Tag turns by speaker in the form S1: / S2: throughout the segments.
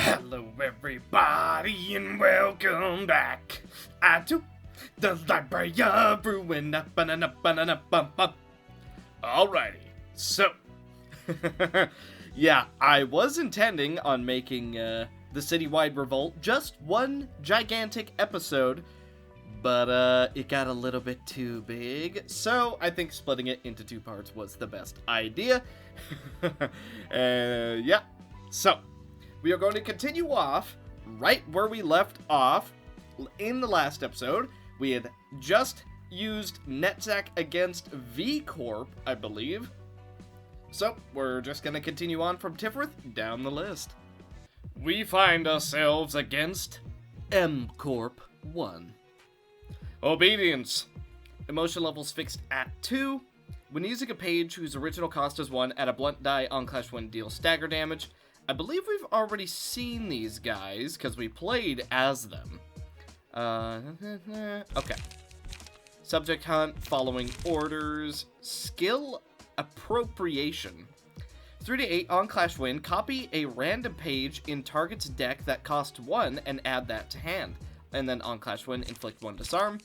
S1: Hello everybody and welcome back to the Library of Ruina. Alrighty, so yeah, I was intending on making the citywide revolt just one gigantic episode, but it got a little bit too big, so I think splitting it into two parts was the best idea. Yeah, so we are going to continue off right where we left off in the last episode. We had just used Netzach against V-Corp, I believe. So, we're just going to continue on from Tifrith down the list. We find ourselves against M-Corp 1. Obedience. Emotion levels fixed at 2. When using a page whose original cost is 1, add a blunt die on clash 1, deal stagger damage. I believe we've already seen these guys, because we played as them. Okay. Subject hunt, following orders, skill appropriation. 3 to 8 on clash win, copy a random page in target's deck that costs 1 and add that to hand. And then on clash win, inflict 1 disarm.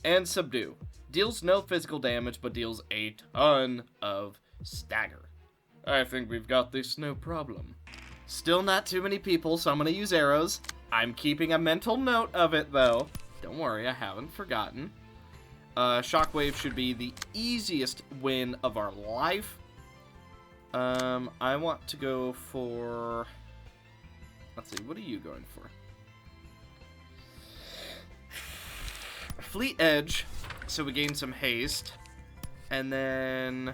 S1: And subdue. Deals no physical damage, but deals a ton of stagger. I think we've got this no problem. Still not too many people, so I'm going to use arrows. I'm keeping a mental note of it, though. Don't worry, I haven't forgotten. Shockwave should be the easiest win of our life. I want to go for... Let's see, what are you going for? Fleet Edge, so we gain some haste. And then...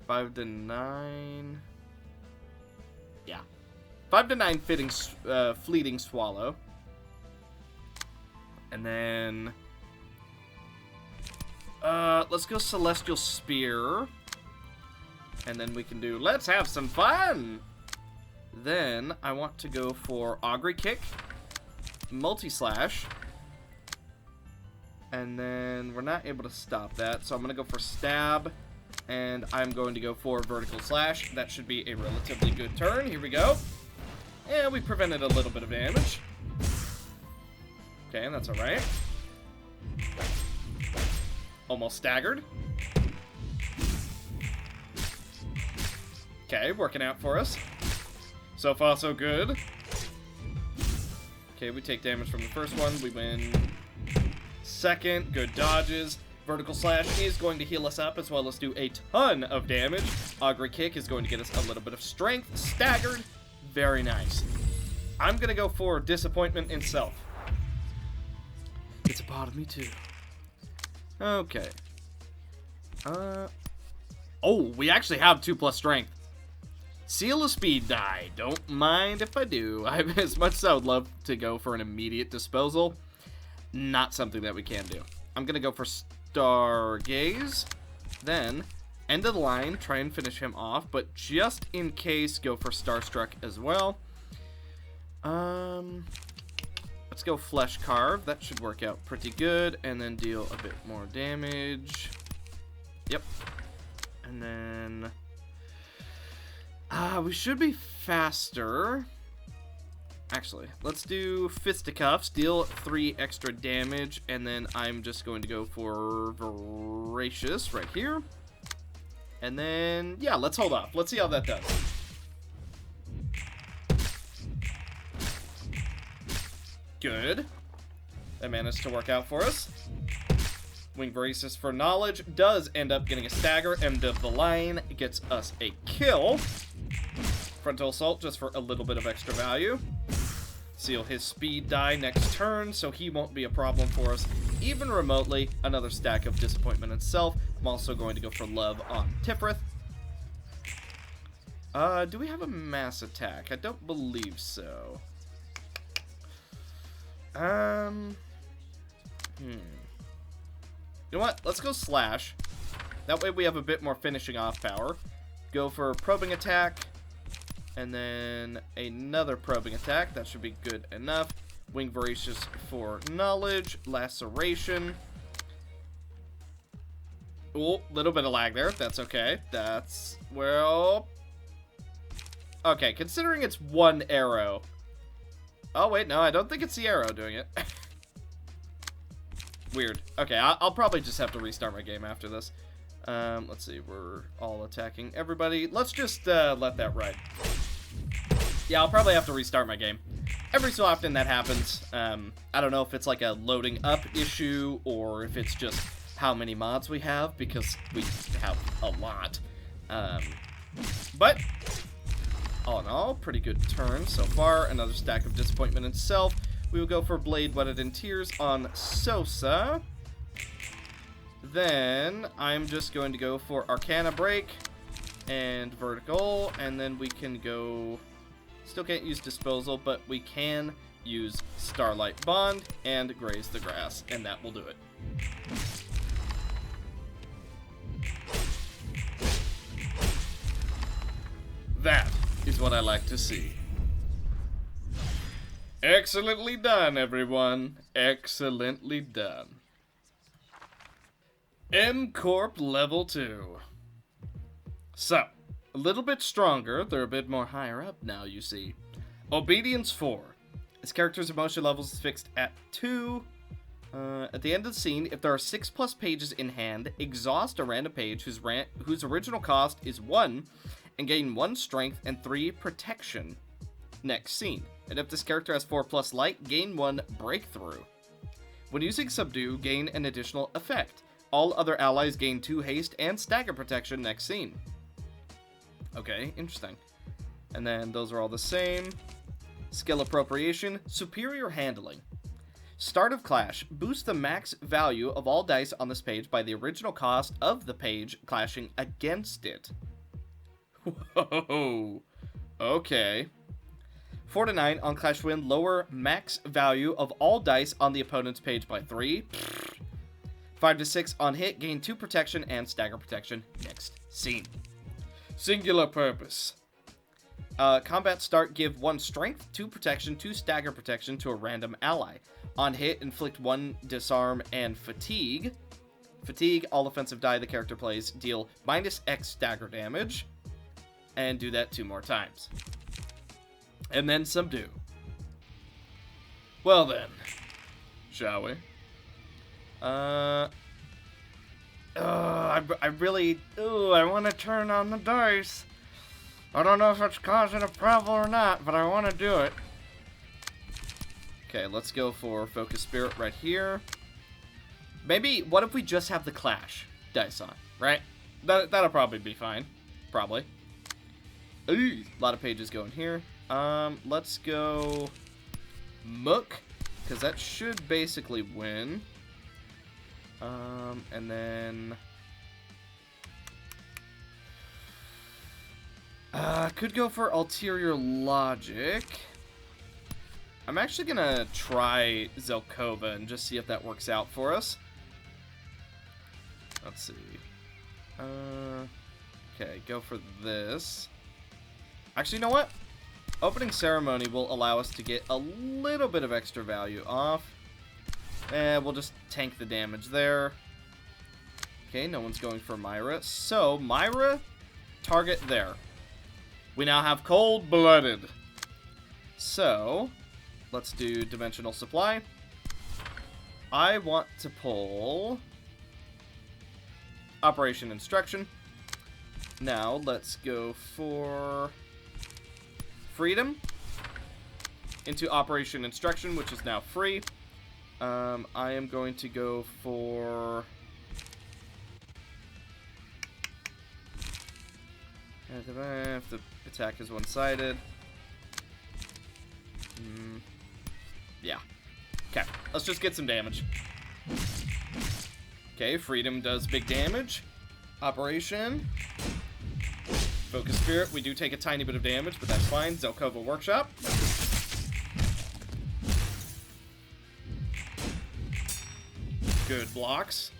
S1: 5 to 9... Yeah. 5 to 9 fleeting swallow. And then... let's go Celestial Spear. And then we can do let's have some fun! Then I want to go for Augury Kick, Multi-Slash. And then we're not able to stop that, so I'm going to go for Stab. And I'm going to go for Vertical Slash. That should be a relatively good turn. Here we go. And we prevented a little bit of damage. Okay, that's alright. Almost staggered. Okay, working out for us. So far, so good. Okay, we take damage from the first one. We win second. Good dodges. Vertical Slash is going to heal us up as well as do a ton of damage. Augury Kick is going to get us a little bit of strength. Staggered. Very nice. I'm going to go for Disappointment in Self. It's a part of me too. Okay. Oh, we actually have 2+ strength. Seal a speed die. Don't mind if I do. As much as I would love to go for an immediate disposal, not something that we can do. I'm going to go for Stargaze, then end of the line, try and finish him off, but just in case, go for Starstruck as well. Let's go Flesh Carve, that should work out pretty good, and then deal a bit more damage. Yep. And then, we should be faster. Actually, let's do Fisticuffs, deal 3 extra damage, and then I'm just going to go for Voracious right here. And then, yeah, let's hold off. Let's see how that does. Good. That managed to work out for us. Wing Voracious for Knowledge does end up getting a stagger. End of the line gets us a kill. Frontal Assault just for a little bit of extra value. Seal his speed die next turn, so he won't be a problem for us, even remotely. Another stack of Disappointment in Self. I'm also going to go for Love on Tifrith. Do we have a mass attack? I don't believe so. You know what? Let's go Slash. That way we have a bit more finishing off power. Go for Probing Attack. And then another Probing Attack. That should be good enough. Wing Voracious for Knowledge. Laceration. Oh, little bit of lag there. That's okay. That's, well... Okay, considering it's one arrow. Oh, wait, no, I don't think it's the arrow doing it. Weird. Okay, I'll probably just have to restart my game after this. Let's see, we're all attacking everybody. Let's just let that ride. Yeah, I'll probably have to restart my game. Every so often that happens. I don't know if it's like a loading up issue or if it's just how many mods we have, because we have a lot. But all in all, pretty good turn so far. Another stack of disappointment itself. We will go for Blade Wetted in Tears on Sosa. Then I'm just going to go for Arcana Break and Vertical, and then we can go... Still can't use Disposal, but we can use Starlight Bond and Graze the Grass, and that will do it. That is what I like to see. Excellently done, everyone. Excellently done. M-Corp Level 2. So, a little bit stronger. They're a bit more higher up now, you see. Obedience 4. This character's emotion level is fixed at 2. At the end of the scene, if there are 6+ pages in hand, exhaust a random page whose original cost is 1, and gain 1 strength and 3 protection. Next scene. And if this character has 4+ light, gain 1 breakthrough. When using Subdue, gain an additional effect. All other allies gain 2 haste and stagger protection next scene. Okay, interesting. And then those are all the same. Skill Appropriation, Superior Handling. Start of Clash, boost the max value of all dice on this page by the original cost of the page clashing against it. Whoa. Okay. 4 to 9 on Clash Win, lower max value of all dice on the opponent's page by 3. 5 to 6 on hit, gain 2 protection and stagger protection next scene. Singular Purpose. Combat start, give 1 strength, 2 protection, 2 stagger protection to a random ally. On hit, inflict 1 disarm and fatigue. Fatigue, all offensive die the character plays deal -X stagger damage. And do that 2 more times. And then Subdue. Well then, shall we? I want to turn on the dice. I don't know if it's causing a problem or not, but I want to do it. Okay, let's go for Focus Spirit right here. Maybe, what if we just have the Clash dice on, right? That'll probably be fine. Probably. Ooh, a lot of pages going here. Let's go Mook, because that should basically win. And then... could go for Ulterior Logic. I'm actually gonna try Zelkova and just see if that works out for us. Let's see. Okay, go for this. Actually, you know what? Opening Ceremony will allow us to get a little bit of extra value off. And we'll just tank the damage there. Okay, no one's going for Myra. So, Myra, target there. We now have Cold-Blooded. So, let's do Dimensional Supply. I want to pull Operation Instruction. Now, let's go for Freedom into Operation Instruction, which is now free. I am going to go for... If the attack is one-sided. Yeah. Okay, let's just get some damage. Okay, Freedom does big damage. Operation. Focus Spirit, we do take a tiny bit of damage, but that's fine. Zelkova Workshop. Good blocks.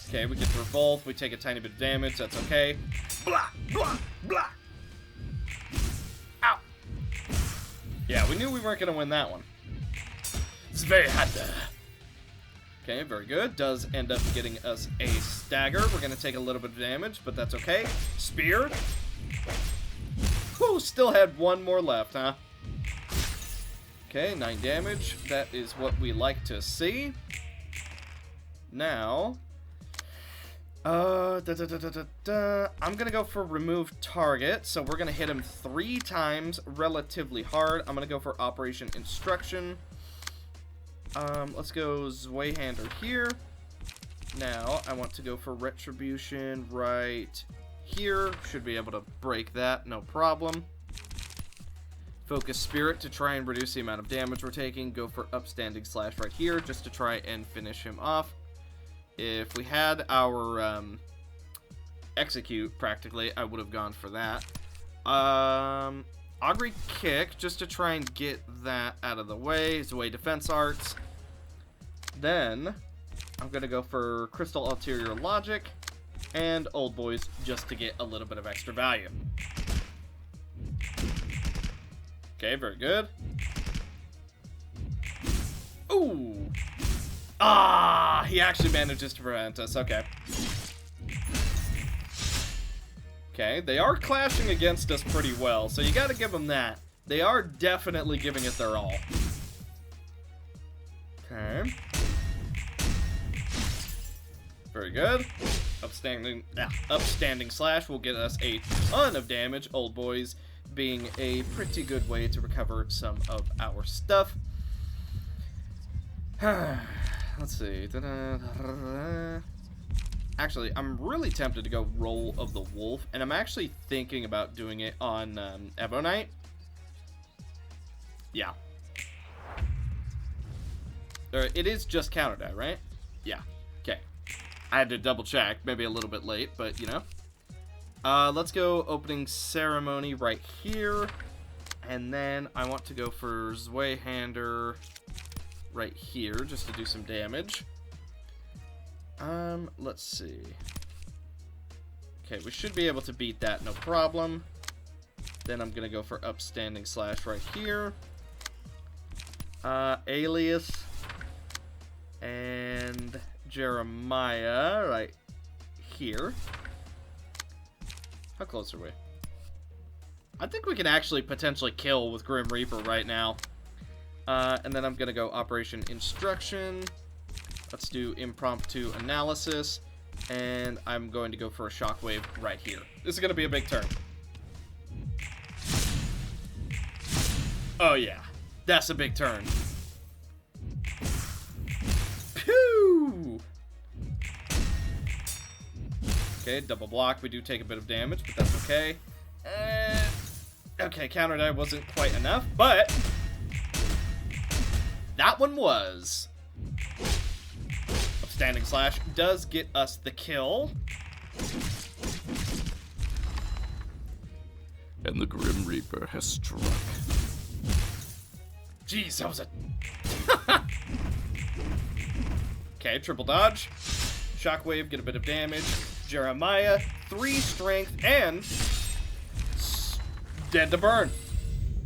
S1: Okay, we get to Revolt. We take a tiny bit of damage. That's okay. Blah, blah, blah. Ow. Yeah, we knew we weren't going to win that one. It's very hard. Okay, very good. Does end up getting us a stagger. We're going to take a little bit of damage, but that's okay. Spear. Whew, still had one more left, huh? Okay, 9 damage. That is what we like to see. Now, I'm gonna go for remove target. So we're gonna hit him 3 times relatively hard. I'm gonna go for Operation Instruction. Let's go Zweihander here. Now, I want to go for Retribution right here. Should be able to break that, no problem. Focus Spirit to try and reduce the amount of damage we're taking. Go for Upstanding Slash right here just to try and finish him off. If we had our Execute, practically, I would have gone for that. Augury Kick just to try and get that out of the way. Zwei Defense Arts. Then, I'm going to go for Crystal Ulterior Logic and Old Boys just to get a little bit of extra value. Okay, very good. Ooh. Ah, he actually manages to prevent us. Okay. Okay, they are clashing against us pretty well, so you gotta give them that. They are definitely giving it their all. Okay. Very good. Upstanding Slash will get us a ton of damage. Old Boys being a pretty good way to recover some of our stuff. Let's see. Actually, I'm really tempted to go Roll of the Wolf, and I'm actually thinking about doing it on Evo Knight. Yeah. It is just counter die, right? Yeah. Okay. I had to double check, maybe a little bit late, but you know. Let's go Opening Ceremony right here. And then I want to go for Zweihander right here, just to do some damage. Let's see. Okay, we should be able to beat that, no problem. Then I'm gonna go for Upstanding Slash right here. Alias. And Jeremiah right here. How close are we? I think we can actually potentially kill with Grim Reaper right now. And then I'm going to go Operation Instruction. Let's do Impromptu Analysis. And I'm going to go for a Shockwave right here. This is going to be a big turn. Oh yeah, that's a big turn. Pew! Okay, double block. We do take a bit of damage, but that's okay. Okay, counter die wasn't quite enough, but that one was. Upstanding Slash does get us the kill.
S2: And the Grim Reaper has struck.
S1: Jeez, that was a... Okay, triple dodge. Shockwave, get a bit of damage. Jeremiah, 3 strength, and... dead to burn.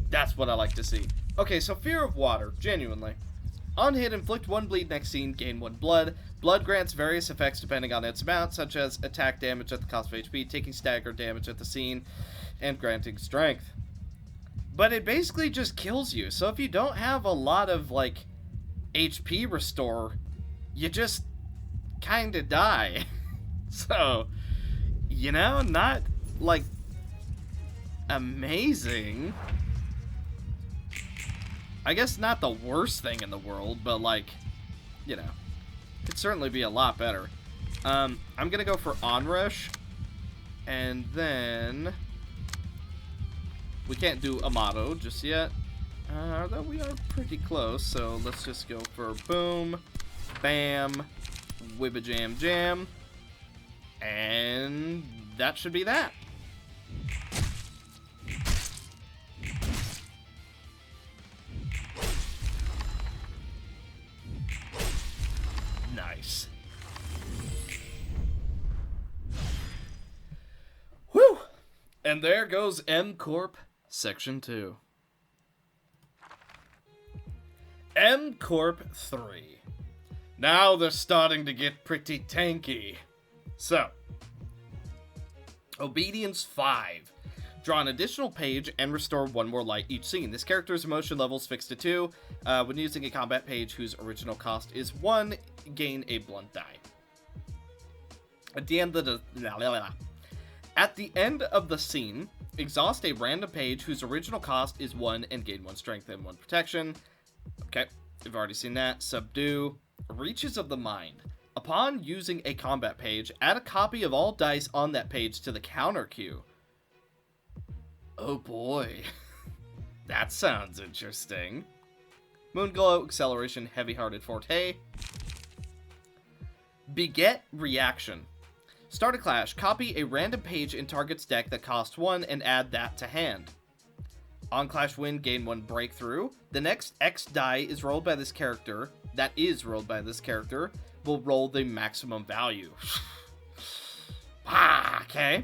S1: That's what I like to see. Okay, so Fear of Water, genuinely. On hit, inflict 1 bleed next scene, gain 1 blood. Blood grants various effects depending on its amount, such as attack damage at the cost of HP, taking stagger damage at the scene, and granting strength. But it basically just kills you, so if you don't have a lot of, like, HP restore, you just kinda die. So, you know, not, like, amazing. I guess not the worst thing in the world, but, like, you know, could certainly be a lot better. I'm gonna go for Onrush, and then... we can't do Amato just yet, though we are pretty close, so let's just go for Boom, Bam, Wibba Jam Jam, and that should be that. Nice. Whew! And there goes M-Corp Section 2. M-Corp 3. Now they're starting to get pretty tanky. So, Obedience 5. Draw an additional page and restore 1 more light each scene. This character's emotion level is fixed to 2. When using a combat page whose original cost is 1, gain a blunt die. At the end of the scene, exhaust a random page whose original cost is 1 and gain 1 strength and 1 protection. Okay, we've already seen that. Subdue. Reaches of the Mind. Upon using a combat page, add a copy of all dice on that page to the counter queue. Oh boy. That sounds interesting. Moonglow, Acceleration, Heavy-Hearted Forte. Beget Reaction. Start a clash. Copy a random page in target's deck that costs 1 and add that to hand. On Clash Win, gain 1 breakthrough. The next X die is rolled by this character. Will roll the maximum value. Okay.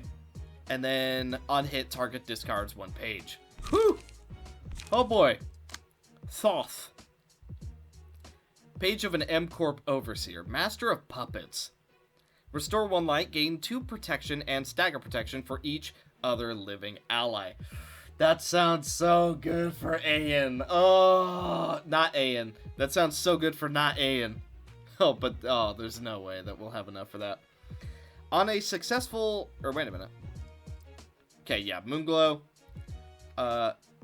S1: And then on hit, target discards 1 page. Whew! Oh boy. Thoth. Page of an M-Corp Overseer. Master of Puppets. Restore 1 light, gain 2 protection and stagger protection for each other living ally. That sounds so good for Ayan. Oh, not Ayan. That sounds so good for not Ayan. Oh, there's no way that we'll have enough for that. On a successful... wait a minute. Okay, yeah, Moonglow.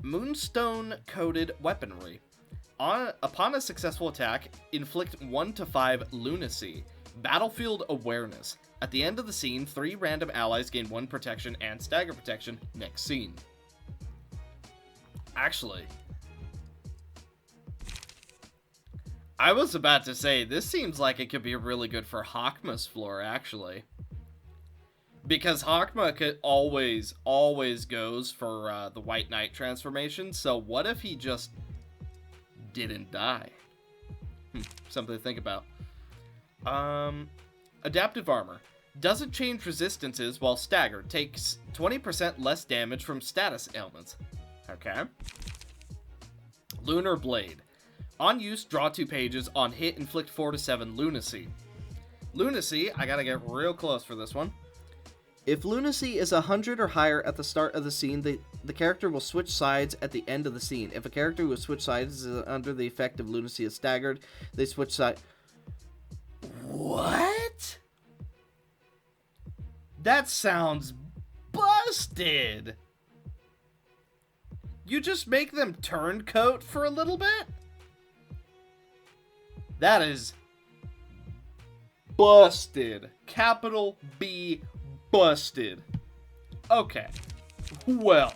S1: Moonstone-coated weaponry. Upon a successful attack, inflict 1 to 5 lunacy. Battlefield awareness. At the end of the scene, 3 random allies gain 1 protection and stagger protection next scene. Actually, I was about to say, this seems like it could be really good for Hakma's floor, actually. Because Hakma could always goes for the White Knight transformation, so what if he just didn't die? Something to think about. Adaptive Armor. Doesn't change resistances while staggered. Takes 20% less damage from status ailments. Okay. Lunar Blade. On use, draw 2 pages. On hit, inflict 4 to 7 lunacy. Lunacy, I gotta get real close for this one. If lunacy is 100 or higher at the start of the scene, the character will switch sides at the end of the scene. If a character who switch sides is under the effect of lunacy is staggered, they switch sides. What? That sounds busted. You just make them turncoat for a little bit? That is busted. Capital B, busted. Okay. Well,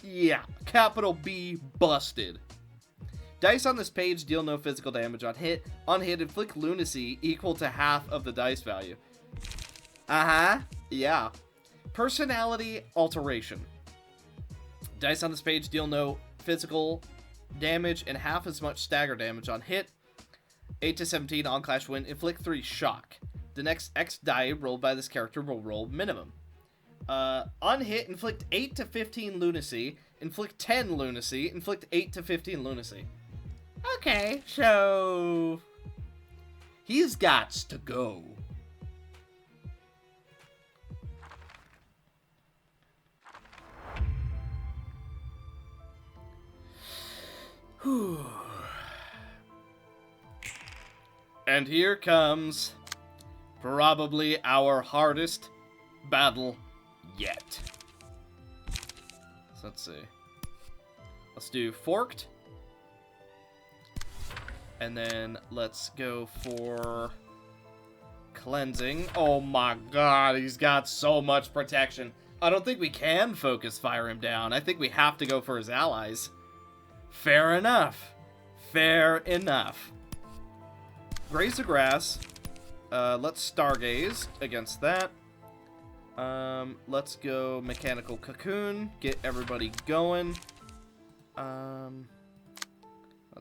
S1: yeah. Capital B, busted. Dice on this page deal no physical damage on hit. On hit, inflict lunacy equal to half of the dice value. Yeah. Personality alteration. Dice on this page deal no physical damage and half as much stagger damage on hit. 8 to 17 on Clash Win, inflict 3 shock. The next X die rolled by this character will roll minimum. On hit, inflict 8 to 15 lunacy, inflict 10 lunacy, inflict 8 to 15 lunacy. Okay, so he's got to go. Whew. And here comes probably our hardest battle yet. So let's see. Let's do forked. And then let's go for cleansing. Oh my god, he's got so much protection. I don't think we can focus fire him down. I think we have to go for his allies. Fair enough. Fair enough. Graze the Grass. Let's Stargaze against that. Let's go Mechanical Cocoon. Get everybody going. Let's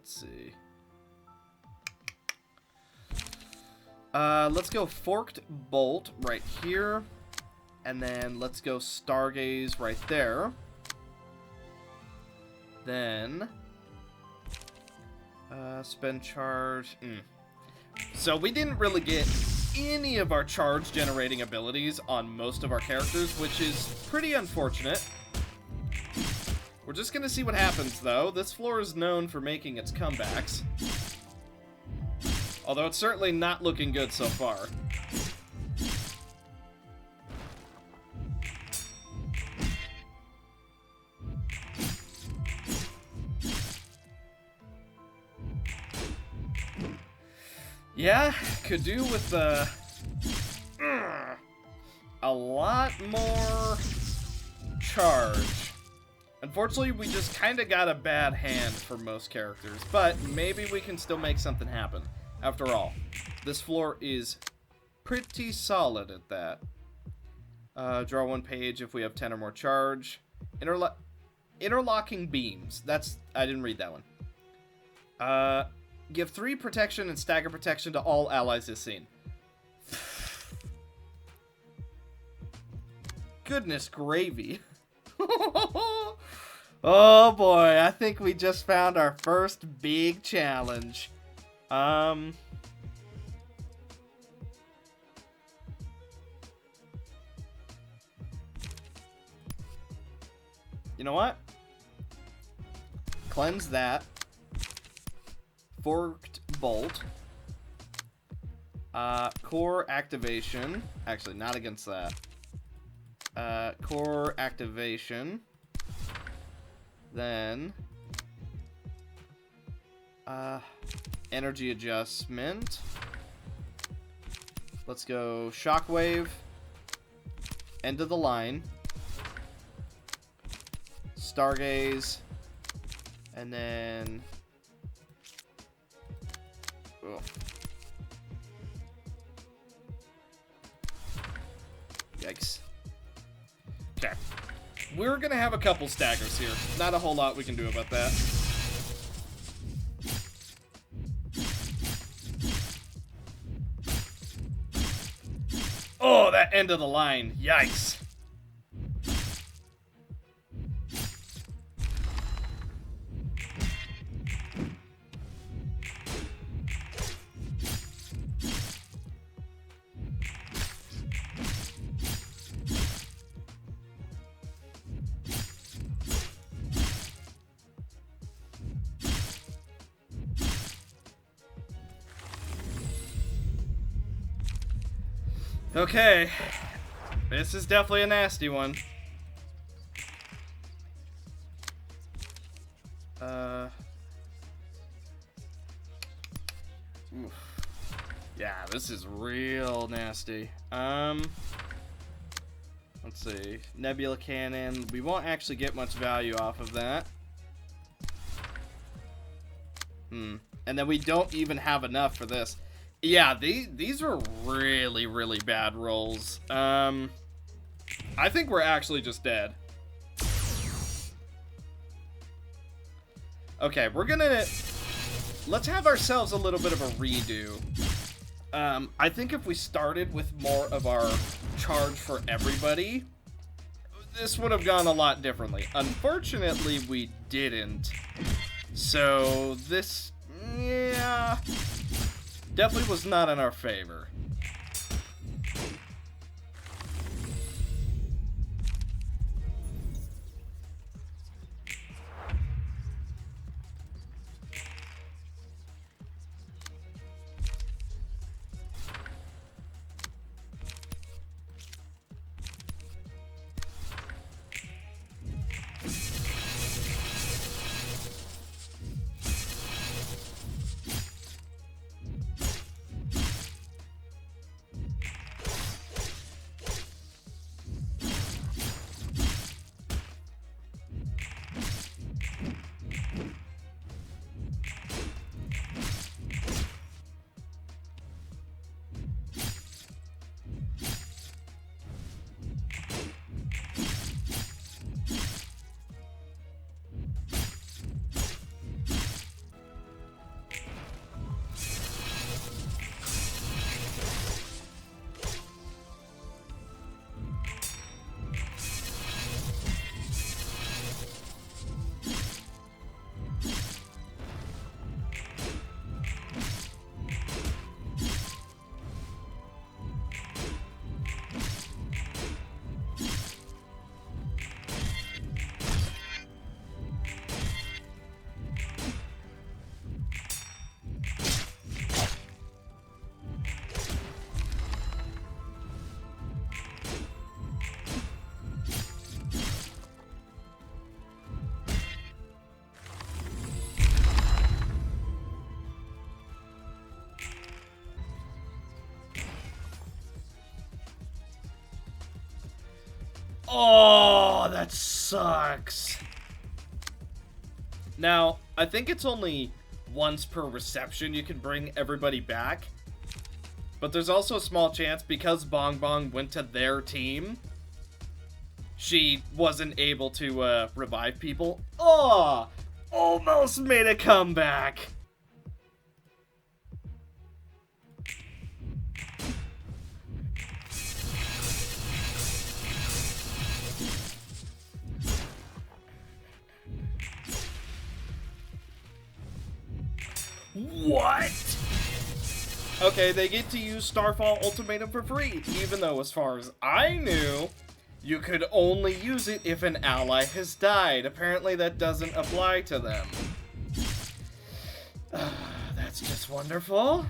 S1: see. Let's go Forked Bolt right here. And then let's go Stargaze right there. Then... spend charge... So we didn't really get any of our charge generating abilities on most of our characters, which is pretty unfortunate. We're just gonna see what happens, though. This floor is known for making its comebacks. Although it's certainly not looking good so far. Yeah, could do with a lot more charge. Unfortunately, we just kind of got a bad hand for most characters, but maybe we can still make something happen. After all, this floor is pretty solid at that. Draw one page if we have 10 or more charge. Interlocking beams. I didn't read that one. Give 3 protection and stagger protection to all allies this scene. Goodness gravy. Oh boy, I think we just found our first big challenge. You know what? Cleanse that. Forked bolt. Core activation. Actually, not against that. Core activation. Then energy adjustment. Let's go shockwave. End of the line. Stargaze. And then yikes. Okay. We're gonna have a couple staggers here. Not a whole lot we can do about that. Oh, that end of the line. Yikes. Okay, this is definitely a nasty one. Oof. Yeah, this is real nasty. Let's see. Nebula Cannon. We won't actually get much value off of that. And then we don't even have enough for this. Yeah, these were really, really bad rolls. I think we're actually just dead. Okay, let's have ourselves a little bit of a redo. I think if we started with more of our charge for everybody, this would have gone a lot differently. Unfortunately, we didn't. So this, yeah, definitely was not in our favor. Oh, that sucks. Now, I think it's only once per reception you can bring everybody back. But there's also a small chance, because Bong Bong went to their team, she wasn't able to revive people. Oh, almost made a comeback. What? Okay, they get to use Starfall Ultimatum for free, even though, as far as I knew, you could only use it if an ally has died. Apparently that doesn't apply to them. That's just wonderful.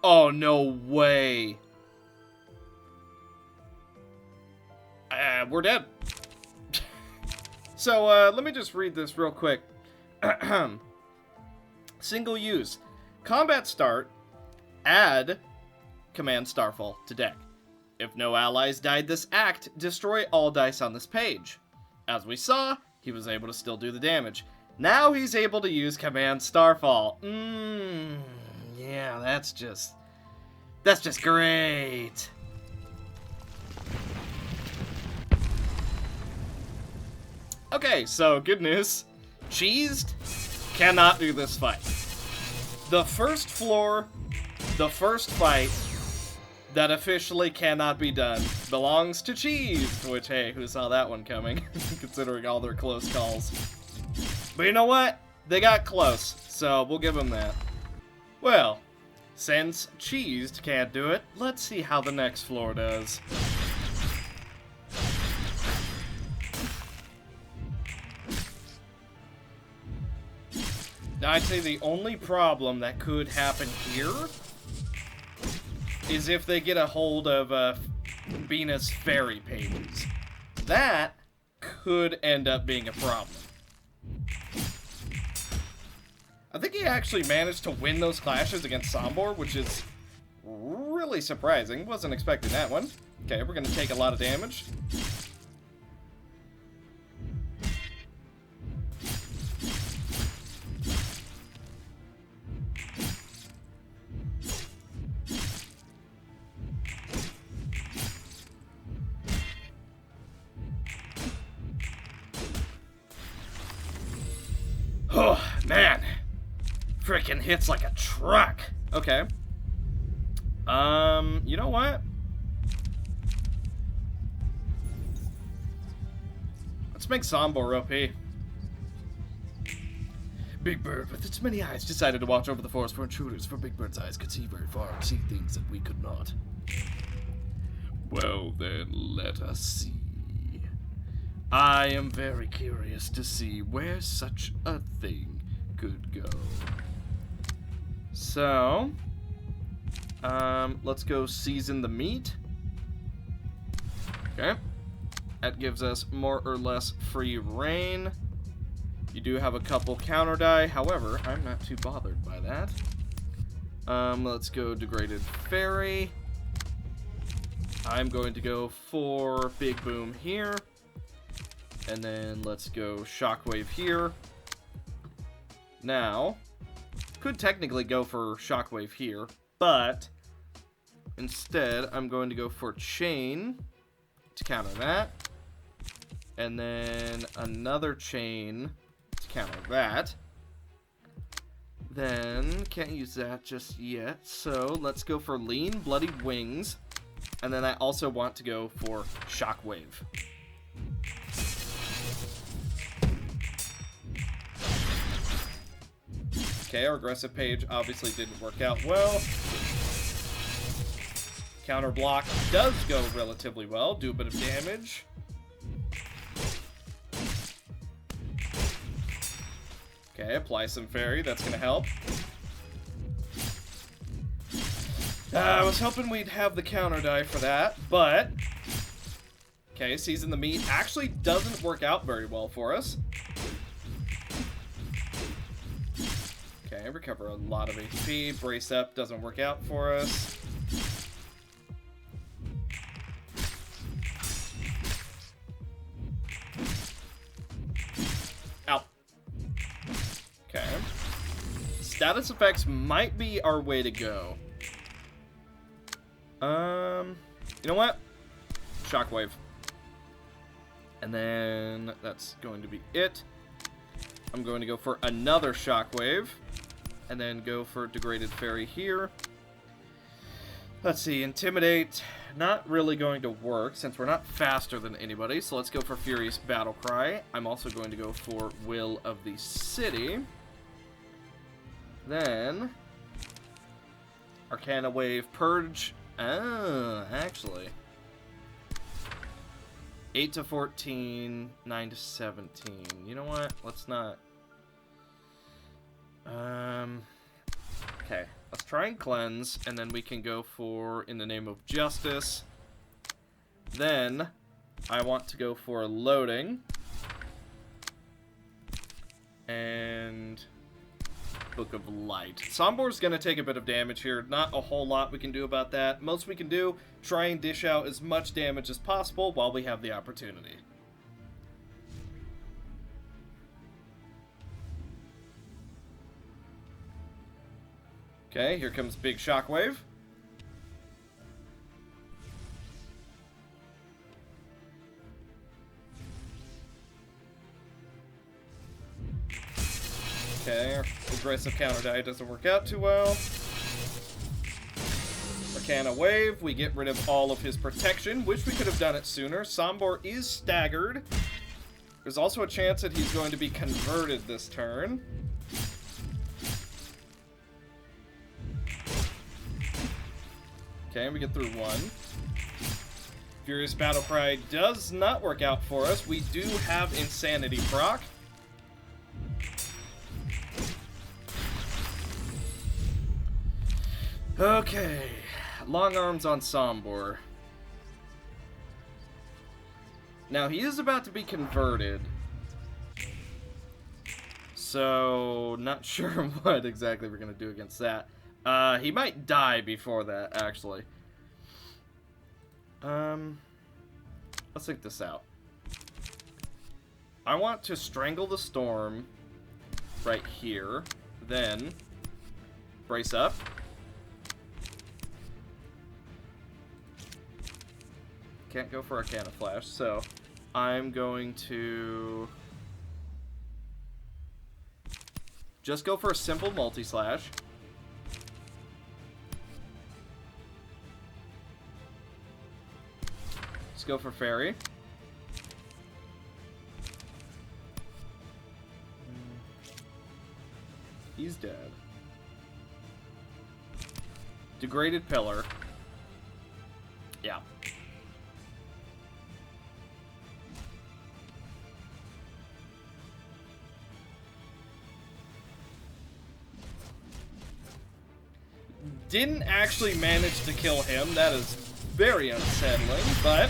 S1: Oh, no way. We're dead. So, let me just read this real quick. Single use. Combat start. Add Command Starfall to deck. If no allies died this act, destroy all dice on this page. As we saw, he was able to still do the damage. Now he's able to use Command Starfall. Yeah, that's just great. Okay, so good news. Cheesed cannot do this fight. The first floor, the first fight that officially cannot be done belongs to Cheesed, which, hey, who saw that one coming, considering all their close calls. But you know what? They got close, so we'll give them that. Well, since Cheesed can't do it, let's see how the next floor does. Now, I'd say the only problem that could happen here is if they get a hold of Bina's fairy pages. That could end up being a problem. I think he actually managed to win those clashes against Sombor, which is really surprising. Wasn't expecting that one. Okay, we're gonna take a lot of damage. Oh, man. Frickin' hits like a truck. Okay. You know what? Let's make Sombor OP. Big Bird, with its many eyes, decided to watch over the forest for intruders, for Big Bird's eyes could see very far and see things that we could not. Well, then, let us see. I am very curious to see where such a thing could go. So, let's go season the meat. Okay. That gives us more or less free reign. You do have a couple counter die, however, I'm not too bothered by that. Let's go Degraded Fairy. I'm going to go for Big Boom here. And then let's go Shockwave here. Now, could technically go for Shockwave here, but instead I'm going to go for Chain to counter that. And then another Chain to counter that. Then, can't use that just yet, so let's go for Lean Bloody Wings. And then I also want to go for Shockwave. Okay, our aggressive page obviously didn't work out well. Counter block does go relatively well, do a bit of damage. Okay, apply some fairy. That's gonna help. I was hoping we'd have the counter die for that, but... Okay, season the meat actually doesn't work out very well for us. Okay, recover a lot of HP. Brace up doesn't work out for us. Ow. Okay. Status effects might be our way to go. You know what? Shockwave. And then that's going to be it. I'm going to go for another Shockwave. And then go for Degraded Fairy here. Let's see, Intimidate. Not really going to work since we're not faster than anybody. So let's go for Furious Battle Cry. I'm also going to go for Will of the City. Then Arcana Wave, Purge. Oh, actually. 8 to 14, 9 to 17. You know what? Let's not. Okay. Let's try and cleanse, and then we can go for In the Name of Justice. Then I want to go for loading. And Book of Light. Sombor's going to take a bit of damage here. Not a whole lot we can do about that. Most we can do, try and dish out as much damage as possible while we have the opportunity. Okay, here comes Big Shockwave. Okay, our aggressive counter die doesn't work out too well. Arcana Wave, we get rid of all of his protection. Wish we could have done it sooner. Sombor is staggered. There's also a chance that he's going to be converted this turn. Okay, we get through one. Furious Battle Cry does not work out for us. We do have Insanity proc. Okay, long arms on Sombor. Now, he is about to be converted. So, not sure what exactly we're going to do against that. He might die before that, actually. Let's think this out. I want to Strangle the Storm right here. Then, brace up. Can't go for Arcana Flash, so I'm going to just go for a simple multi-slash. Let's go for Fairy. He's dead. Degraded Pillar. Yeah. Didn't actually manage to kill him. That is very unsettling, but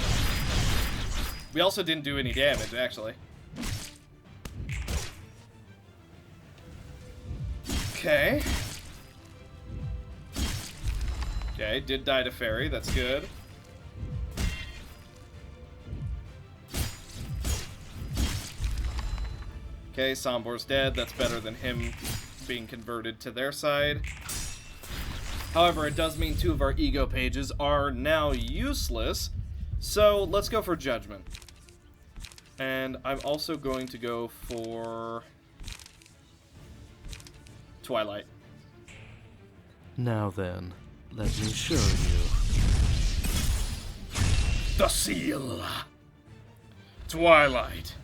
S1: we also didn't do any damage, actually. Okay. Okay, did die to Fairy. That's good. Okay, Sombor's dead. That's better than him being converted to their side. However, it does mean 2 of our ego pages are now useless. So let's go for Judgment. And I'm also going to go for Twilight.
S2: Now then, let me show you.
S1: The seal. Twilight.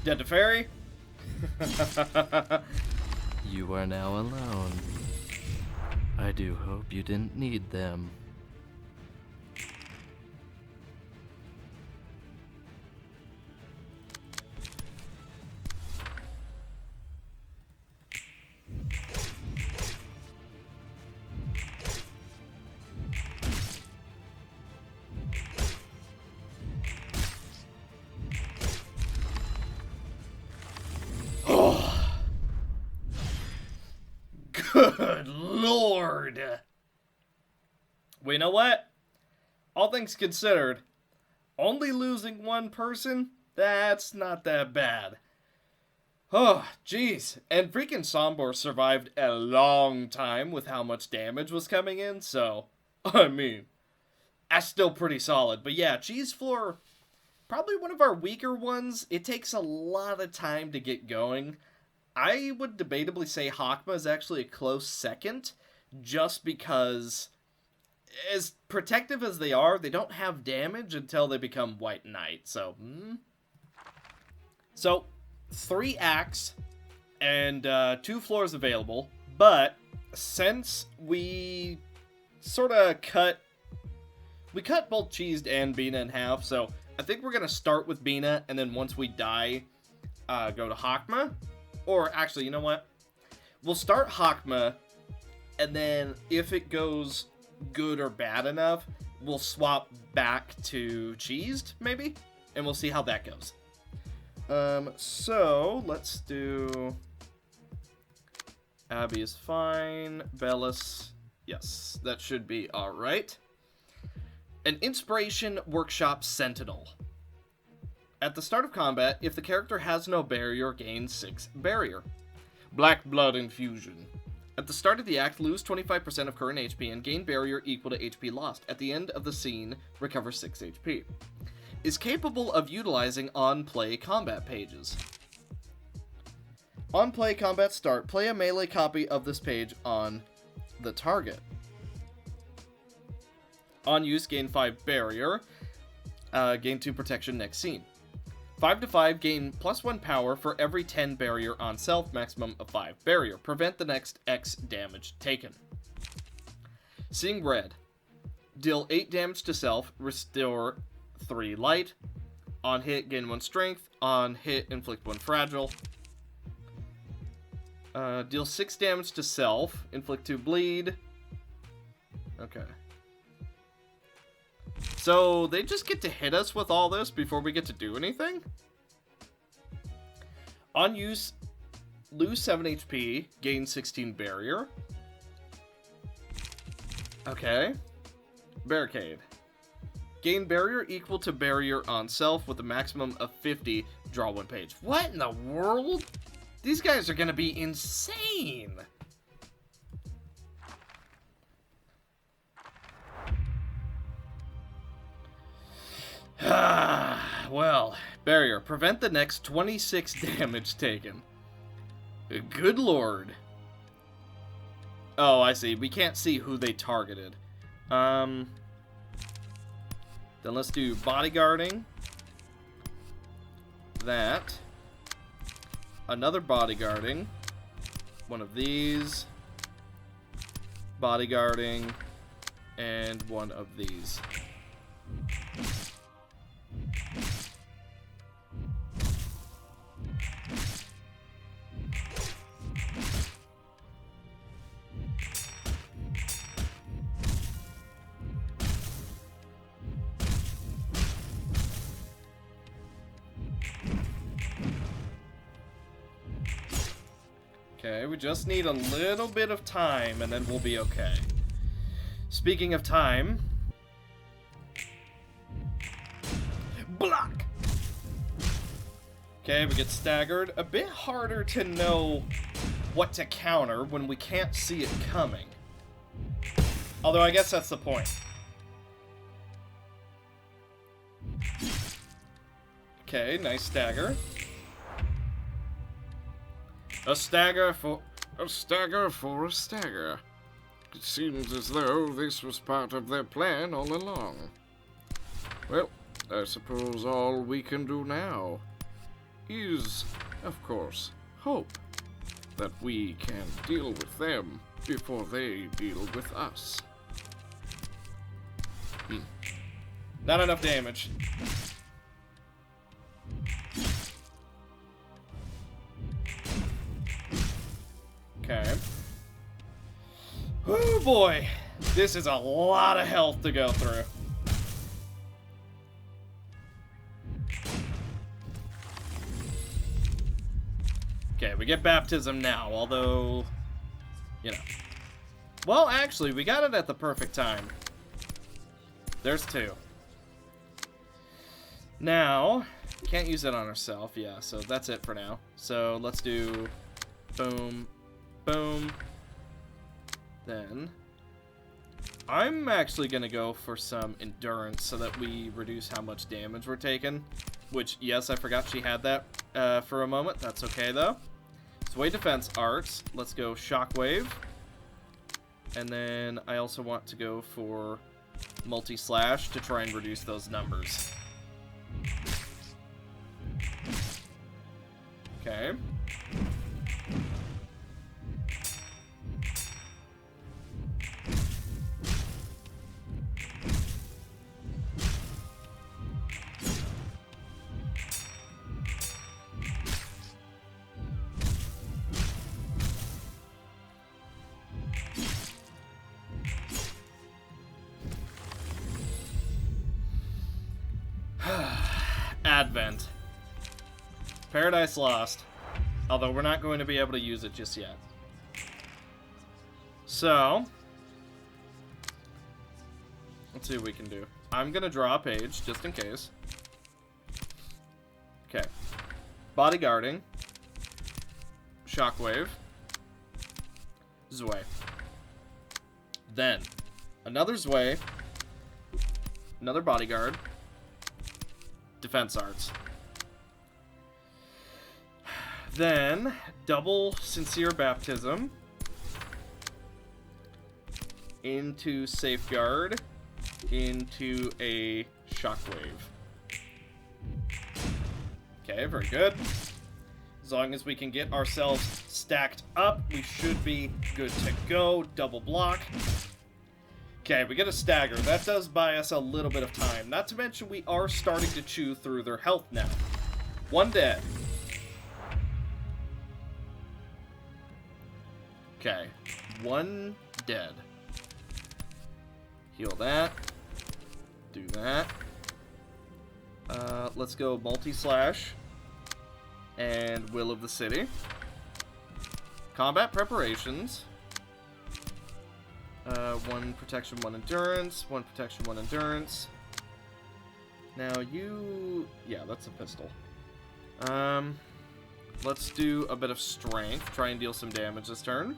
S1: Dead to fairy?
S2: You are now alone. I do hope you didn't need them.
S1: Good lord. Well, you know what? All things considered, only losing one person, that's not that bad. Oh, jeez. And freaking Sombor survived a long time with how much damage was coming in, so, I mean, that's still pretty solid. But yeah, Cheese Floor, probably one of our weaker ones. It takes a lot of time to get going. I would debatably say Hakma is actually a close second, just because, as protective as they are, they don't have damage until they become White Knight, so, So, 3 acts, and 2 floors available, but since we sort of cut both Cheesed and Bina in half, so I think we're going to start with Bina, and then once we die, go to Hakma. Or, actually, you know what? We'll start Hakma, and then if it goes good or bad enough, we'll swap back to Cheesed, maybe? And we'll see how that goes. So, let's do... Abby is fine. Bellis, yes, that should be alright. An Inspiration Workshop Sentinel. At the start of combat, if the character has no barrier, gain 6 barrier. Black Blood Infusion. At the start of the act, lose 25% of current HP and gain barrier equal to HP lost. At the end of the scene, recover 6 HP. Is capable of utilizing on-play combat pages. On-play combat start, play a melee copy of this page on the target. On use, gain 5 barrier. Gain 2 protection next scene. 5/5, gain +1 power for every 10 barrier on self, maximum of 5 barrier. Prevent the next X damage taken. Seeing Red. Deal 8 damage to self, restore 3 light. On hit, gain 1 strength. On hit, inflict 1 fragile. Deal 6 damage to self, inflict 2 bleed. Okay. So, they just get to hit us with all this before we get to do anything? On use, lose 7 HP, gain 16 barrier. Okay. Barricade. Gain barrier equal to barrier on self with a maximum of 50, draw 1 page. What in the world? These guys are gonna be insane! Well, barrier. Prevent the next 26 damage taken. Good lord. Oh, I see. We can't see who they targeted. Then let's do bodyguarding. That. Another bodyguarding. One of these. Bodyguarding. And one of these. Okay, we just need a little bit of time and then we'll be okay. Speaking of time... Block! Okay, we get staggered. A bit harder to know what to counter when we can't see it coming. Although I guess that's the point. Okay, nice stagger. A stagger for a stagger. It seems as though this was part of their plan all along. Well, I suppose all we can do now
S3: is, of course, hope that we can deal with them before they deal with us.
S1: Not enough damage. Okay. Oh boy. This is a lot of health to go through. Okay, we get baptism now, although, you know. Well, actually, we got it at the perfect time. There's 2. Now, can't use it on herself, yeah, so that's it for now. So let's do boom, boom. Then, I'm actually going to go for some endurance so that we reduce how much damage we're taking. Which, yes, I forgot she had that for a moment. That's okay, though. Zwei defense arts. Let's go shockwave. And then I also want to go for multi-slash to try and reduce those numbers. Okay. Advent. Paradise Lost. Although we're not going to be able to use it just yet. So, let's see what we can do. I'm going to draw a page, just in case. Okay. Bodyguarding. Shockwave. Zwei. Then, another Zwei. Another bodyguard. Defense arts. Then, double sincere baptism. Into safeguard. Into a shockwave. Okay, very good. As long as we can get ourselves stacked up, we should be good to go. Double block. Okay, we get a stagger. That does buy us a little bit of time. Not to mention we are starting to chew through their health now. 1 dead. Okay, 1 dead. Heal that. Do that. Let's go multi-slash. And Will of the City. Combat preparations. 1 protection, 1 endurance. 1 protection, 1 endurance. Now you... yeah, that's a pistol. Let's do a bit of strength. Try and deal some damage this turn.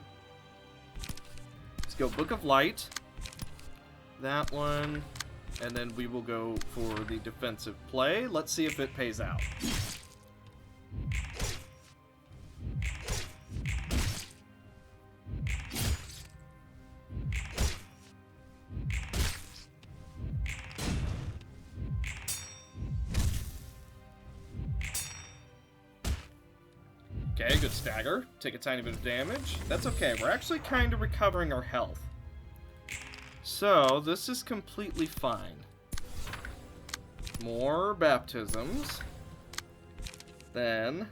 S1: Let's go Book of Light. That one. And then we will go for the defensive play. Let's see if it pays out. Okay, good stagger. Take a tiny bit of damage. That's okay. We're actually kind of recovering our health. So, this is completely fine. More baptisms. Then,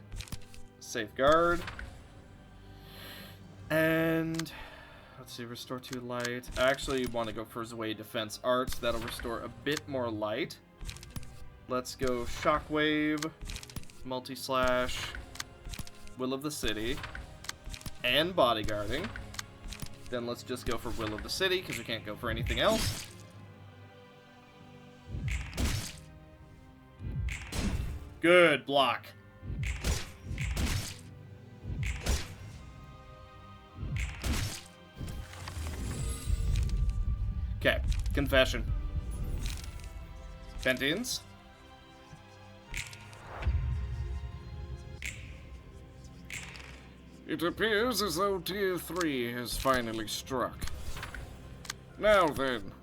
S1: safeguard. And, let's see, restore 2 light. I actually want to go for Zwei defense arts. That'll restore a bit more light. Let's go shockwave, multi-slash, Will of the City, and bodyguarding. Then let's just go for Will of the City, because we can't go for anything else. Good block. Okay, confession. Pentians.
S3: It appears as though Tier 3 has finally struck. Now then,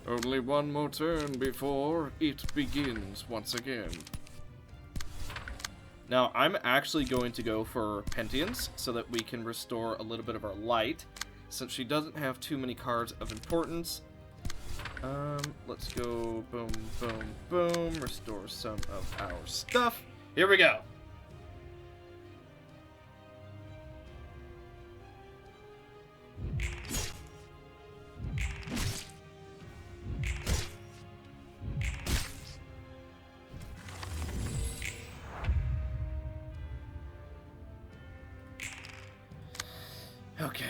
S3: only 1 more turn before it begins once again.
S1: Now, I'm actually going to go for Pentience so that we can restore a little bit of our light, since she doesn't have too many cards of importance. Let's go boom, boom, boom, restore some of our stuff. Here we go. Okay.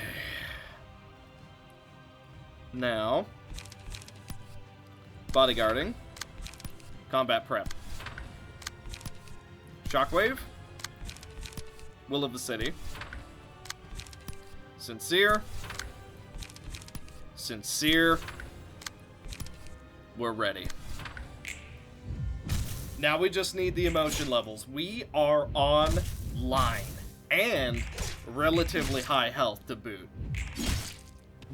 S1: Now, bodyguarding, combat prep, shockwave, will of the city, sincere, we're ready. Now we just need the emotion levels. We are online and relatively high health to boot.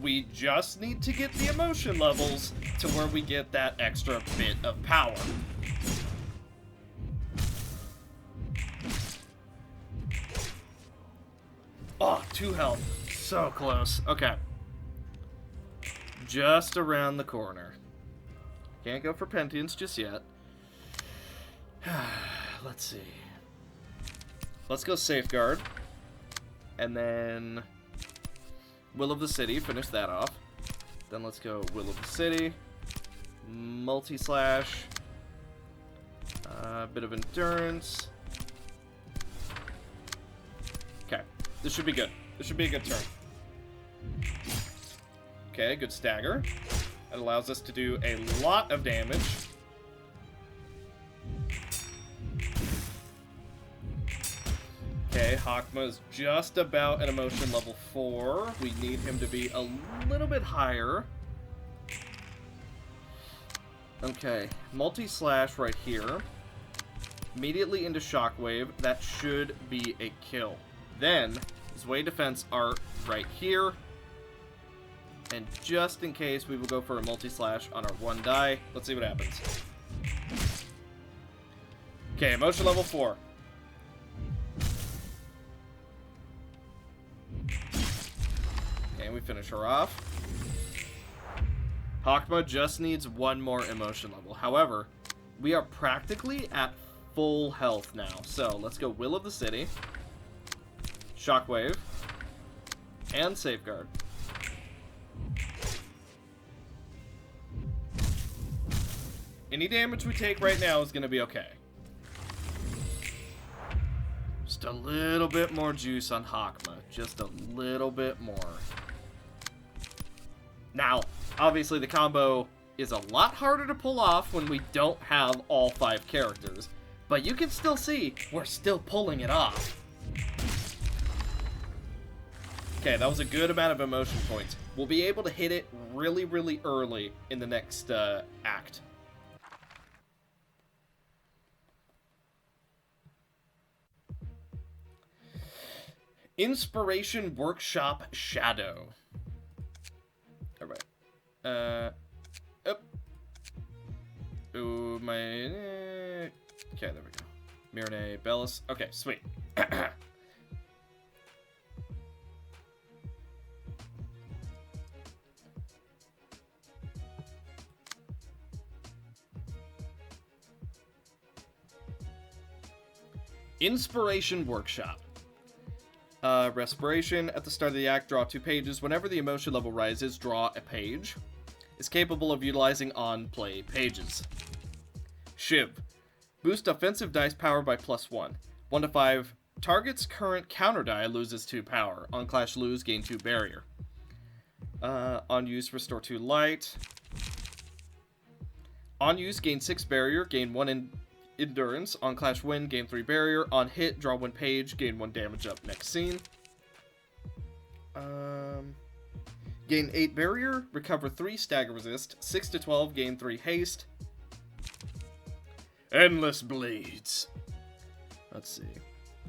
S1: We just need to get the emotion levels to where we get that extra bit of power. Oh, 2 health. So close. Okay. Just around the corner. Can't go for Pentience just yet. Let's see. Let's go Safeguard. And then Will of the City, finish that off. Then let's go Will of the City. Multi-slash. Bit of endurance. Okay, this should be good. This should be a good turn. Okay, good stagger. That allows us to do a lot of damage. Okay, Hakma's just about at emotion level 4. We need him to be a little bit higher. Okay, multi-slash right here. Immediately into Shockwave. That should be a kill. Then, Zwei Defense Art right here. And just in case, we will go for a multi-slash on our 1 die. Let's see what happens. Okay, emotion level 4. And we finish her off. Hakma just needs 1 more emotion level. However, we are practically at full health now. So let's go Will of the City, Shockwave, and Safeguard. Any damage we take right now is going to be okay. Just a little bit more juice on Hakma. Just a little bit more. Now, obviously the combo is a lot harder to pull off when we don't have all 5 characters. But you can still see we're still pulling it off. Okay, that was a good amount of emotion points. We'll be able to hit it really, really early in the next act. Inspiration Workshop Shadow. Alright. Up. Ooh, my... Okay, there we go. Mirene, Bellis. Okay, sweet. Inspiration Workshop. Respiration. At the start of the act, draw 2 pages. Whenever the emotion level rises, draw a page. Is capable of utilizing on-play pages. Shiv. Boost offensive dice power by +1. 1 to 5. Target's current counter die loses 2 power. On clash lose, gain 2 barrier. On use, restore 2 light. On use, gain 6 barrier, gain 1 endurance. On clash win, gain 3 barrier. On hit, draw 1 page, gain 1 damage up next scene. Gain 8 barrier, recover 3 stagger resist. 6 to 12, gain 3 haste. Endless Blades. Let's see.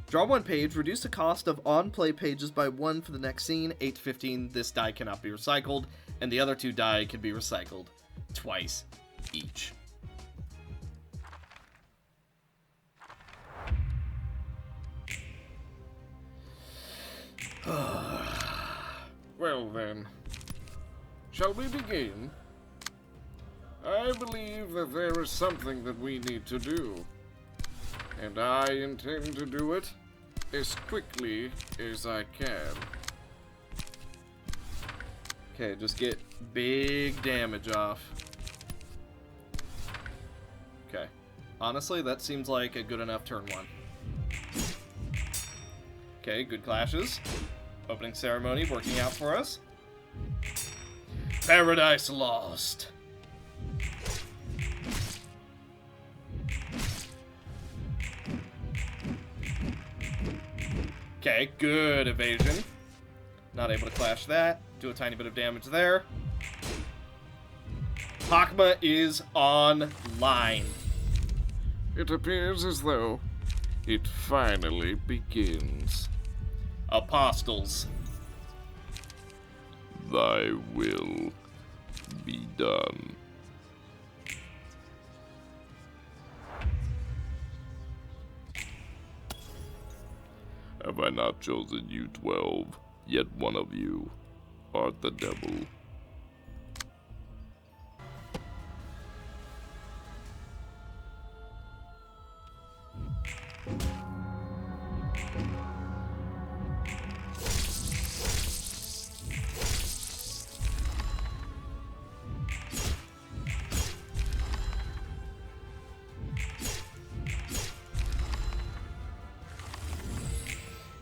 S1: Draw 1 page, reduce the cost of on-play pages by 1 for the next scene. 8 to 15, this die cannot be recycled, and the other 2 die can be recycled twice each.
S3: Well then, shall we begin? I believe that there is something that we need to do, and I intend to do it as quickly as I can.
S1: Okay, just get big damage off. Okay. Honestly, that seems like a good enough turn one. Okay, good clashes. Opening ceremony working out for us. Paradise Lost. Okay, good evasion. Not able to clash that. Do a tiny bit of damage there. Hakma is online.
S3: It appears as though it finally begins.
S1: Apostles.
S3: Thy will be done. Have I not chosen you 12? Yet one of you art the devil.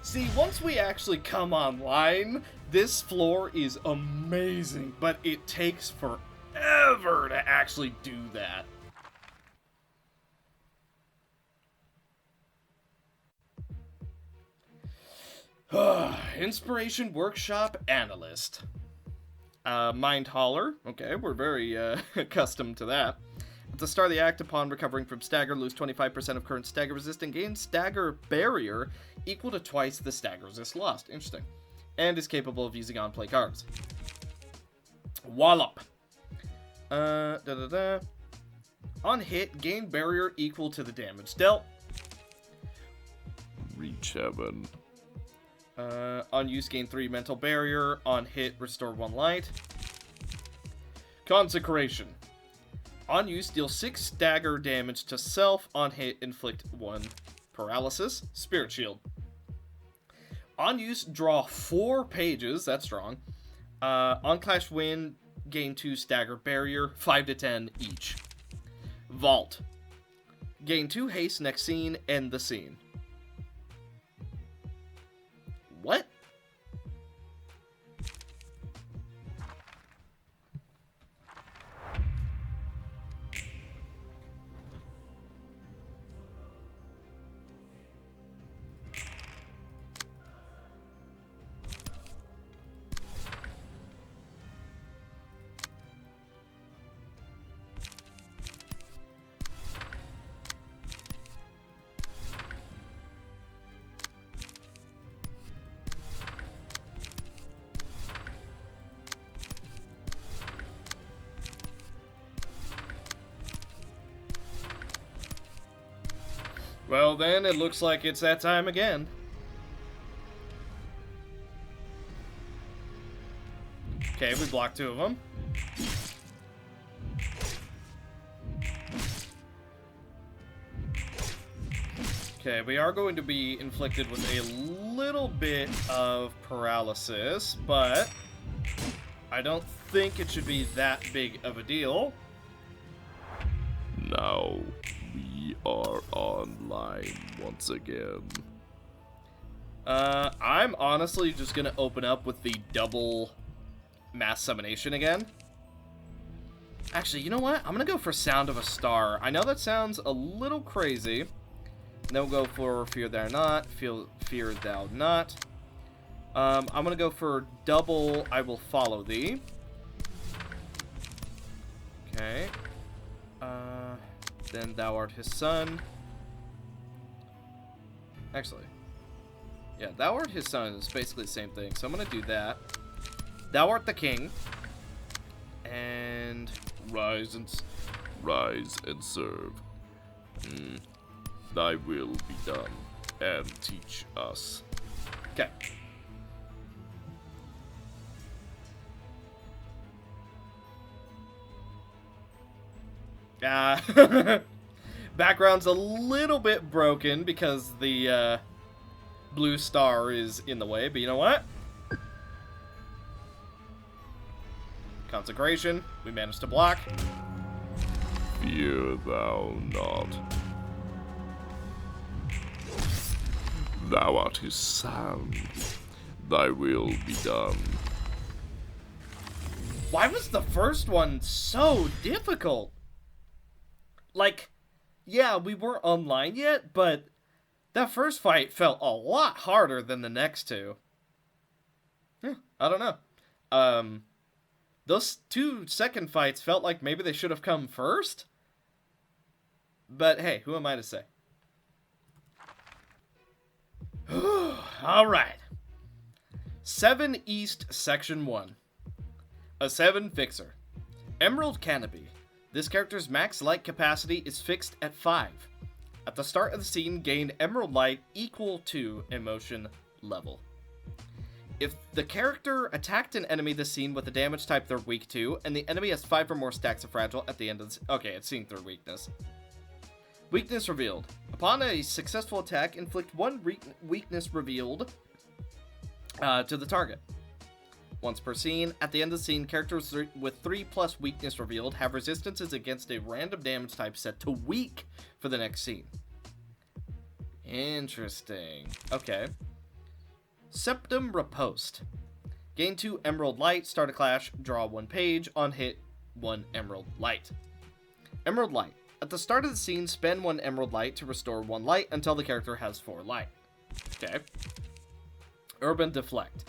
S1: See, once we actually come online, this floor is amazing, but it takes forever to actually do that. Inspiration Workshop Analyst. Mind Hauler. Okay, we're very accustomed to that. At the start of the act, upon recovering from stagger, lose 25% of current stagger resist and gain stagger barrier equal to twice the stagger resist lost. Interesting. And is capable of using on-play cards. Wallop. On hit, gain barrier equal to the damage dealt.
S3: Reach heaven.
S1: On use, gain 3 mental barrier. On hit, restore 1 light. Consecration. On use, deal 6 stagger damage to self. On hit, inflict 1 paralysis. Spirit Shield. On use, draw 4 pages. That's strong. On clash win, gain 2 stagger barrier. 5 to 10 each. Vault. Gain 2 haste next scene. End the scene. What? Well, then, it looks like it's that time again. Okay, we blocked 2 of them. Okay, we are going to be inflicted with a little bit of paralysis, but I don't think it should be that big of a deal.
S3: Now we are online once again.
S1: I'm honestly just gonna open up with the double mass summonation again. Actually, you know what? I'm gonna go for Sound of a Star. I know that sounds a little crazy. Then we'll go for Fear Thou Not, Fear Thou Not. I'm gonna go for double I Will Follow Thee. Okay. Then Thou Art His Son. Actually, yeah, Thou Art His Son is basically the same thing, so I'm gonna do that. Thou Art the King. And
S3: Rise and serve. Thy will be done, and teach us.
S1: okay. Background's a little bit broken because the blue star is in the way, but you know what? Consecration. We managed to block.
S3: Fear thou not. Thou art his son. Thy will be done.
S1: Why was the first one so difficult? Like, yeah, we weren't online yet, but that first fight felt a lot harder than the next two. Yeah, I don't know. Those 2 second fights felt like maybe they should have come first. But hey, who am I to say? Alright. 7 East Section 1. A 7 Fixer. Emerald Canopy. This character's max light capacity is fixed at 5. At the start of the scene, gain Emerald Light equal to emotion level. If the character attacked an enemy this scene with a damage type they're weak to, and the enemy has 5 or more stacks of fragile at the end of the... Okay, it's seeing through weakness. Weakness revealed. Upon a successful attack, inflict 1 weakness revealed to the target. Once per scene, at the end of the scene, characters with 3+ weakness revealed have resistances against a random damage type set to weak for the next scene. Interesting. Okay. Septum Riposte. Gain 2 Emerald Light, start a clash, draw 1 page, on hit, 1 Emerald Light. Emerald Light. At the start of the scene, spend 1 Emerald Light to restore 1 light until the character has 4 light. Okay. Urban Deflect.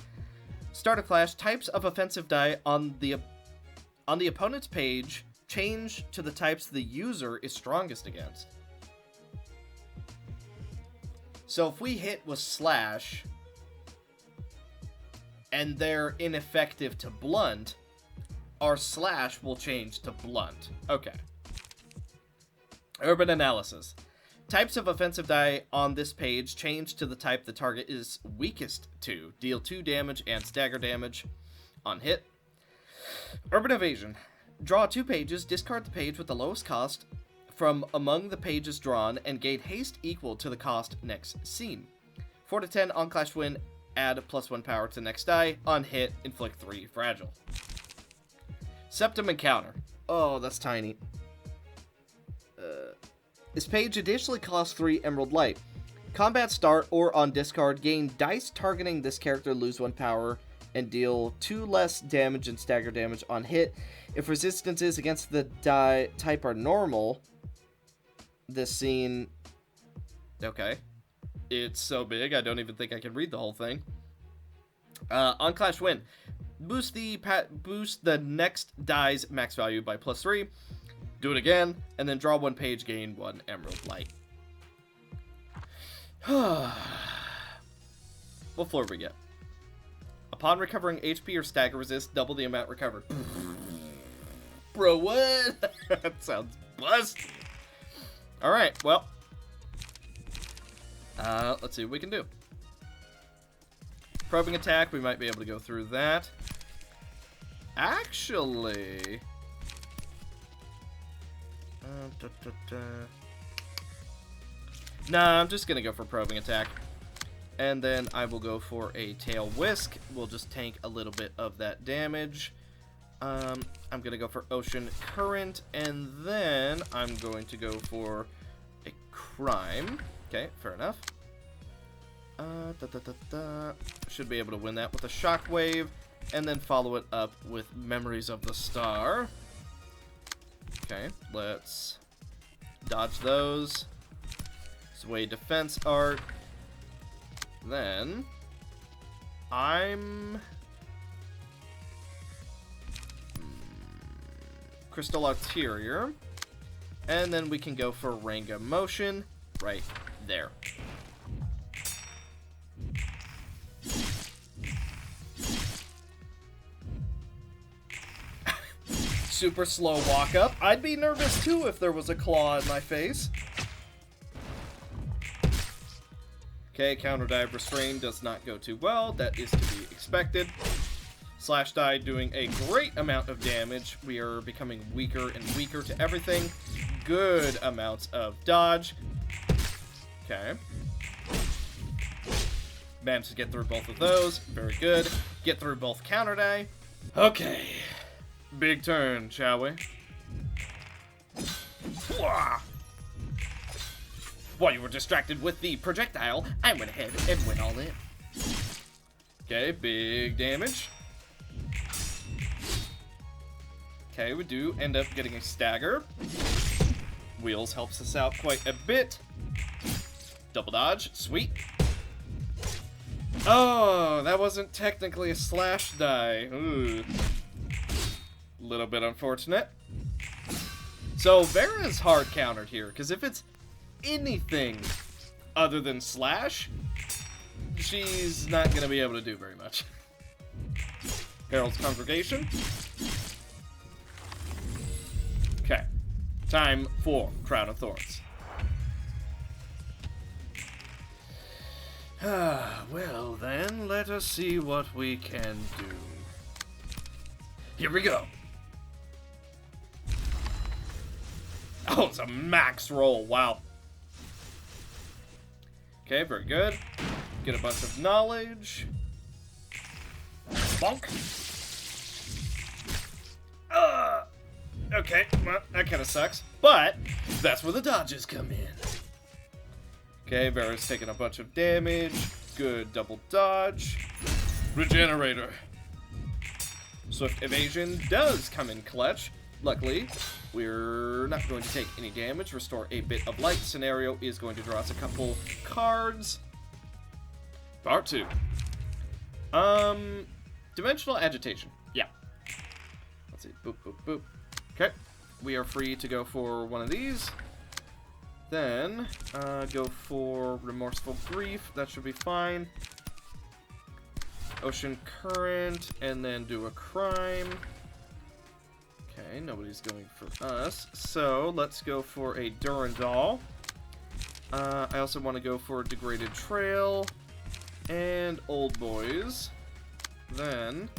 S1: Start a clash, types of offensive die on the opponent's page change to the types the user is strongest against. So if we hit with slash and they're ineffective to blunt, our slash will change to blunt. Okay. Urban Analysis. Types of offensive die on this page change to the type the target is weakest to. Deal 2 damage and stagger damage on hit. Urban Evasion. Draw 2 pages, discard the page with the lowest cost from among the pages drawn, and gain haste equal to the cost next scene. 4 to 10 on clash win, add +1 power to next die. On hit, inflict 3 fragile. Septum Encounter. Oh, that's tiny. This page additionally costs 3 Emerald Light. Combat start or on discard, gain dice targeting this character, lose 1 power, and deal 2 less damage and stagger damage on hit. If resistances against the die type are normal, this scene... Okay. It's so big, I don't even think I can read the whole thing. On Clash Win, boost the next die's max value by +3. Do it again, and then draw 1 page, gain 1 Emerald Light. What floor we get? Upon recovering HP or stagger resist, double the amount recovered. Bro, what? That sounds bust. Alright, well. Let's see what we can do. Probing attack, we might be able to go through that. Actually... Nah, I'm just gonna go for probing attack. And then I will go for a tail whisk. We'll just tank a little bit of that damage. I'm gonna go for ocean current, and then I'm going to go for a crime. Okay, fair enough. Should be able to win that with a shockwave, and then follow it up with Memories of the Star. Okay, let's dodge those. Sway defense art. Then I'm Crystal Ulterior, and then we can go for Ranga Motion right there. Super slow walk up. I'd be nervous too if there was a claw in my face. Okay, counter dive restrain does not go too well. That is to be expected. slash die doing a great amount of damage. We are becoming weaker and weaker to everything. Good amounts of dodge. Okay. Managed to get through both of those. Very good. Get through both counter die. Okay. Big turn, shall we? While you were distracted with the projectile, I went ahead and went all in. Okay, big damage. Okay, we do end up getting a stagger. Wheels helps us out quite a bit. Double dodge, sweet. Oh, that wasn't technically a slash die. Ooh. Little bit unfortunate. So Vera is hard countered here, because if it's anything other than slash, she's not going to be able to do very much. Herald's Congregation. Okay. Time for Crown of Thorns. Well then, let us see what we can do. Here we go. Oh, it's a max roll. Wow. Okay, very good. Get a bunch of knowledge. Bonk. Okay, well, that kind of sucks. But that's where the dodges come in. Okay, Vera's taking a bunch of damage. Good double dodge. Regenerator. Swift evasion does come in clutch. Luckily, we're not going to take any damage. Restore a bit of light. Scenario is going to draw us a couple cards. Part 2. Dimensional agitation. Yeah. Let's see. Boop, boop, boop. Okay. We are free to go for one of these. Then, go for Remorseful Grief. That should be fine. Ocean Current, and then do a crime. Okay, nobody's going for us. So, let's go for a Durandal. I also want to go for Degraded Trail. And Old Boys. Then,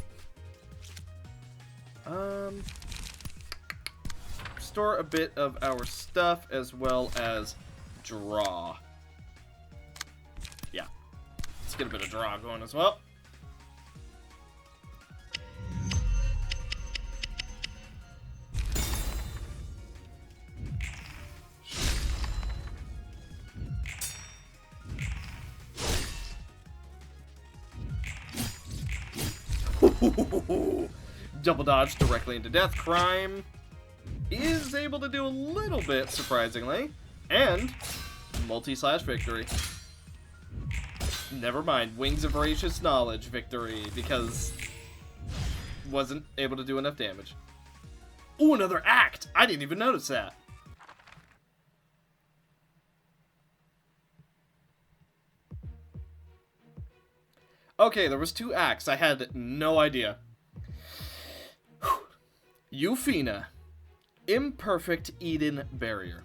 S1: store a bit of our stuff as well as draw. Yeah. Let's get a bit of draw going as well. Double dodge directly into death. Crime is able to do a little bit, surprisingly. And multi-slash victory. Never mind. Wings of Voracious Knowledge victory, because wasn't able to do enough damage. Ooh, another act! I didn't even notice that. Okay, there was 2 acts. I had no idea. Euphina. Imperfect Eden Barrier.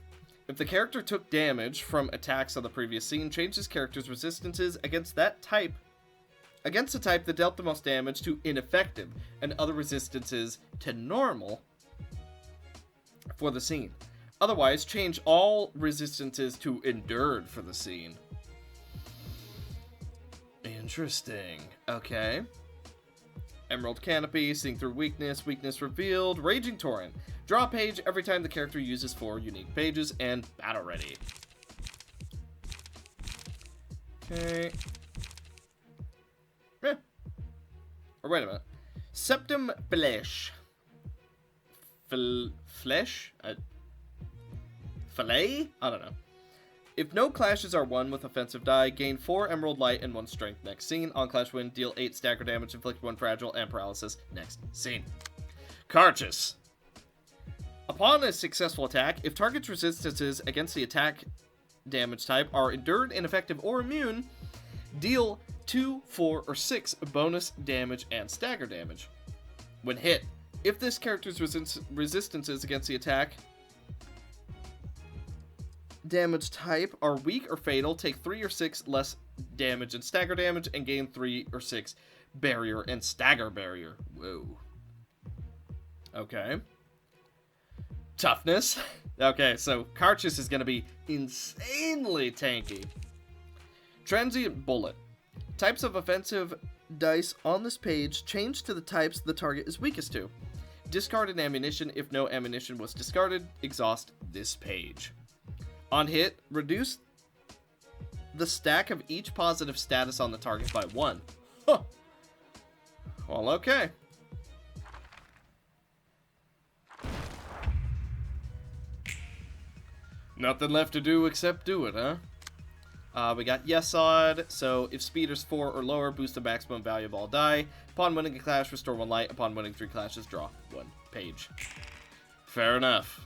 S1: If the character took damage from attacks on the previous scene, change his character's resistances against a type that dealt the most damage to ineffective, and other resistances to normal for the scene. Otherwise, change all resistances to endured for the scene. Interesting. Okay. Emerald Canopy, Seeing Through Weakness, Weakness Revealed, Raging Torrent. Draw a page every time the character uses 4 unique pages, and battle ready. Okay. Or wait a minute. Septum Flesh. Flesh? Fillet? I don't know. If no clashes are won with offensive die, gain 4 Emerald Light and 1 Strength next scene. On clash win, deal 8 stagger damage, inflict 1 fragile and paralysis next scene. Carchus. Upon a successful attack, if target's resistances against the attack damage type are endured, ineffective, or immune, deal 2, 4, or 6 bonus damage and stagger damage. When hit, if this character's resistances against the attack damage type are weak or fatal, take 3 or 6 less damage and stagger damage, and gain 3 or 6 barrier and stagger barrier. Whoa. Okay. Toughness. Okay, so Karchus is going to be insanely tanky. Transient bullet. Types of offensive dice on this page change to the types the target is weakest to. Discard an ammunition if no ammunition was discarded. Exhaust this page. On hit, reduce the stack of each positive status on the target by 1. Huh. Well, okay. Nothing left to do except do it, huh? We got Yes Odd, so if speed is 4 or lower, boost the maximum value of all die. Upon winning a clash, restore 1 light. Upon winning 3 clashes, draw 1 page. Fair enough.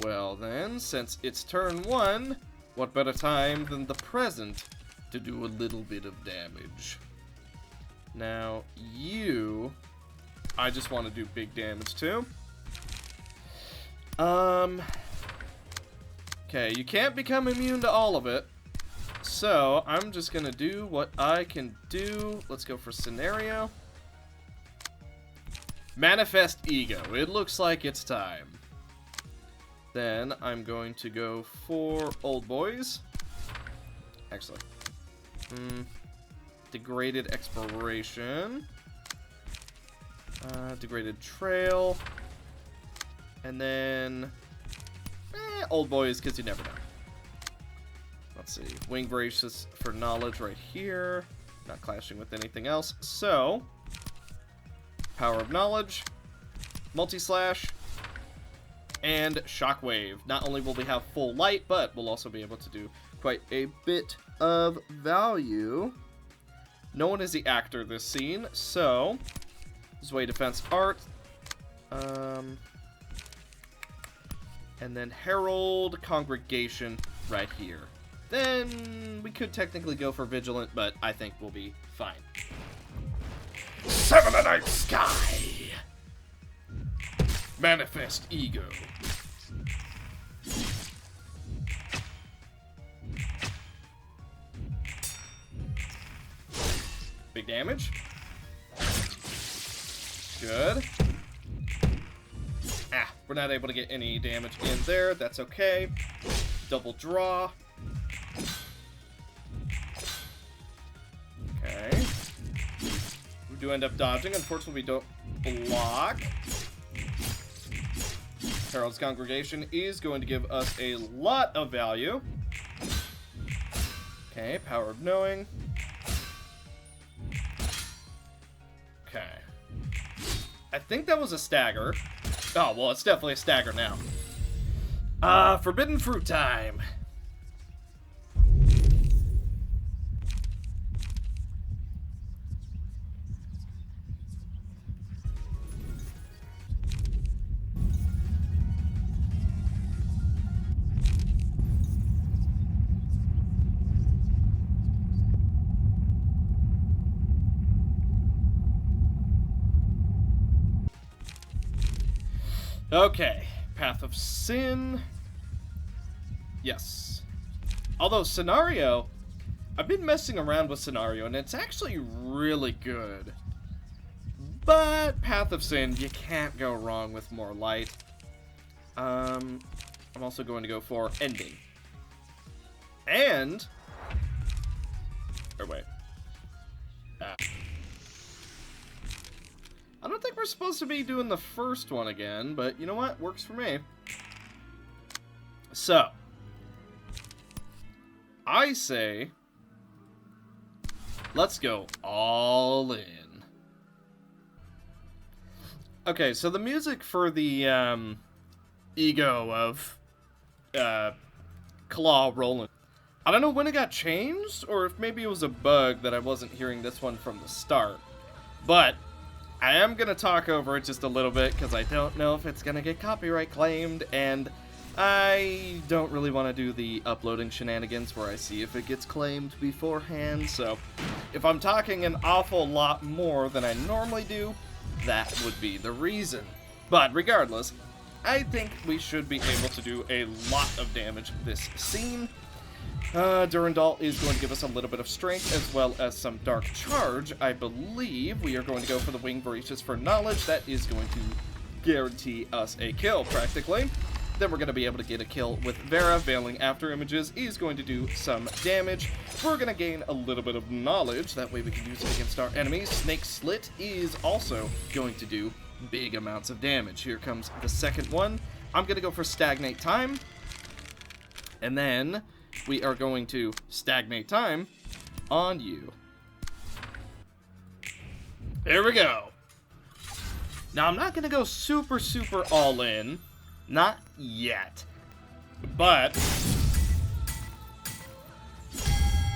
S1: Well then, since it's turn 1, what better time than the present to do a little bit of damage? Now, you... I just want to do big damage too. Okay, you can't become immune to all of it. So, I'm just gonna do what I can do. Let's go for scenario. Manifest ego. It looks like it's time. Then, I'm going to go for old boys. Actually. Degraded exploration. Degraded trail. And then... old boys, because you never know. Let's see. Wing braces for knowledge right here. Not clashing with anything else. So, power of knowledge, multi-slash, and shockwave. Not only will we have full light, but we'll also be able to do quite a bit of value. No one is the actor this scene, so Zwei defense art. And then Herald Congregation right here. Then we could technically go for Vigilant, but I think we'll be fine. Seven of Night Sky! Manifest Ego. Big damage. Good. We're not able to get any damage in there. That's okay. Double draw. Okay. We do end up dodging. Unfortunately, we don't block. Herald's Congregation is going to give us a lot of value. Okay, Power of Knowing. Okay. I think that was a stagger. Oh, well, it's definitely a stagger now. Forbidden Fruit time. Okay, Path of Sin. Yes. Although Scenario, I've been messing around with Scenario, and it's actually really good. But Path of Sin, you can't go wrong with more light. I'm also going to go for Ending. And... or wait. I don't think we're supposed to be doing the first one again, but you know what? Works for me. So, I say, let's go all in. Okay, so the music for the ego of Claw Roland. I don't know when it got changed, or if maybe it was a bug that I wasn't hearing this one from the start. But I am going to talk over it just a little bit, because I don't know if it's going to get copyright claimed, and I don't really want to do the uploading shenanigans where I see if it gets claimed beforehand, so if I'm talking an awful lot more than I normally do, that would be the reason. But regardless, I think we should be able to do a lot of damage this scene. Durandal is going to give us a little bit of strength as well as some dark charge. I believe we are going to go for the wing voracious for knowledge. That is going to guarantee us a kill, practically. Then we're going to be able to get a kill with Vera. Veiling After Images is going to do some damage. We're going to gain a little bit of knowledge. That way we can use it against our enemies. Snake Slit is also going to do big amounts of damage. Here comes the second one. I'm going to go for Stagnate Time. And then we are going to Stagnate Time on you. Here we go. Now, I'm not going to go super all in. Not yet. But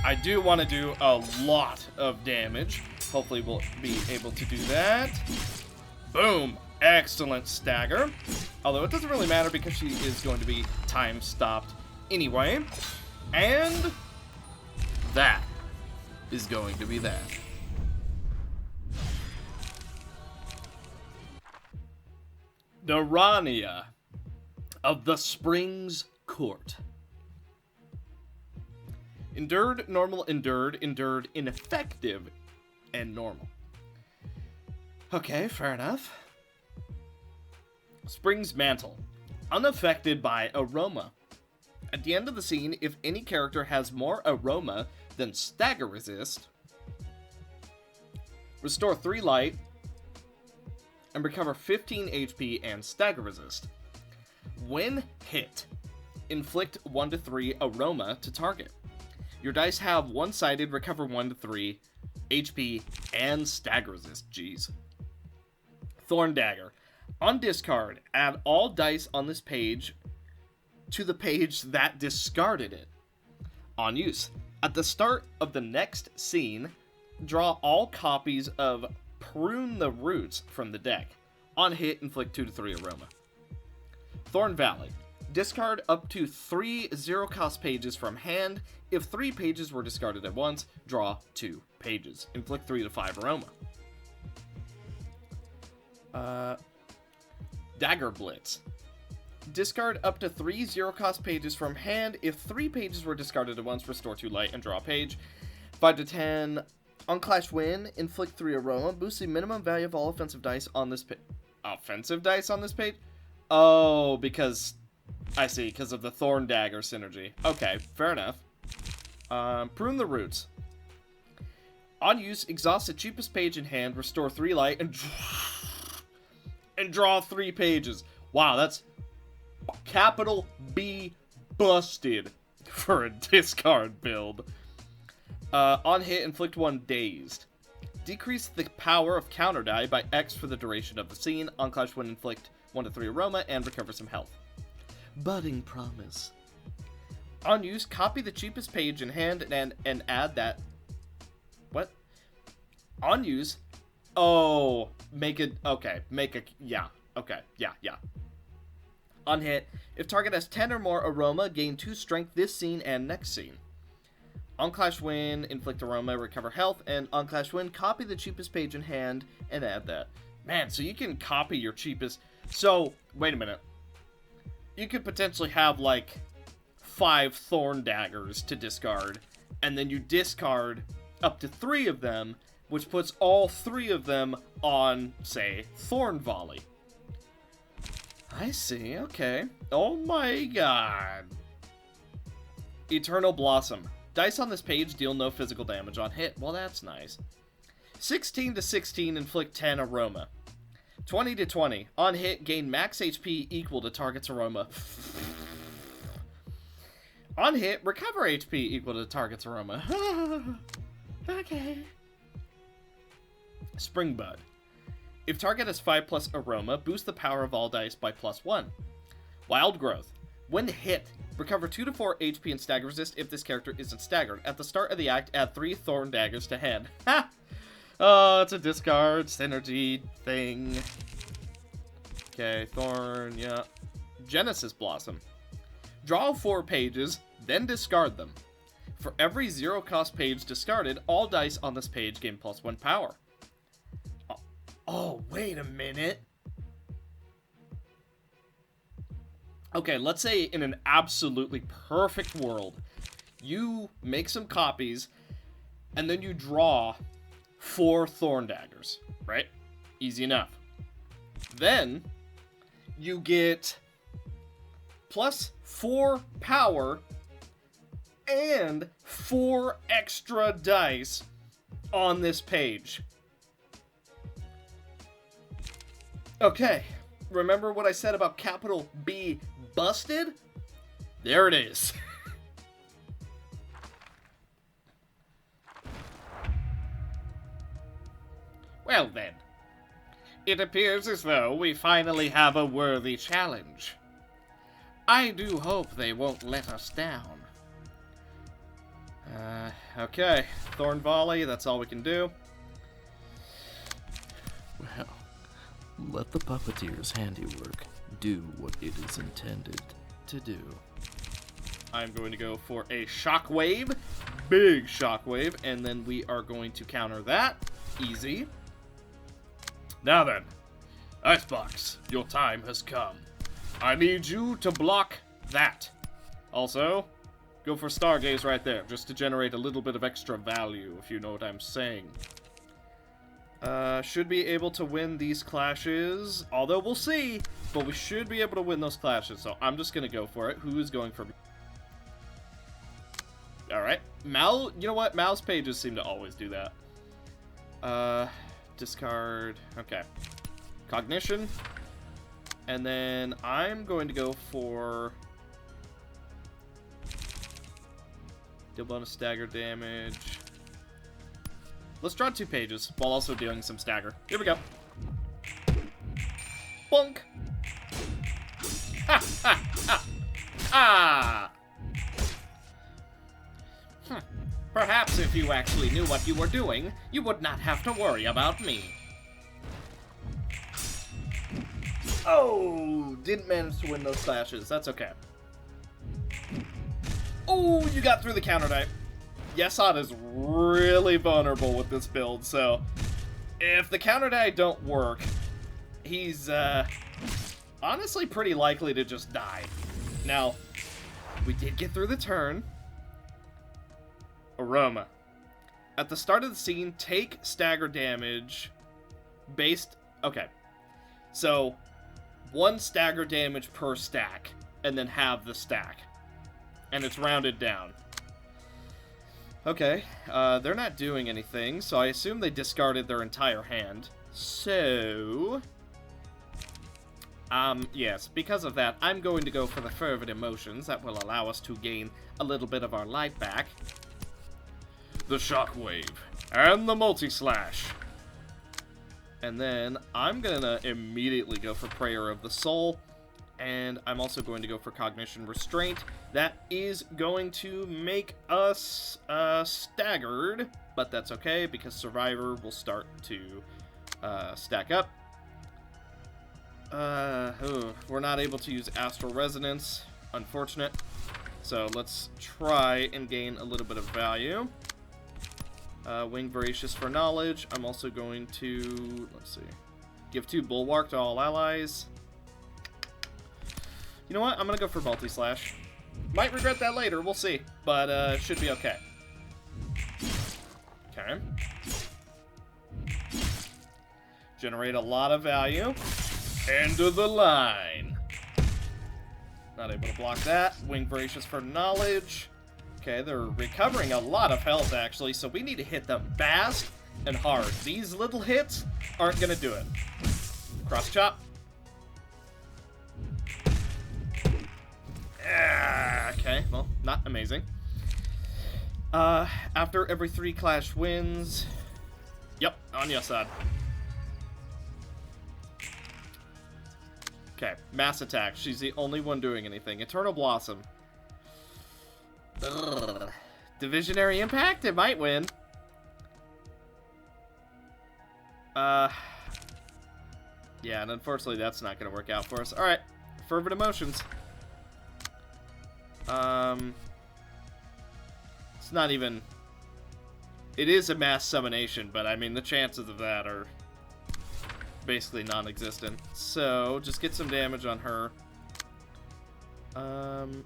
S1: I do want to do a lot of damage. Hopefully we'll be able to do that. Boom. Excellent stagger. Although it doesn't really matter because she is going to be time stopped anyway. And that is going to be that. The Ruina of the Springs Court. Endured, normal, endured, ineffective, and normal. Okay, fair enough. Springs Mantle. Unaffected by aroma. At the end of the scene, if any character has more aroma than stagger resist, restore 3 light, and recover 15 HP and stagger resist. When hit, inflict 1 to 3 aroma to target. Your dice have one-sided, recover 1 to 3 HP and stagger resist. Jeez. Thorn Dagger. On discard, add all dice on this page to the page that discarded it. On use, at the start of the next scene, draw all copies of Prune the Roots from the deck. On hit, inflict 2 to 3 aroma. Thorn Valley. Discard up to 3 zero-cost pages from hand. If 3 pages were discarded at once, draw 2 pages. Inflict 3 to 5 aroma. Dagger Blitz. Discard up to 3 zero-cost pages from hand. If 3 pages were discarded at once, restore 2 light and draw a page. 5 to 10. On Clash Win, inflict 3 aroma. Boost the minimum value of all offensive dice on this page. Offensive dice on this page? Oh, because... I see, because of the Thorn Dagger synergy. Okay, fair enough. Prune the Roots. On use, exhaust the cheapest page in hand, restore 3 light, and draw 3 pages. Wow, that's capital B busted for a discard build. On hit, inflict 1 dazed. Decrease the power of counter die by X for the duration of the scene. On Clash Win, inflict 1 to 3 aroma and recover some health. Budding Promise. On use, copy the cheapest page in hand and add that. What? On use. Oh, make it. Okay, make a. Yeah. Okay. Yeah. On hit, if target has 10 or more aroma, gain 2 strength this scene and next scene. On Clash Win, inflict aroma, recover health, and on Clash Win, copy the cheapest page in hand and add that. Man, so you can copy your cheapest. So, wait a minute. You could potentially have, like, 5 Thorn Daggers to discard, and then you discard up to 3 of them, which puts all 3 of them on, say, Thorn Volley. I see, okay. Oh my god. Eternal Blossom. Dice on this page deal no physical damage on hit. Well, that's nice. 16 to 16, inflict 10 aroma. 20 to 20. On hit, gain max HP equal to target's aroma. On hit, recover HP equal to target's aroma. Okay. Spring Bud. If target has 5+ aroma, boost the power of all dice by +1. Wild Growth. When hit, recover 2 to 4 HP and stagger resist if this character isn't staggered. At the start of the act, add 3 Thorn Daggers to hand. Ha! Oh, it's a discard synergy thing. Okay, Thorn, yeah. Genesis Blossom. Draw 4 pages, then discard them. For every 0-cost page discarded, all dice on this page gain +1 power. Oh, wait a minute. Okay, let's say in an absolutely perfect world, you make some copies, and then you draw 4 thorn daggers, right? Easy enough. Then you get plus 4 power and 4 extra dice on this page. Okay, remember what I said about capital B busted? There it is. Well then, it appears as though we finally have a worthy challenge. I do hope they won't let us down. Okay, Thorn Volley, that's all we can do.
S2: Well, let the puppeteer's handiwork do what it is intended to do.
S1: I'm going to go for a Shockwave, big Shockwave, and then we are going to counter that. Easy. Now then, Icebox, your time has come. I need you to block that. Also, go for Stargaze right there, just to generate a little bit of extra value, if you know what I'm saying. Should be able to win these clashes, although we'll see, but we should be able to win those clashes, so I'm just gonna go for it. Who is going for me? Alright, Mal, you know what? Mal's pages seem to always do that. Discard, okay. Cognition. And then I'm going to go for deal bonus stagger damage. Let's draw 2 pages while also dealing some stagger. Here we go. Bonk. Ha ha ha. Ah. Perhaps if you actually knew what you were doing, you would not have to worry about me. Oh, didn't manage to win those clashes. That's okay. Oh, you got through the counter die. Yesod is really vulnerable with this build, so if the counter die don't work, he's honestly pretty likely to just die. Now, we did get through the turn. Aroma. At the start of the scene, take stagger damage based... Okay. So, 1 stagger damage per stack, and then have the stack. And it's rounded down. Okay, they're not doing anything, so I assume they discarded their entire hand. So... yes, because of that, I'm going to go for the fervent emotions. That will allow us to gain a little bit of our life back. The Shockwave, and the Multi-Slash. And then I'm gonna immediately go for Prayer of the Soul, and I'm also going to go for Cognition Restraint. That is going to make us staggered, but that's okay, because Survivor will start to stack up. We're not able to use Astral Resonance, unfortunate. So let's try and gain a little bit of value. Wing Voracious for Knowledge. I'm also going to, let's see, give 2 Bulwark to all allies. You know what? I'm going to go for Multi-Slash. Might regret that later, we'll see. But, should be okay. Okay. Generate a lot of value. End of the line. Not able to block that. Wing Voracious for Knowledge. Okay, they're recovering a lot of health, actually, so we need to hit them fast and hard. These little hits aren't going to do it. Cross chop. Okay, well, not amazing. After every 3 clash wins... Yep, on your side. Okay, Mass Attack. She's the only one doing anything. Eternal Blossom. Ugh. Divisionary Impact? It might win. Yeah, and unfortunately that's not going to work out for us. Alright, Fervent Emotions. It's not even... It is a mass summonation, but I mean the chances of that are basically non-existent. So, just get some damage on her.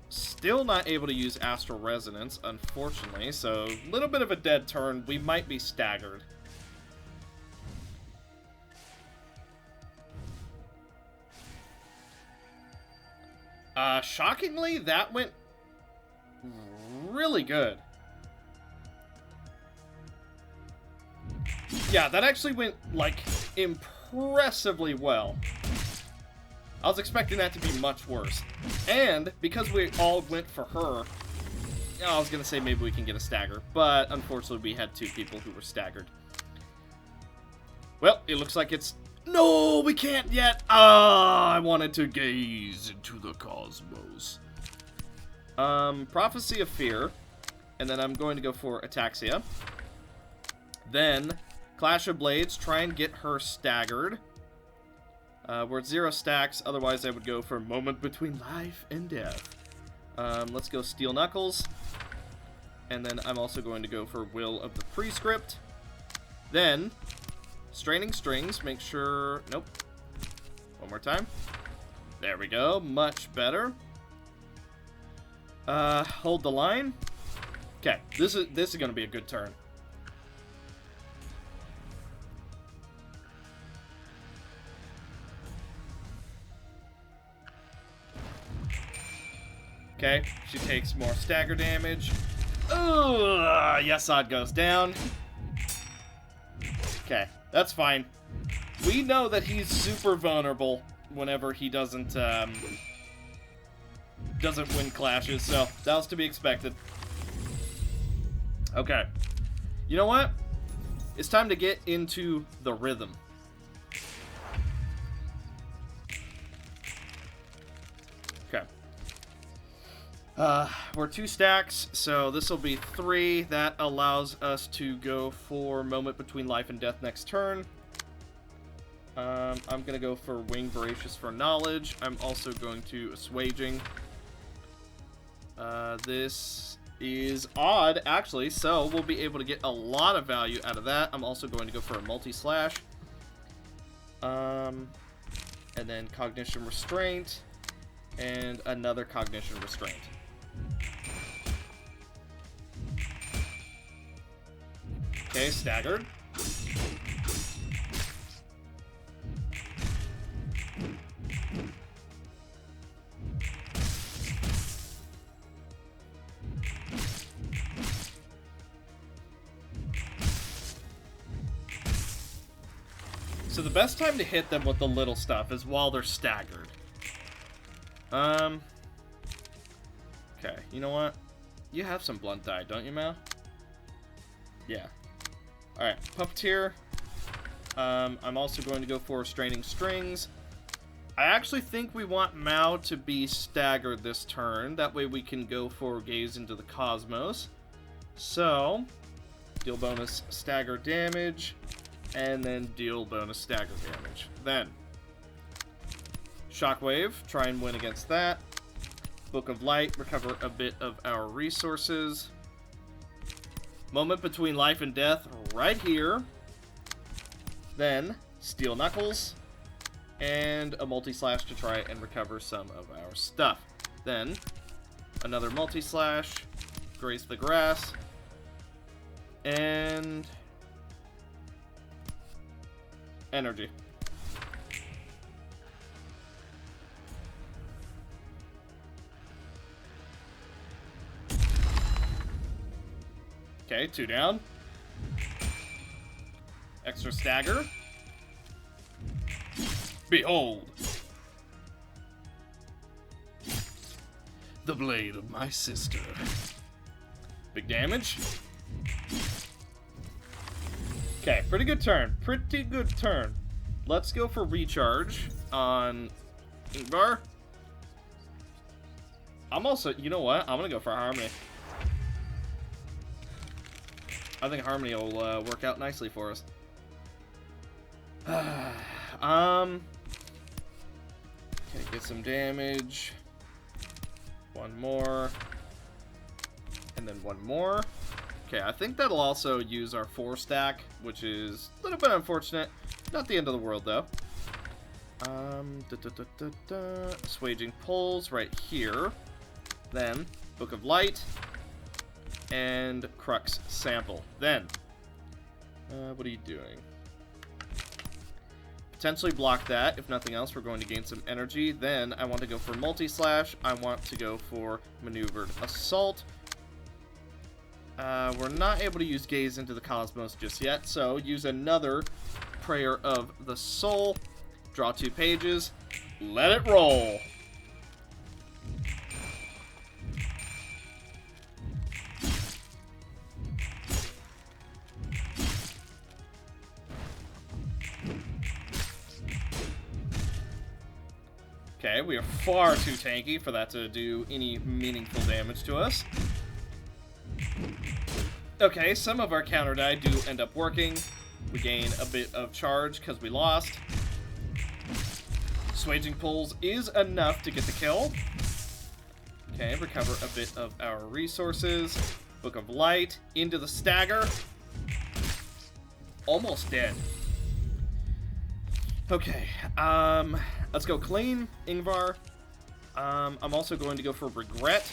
S1: Still not able to use Astral Resonance, unfortunately, so a little bit of a dead turn. We might be staggered. Shockingly, that went really good. Yeah, that actually went, like, impressively well. I was expecting that to be much worse. And, because we all went for her, I was going to say maybe we can get a stagger. But, unfortunately, we had 2 people who were staggered. Well, it looks like it's... No, we can't yet! I wanted to gaze into the cosmos. Prophecy of Fear. And then I'm going to go for Ataxia. Then, Clash of Blades, try and get her staggered. We're at 0 stacks, otherwise I would go for Moment Between Life and Death. Let's go Steel Knuckles. And then I'm also going to go for Will of the Prescript. Then, Straining Strings, make sure... Nope. One more time. There we go, much better. Hold the line. Okay, this is going to be a good turn. Okay, she takes more stagger damage. Ugh, Yesod goes down. Okay, that's fine. We know that he's super vulnerable whenever he doesn't win clashes, so that was to be expected. Okay. You know what? It's time to get into the rhythm. Okay. We're 2 stacks, so this will be 3. That allows us to go for Moment Between Life and Death next turn. I'm going to go for Wing Voracious for Knowledge. I'm also going to Assuaging. This is odd, actually, so we'll be able to get a lot of value out of that. I'm also going to go for a Multi-Slash. And then Cognition Restraint. And another Cognition Restraint. Okay, staggered. So the best time to hit them with the little stuff is while they're staggered. Okay, you know what? You have some blunt die, don't you, Mal? Yeah. Alright, Puppeteer. I'm also going to go for Straining Strings. I actually think we want Mao to be staggered this turn. That way we can go for Gaze into the Cosmos. So, deal bonus stagger damage, and then deal bonus stagger damage. Then, Shockwave, try and win against that. Book of Light, recover a bit of our resources. Moment Between Life and Death, right here. Then, Steel Knuckles, and a Multi-Slash to try and recover some of our stuff. Then, another Multi-Slash, Grace the Grass, and Energy. Okay, 2 down. Extra stagger. Behold!
S2: The blade of my sister.
S1: Big damage. Okay, pretty good turn. Pretty good turn. Let's go for recharge on Ingvar. I'm also, you know what? I'm gonna go for Harmony. I think Harmony will work out nicely for us. Okay, get some damage. One more. And then one more. Okay, I think that'll also use our 4 stack, which is a little bit unfortunate. Not the end of the world, though. Assuaging Pulse right here. Then, Book of Light. And Crux Sample. Then, what are you doing? Potentially block that. If nothing else, we're going to gain some energy. Then, I want to go for Multi-Slash. I want to go for Maneuvered Assault. We're not able to use Gaze into the Cosmos just yet, so use another Prayer of the Soul. Draw 2 pages. Let it roll. Okay, we are far too tanky for that to do any meaningful damage to us. Okay, some of our counter die do end up working. We gain a bit of charge because we lost. Assuaging Pulse is enough to get the kill. Okay, recover a bit of our resources. Book of Light into the stagger. Almost dead. Okay, let's go clean, Ingvar. I'm also going to go for Regret.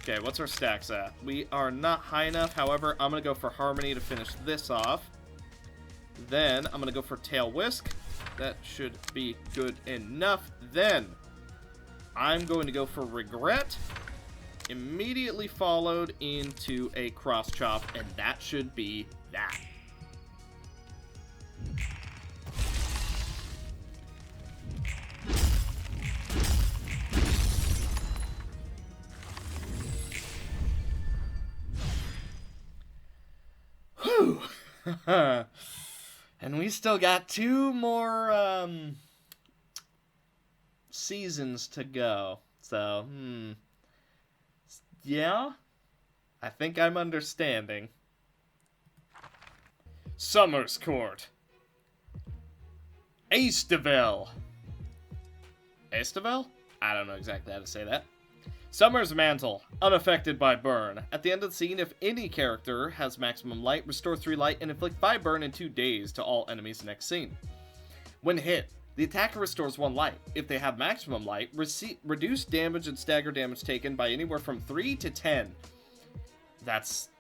S1: Okay, what's our stacks at? We are not high enough. However, I'm going to go for Harmony to finish this off. Then, I'm going to go for Tail Whisk. That should be good enough. Then, I'm going to go for Regret. Immediately followed into a Cross Chop, and that should be that. Whew. And we still got 2 more seasons to go. So, yeah, I think I'm understanding. Summer's Court. Aestevel. Aestevel? I don't know exactly how to say that. Summer's Mantle, unaffected by burn. At the end of the scene, if any character has maximum light, restore 3 light and inflict 5 burn in 2 days to all enemies next scene. When hit, the attacker restores 1 light. If they have maximum light, reduce damage and stagger damage taken by anywhere from 3 to 10. That's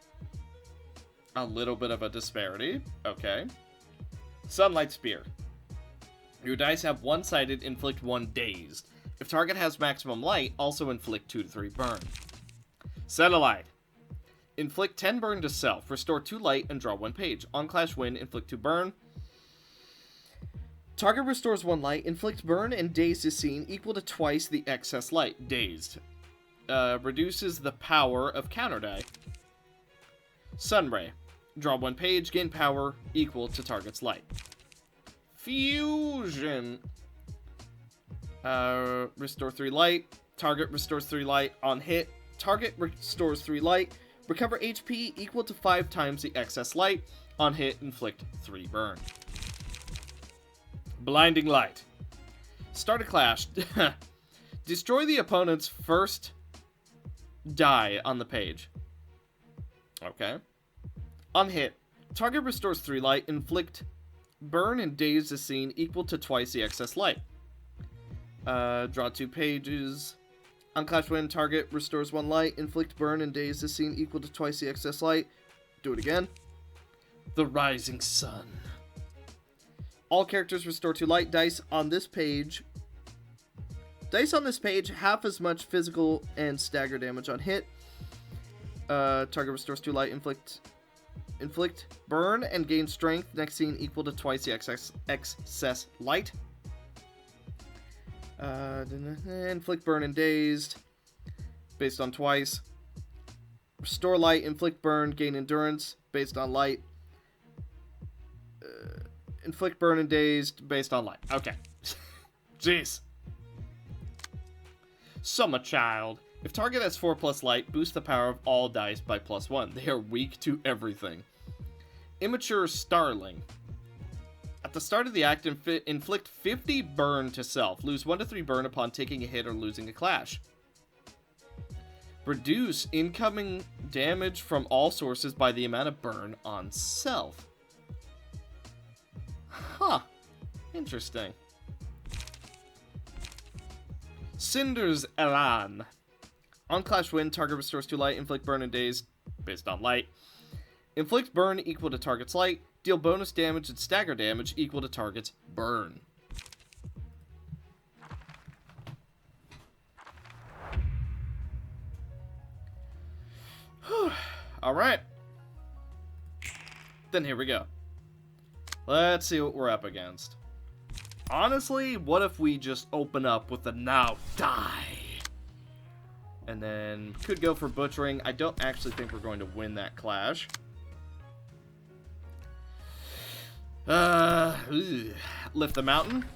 S1: a little bit of a disparity. Okay. Sunlight Spear. Your dice have 1-sided, inflict 1 dazed. If target has maximum light, also inflict 2 to 3 burn. Satellite. Inflict 10 burn to self, restore 2 light, and draw 1 page. On Clash Win, inflict 2 burn. Target restores 1 light, inflict burn, and dazed is seen equal to twice the excess light. Dazed. Reduces the power of counter die. Sunray. Draw 1 page, gain power equal to target's light. Fusion. Restore 3 light. Target restores 3 light. On hit, target restores 3 light. Recover HP equal to 5 times the excess light. On hit, inflict 3 burn. Blinding Light. Start a clash. Destroy the opponent's first die on the page. Okay. On hit, target restores 3 light. Inflict burn and daze the scene equal to twice the excess light. Draw 2 pages. On Clash Win, target restores 1 light. Inflict burn and daze the scene equal to twice the excess light. Do it again. The Rising Sun. All characters restore 2 light. Dice on this page. Dice on this page half as much physical and stagger damage on hit. Target restores 2 light. Inflict burn and gain strength. Next scene equal to twice the excess light. Inflict burn and dazed based on twice. Restore light, inflict burn, gain endurance based on light. Inflict burn and dazed based on light. Okay. Jeez. Summer Child. If target has 4+ light, boost the power of all dice by +1. They are weak to everything. Immature Starling. At the start of the act, inflict 50 burn to self. Lose 1 to 3 burn upon taking a hit or losing a clash. Reduce incoming damage from all sources by the amount of burn on self. Interesting. Cinder's Elan. On Clash Win, target restores 2 light, inflict burn and daze based on light. Inflict burn equal to target's light. Deal bonus damage and stagger damage equal to target's burn. Alright. Then here we go. Let's see what we're up against. Honestly, what if we just open up with a now die? And then could go for butchering. I don't actually think we're going to win that clash. Lift the mountain.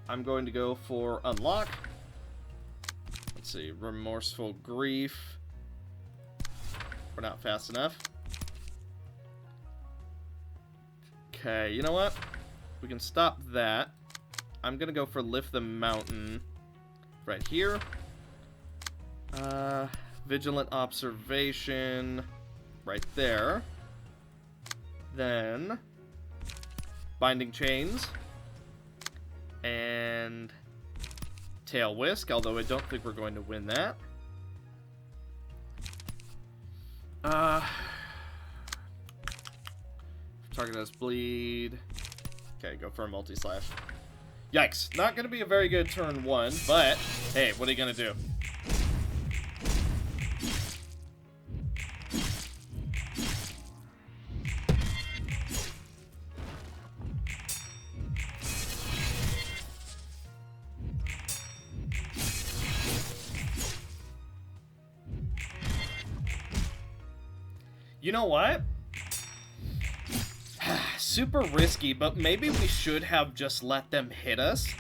S1: I'm going to go for unlock. Let's see, remorseful grief. We're not fast enough. Okay, you know what? We can stop that. I'm gonna go for lift the mountain right here. Vigilant observation right there. Then binding chains and tail whisk, although I don't think we're going to win that. Target us bleed. Okay, go for a multi-slash. Yikes, not gonna be a very good turn 1, but hey, what are you gonna do? You know what? Super risky, but maybe we should have just let them hit us.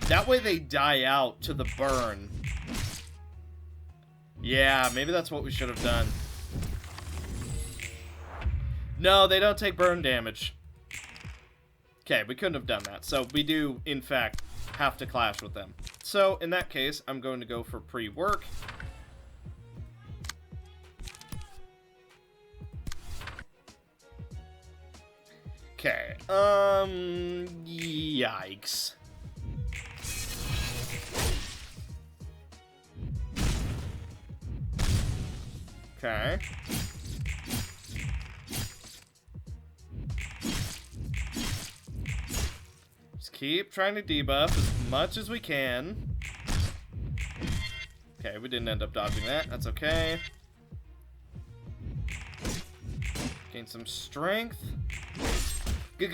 S1: That way they die out to the burn. Yeah, maybe that's what we should have done. No, they don't take burn damage. Okay, we couldn't have done that. So we do, in fact, have to clash with them. So in that case, I'm going to go for pre-work. Okay, yikes. Okay. Just keep trying to debuff as much as we can. Okay, we didn't end up dodging that. That's okay. Gain some strength. Okay,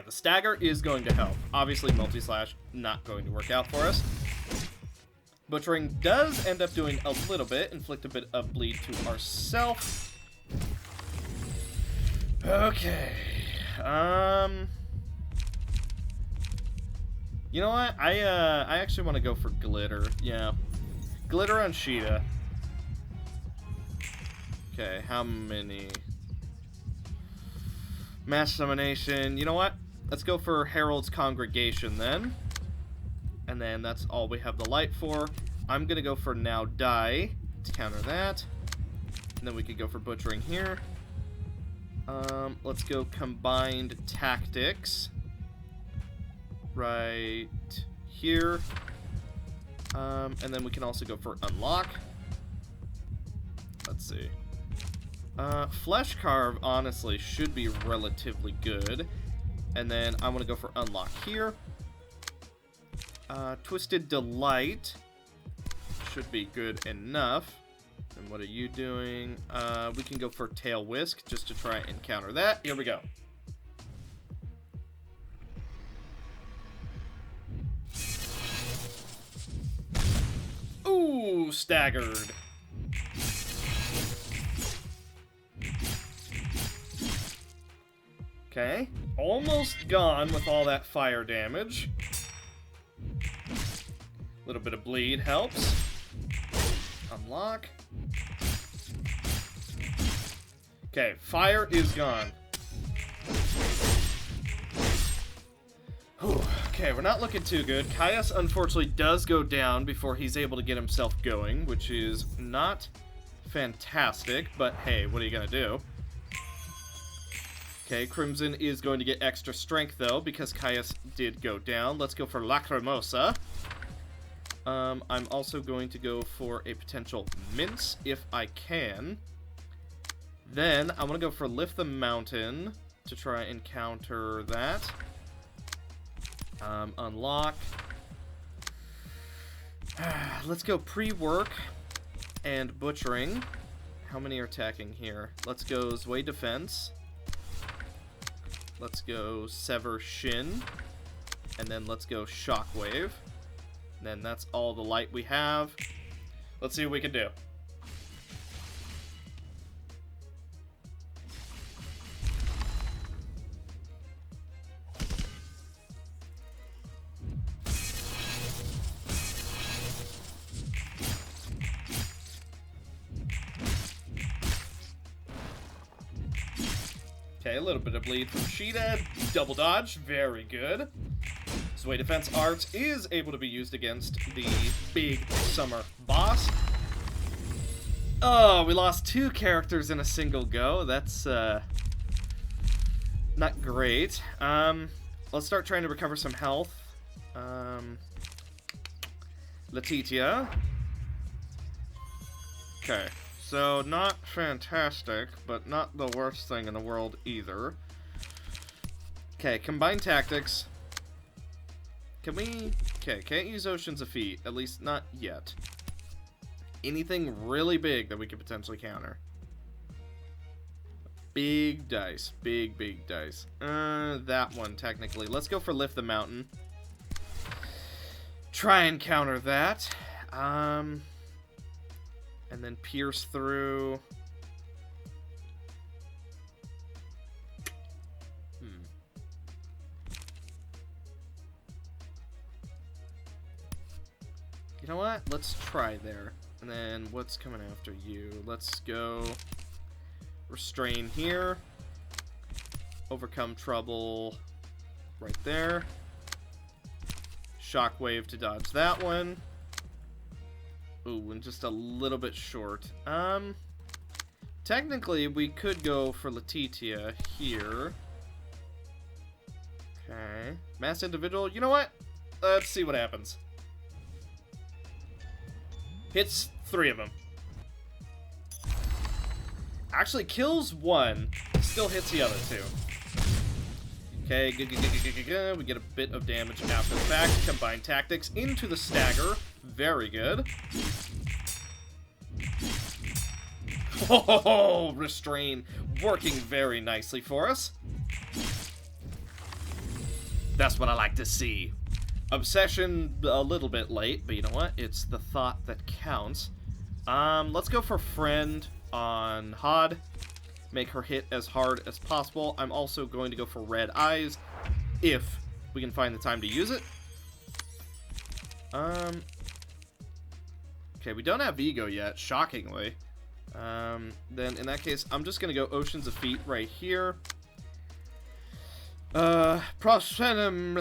S1: the stagger is going to help. Obviously, multi-slash not going to work out for us. Butchering does end up doing a little bit. Inflict a bit of bleed to ourselves. Okay. You know what? I actually want to go for glitter. Yeah. Glitter on Sheeta. Okay, how many? Mass Summonation. You know what? Let's go for Herald's Congregation then. And then that's all we have the light for. I'm going to go for Now Die to counter that. And then we could go for Butchering here. Let's go Combined Tactics. Right here. And then we can also go for Unlock. Let's see. Flesh Carve, honestly, should be relatively good. And then I want to go for Unlock here. Twisted Delight should be good enough. And what are you doing? We can go for Tail Whisk just to try and counter that. Here we go. Ooh, staggered. Okay, almost gone with all that fire damage. A little bit of bleed helps. Unlock. Okay, fire is gone. Whew. Okay, we're not looking too good. Caius unfortunately does go down before he's able to get himself going, which is not fantastic, but hey, what are you gonna do? Okay, Crimson is going to get extra strength, though, because Caius did go down. Let's go for Lacrimosa. I'm also going to go for a potential Mince, if I can. Then, I want to go for Lift the Mountain to try and counter that. Unlock. Let's go Pre-Work and Butchering. How many are attacking here? Let's go Zwei Defense. Let's go Sever Shin. And then let's go Shockwave. And then that's all the light we have. Let's see what we can do. Okay, a little bit of bleed from Sheeta. Double dodge, very good. Zwei Defense Art is able to be used against the big summer boss. Oh, we lost 2 characters in a single go. That's, not great. Let's start trying to recover some health. Letitia. Okay. So, not fantastic, but not the worst thing in the world either. Okay, Combined Tactics. Can we... Okay, can't use Oceans of Feet, at least not yet. Anything really big that we could potentially counter? Big dice. Big, big dice. That one, technically. Let's go for Lift the Mountain. Try and counter that. And then Pierce Through. You know what? Let's try there. And then what's coming after you? Let's go Restrain here. Overcome Trouble right there. Shockwave to dodge that one. Ooh, and just a little bit short. Technically, we could go for Letitia here. Okay. Mass Individual. You know what? Let's see what happens. Hits 3 of them. Actually kills 1. Still hits the other 2. Okay, good. We get a bit of damage after the fact. Combined Tactics into the stagger. Very good. Oh, Restrain working very nicely for us. That's what I like to see. Obsession a little bit late, but you know what? It's the thought that counts. Let's go for Friend on Hod. Make her hit as hard as possible. I'm also going to go for Red Eyes if we can find the time to use it. Okay, we don't have Ego yet, shockingly. Then in that case, I'm just gonna go Oceans of Feet right here. Prosperum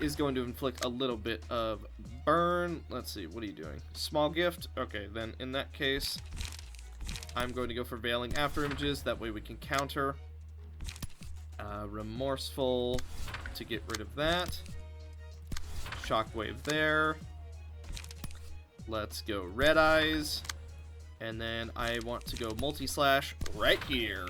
S1: is going to inflict a little bit of burn. Let's see, what are you doing? Small gift? Okay, then in that case, I'm going to go for Veiling After Images. That way we can counter. Remorseful to get rid of that. Shockwave there. Let's go Red Eyes. And then I want to go Multi-Slash right here.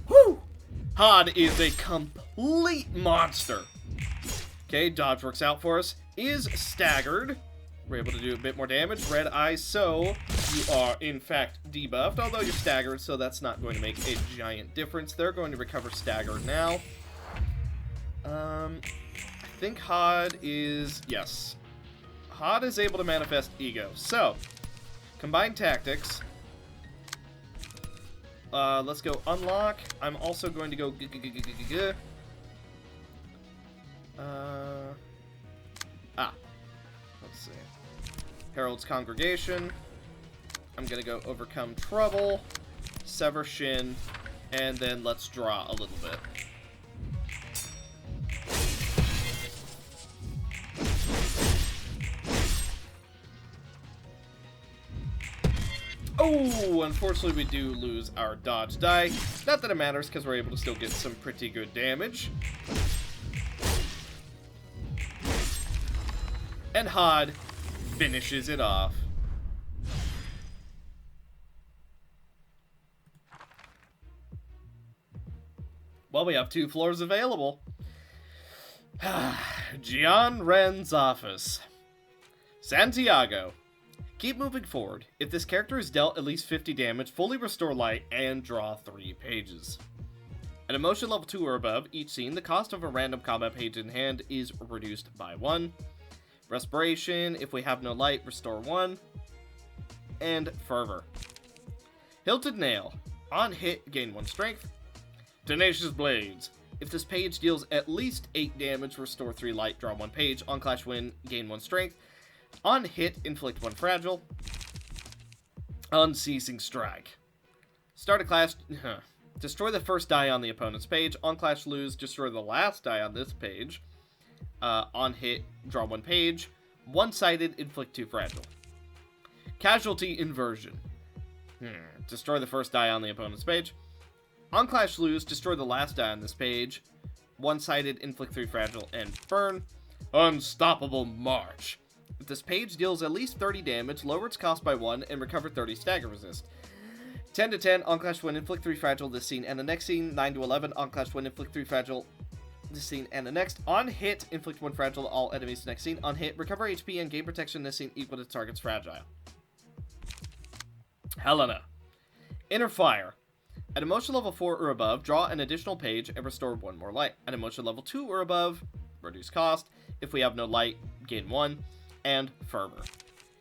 S1: Whew! Hod is a complete monster. Okay, dodge works out for us. Is staggered. We're able to do a bit more damage. Red Eyes, so you are, in fact, debuffed, although you're staggered, so that's not going to make a giant difference. They're going to recover staggered now. I think Hod is... Yes. Hod is able to manifest Ego. So, Combined Tactics. Let's go Unlock. I'm also going to go... Let's see. Herald's Congregation. I'm gonna go Overcome Trouble, Sever Shin, And then let's draw a little bit. Oh, unfortunately we do lose our dodge die. Not that it matters, because we're able to still get some pretty good damage. And Hod finishes it off. Well, we have 2 floors available. Jianren's office. Santiago. Keep moving forward. If this character is dealt at least 50 damage, fully restore light and draw 3 pages. At emotion level 2 or above, each scene, the cost of a random combat page in hand is reduced by 1. Respiration, if we have no light, restore 1. And Fervor. Hilted Nail. On hit, gain 1 strength. Tenacious Blades. If this page deals at least 8 damage, restore 3 light, draw 1 page. On Clash Win, gain 1 strength. On hit, inflict 1 fragile. Unceasing Strike. Start a clash. Destroy the first die on the opponent's page. On Clash Lose, destroy the last die on this page. On hit, draw 1 page. One-sided, inflict 2 fragile. Casualty Inversion. Destroy the first die on the opponent's page. On Clash Lose, destroy the last die on this page. One-sided, inflict 3 fragile, and burn. Unstoppable March. If this page deals at least 30 damage, lower its cost by 1, and recover 30 stagger resist. 10 to 10, on Clash Win, inflict 3 fragile this scene and the next scene. 9 to 11, on Clash Win, inflict 3 fragile this scene and the next. On hit, inflict 1 fragile to all enemies next scene. On hit, recover HP and gain protection this scene equal to the target's fragile. Helena. Inner Fire. At emotion level 4 or above, draw an additional page and restore 1 more light. At emotion level 2 or above, reduce cost. If we have no light, gain 1. And Fervor.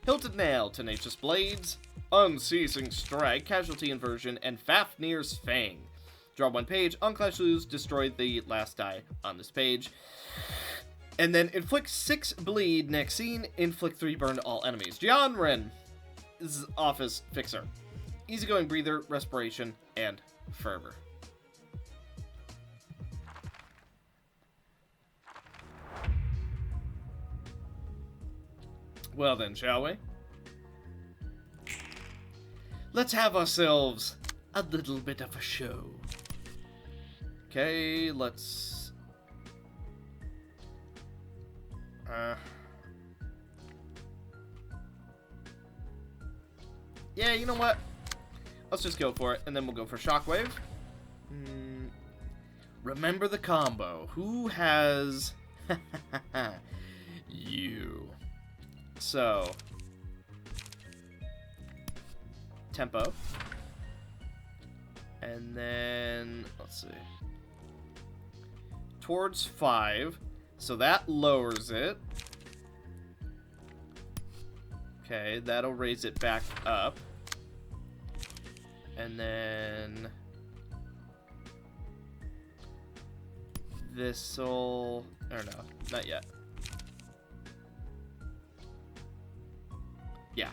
S1: Hilted Nail, Tenacious Blades, Unceasing Strike, Casualty Inversion, and Fafnir's Fang. Draw 1 page. On Clash Lose, destroy the last die on this page. And then inflict 6 bleed next scene. Inflict 3 burn to all enemies. Jianren is Office Fixer. Easygoing Breather, Respiration, and Fervor. Well then, shall we? Let's have ourselves a little bit of a show. Okay, let's... Yeah, you know what? Let's just go for it, and then we'll go for Shockwave. Remember the combo. Who has... You. So... Tempo. And then... Let's see. Towards 5. So that lowers it. Okay, that'll raise it back up. And then... This'll... Or no, not yet. Yeah.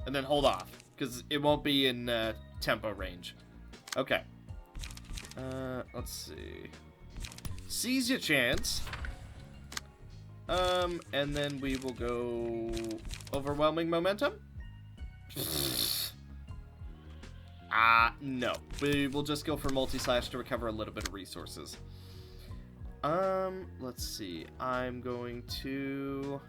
S1: And then hold off, because it won't be in tempo range. Okay. Let's see. Seize your chance. And then we will go... Overwhelming Momentum? No. We will just go for Multi-Slash to recover a little bit of resources. Let's see. I'm going to...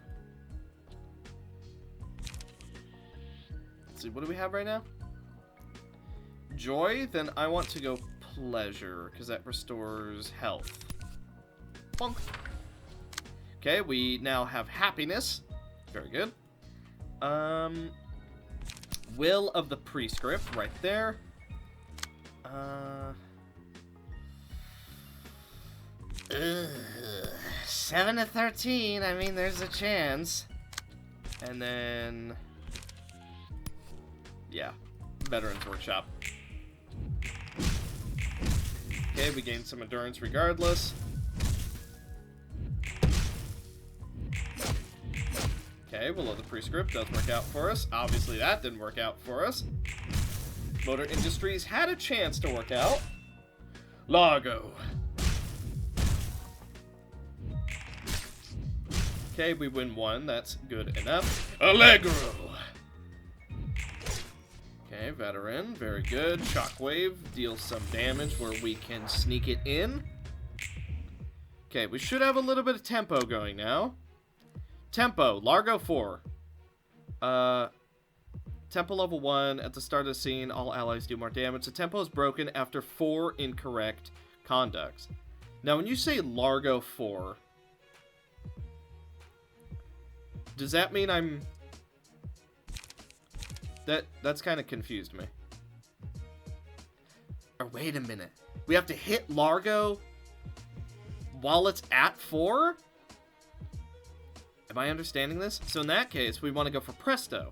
S1: Let's see, what do we have right now? Joy? Then I want to go Pleasure, because that restores health. Bonk. Okay, we now have Happiness. Very good. Will of the Prescript, right there. 7 to 13, I mean, there's a chance. And then... Yeah, Veterans Workshop. Okay, we gained some endurance regardless. Okay, Will of the Prescript does work out for us. Obviously, that didn't work out for us. Motor Industries had a chance to work out. Largo. Okay, we win 1. That's good enough. Allegro. Okay, veteran. Very good. Shockwave. Deals some damage where we can sneak it in. Okay, we should have a little bit of tempo going now. Tempo. Largo 4. Tempo level 1. At the start of the scene, all allies do more damage. The tempo is broken after 4 incorrect conducts. Now, when you say Largo 4... does that mean I'm... That's kind of confused me. Or wait a minute. We have to hit Largo while it's at 4? Am I understanding this? So in that case, we want to go for Presto.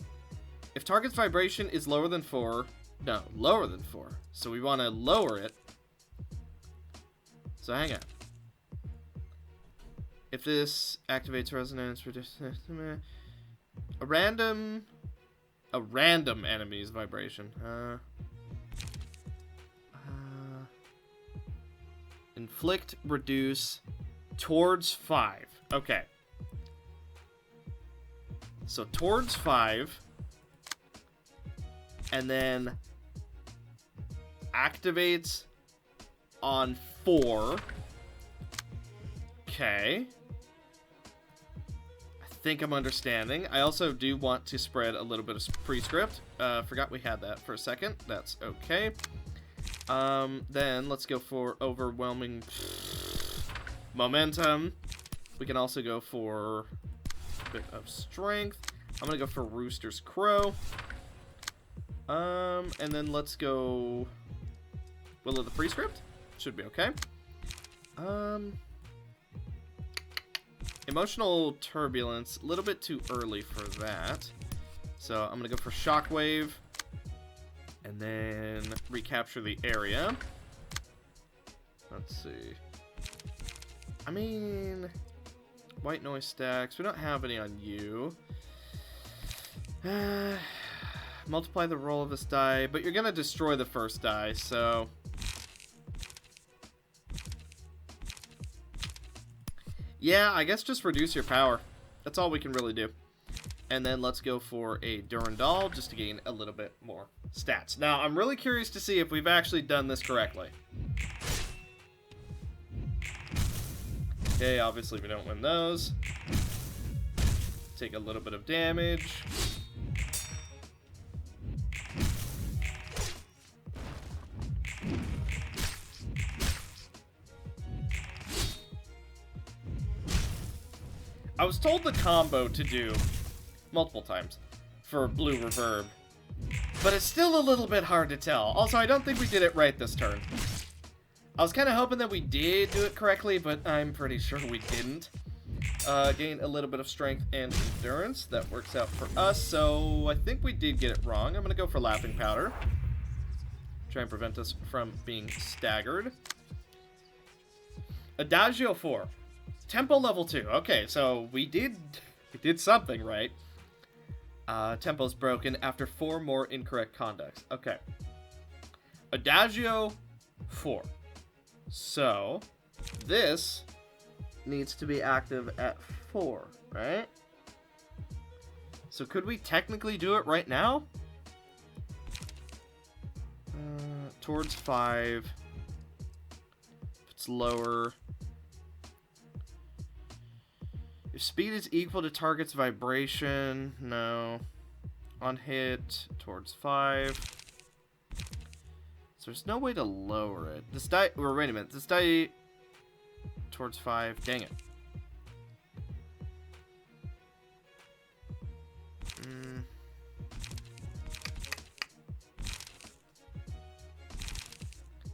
S1: If target's vibration is lower than 4... no, lower than 4. So we want to lower it. So hang on. If this activates resonance, a random enemy's vibration. Inflict, reduce, towards 5. Okay. So towards 5, and then activates on 4. Okay. I think I'm understanding. I also do want to spread a little bit of prescript. Forgot we had that for a second. That's okay. Then let's go for overwhelming momentum. We can also go for a bit of strength. I'm gonna go for Rooster's Crow. And then let's go Will of the Prescript. Should be okay. Emotional Turbulence, a little bit too early for that. So I'm gonna go for Shockwave. And then recapture the area. Let's see. I mean, white noise stacks. We don't have any on you. Multiply the roll of this die, but you're gonna destroy the first die, so... yeah, I guess just reduce your power. That's all we can really do. And then let's go for a Durandal, just to gain a little bit more stats. Now, I'm really curious to see if we've actually done this correctly. Okay, obviously we don't win those. Take a little bit of damage. I was told the combo to do multiple times for blue reverb, but it's still a little bit hard to tell. Also, I don't think we did it right this turn. I was kind of hoping that we did do it correctly, but I'm pretty sure we didn't. Gain a little bit of strength and endurance. That works out for us, so I think we did get it wrong. I'm going to go for Laughing Powder. Try and prevent us from being staggered. Adagio 4. Tempo level 2. Okay, so we did something right. Tempo's broken after 4 more incorrect conducts. Okay. Adagio 4. So, this needs to be active at 4, right? So could we technically do it right now? Towards 5. If it's lower. If speed is equal to target's vibration, no. On hit, towards 5. So there's no way to lower it. This die, or wait a minute, this die towards 5, dang it.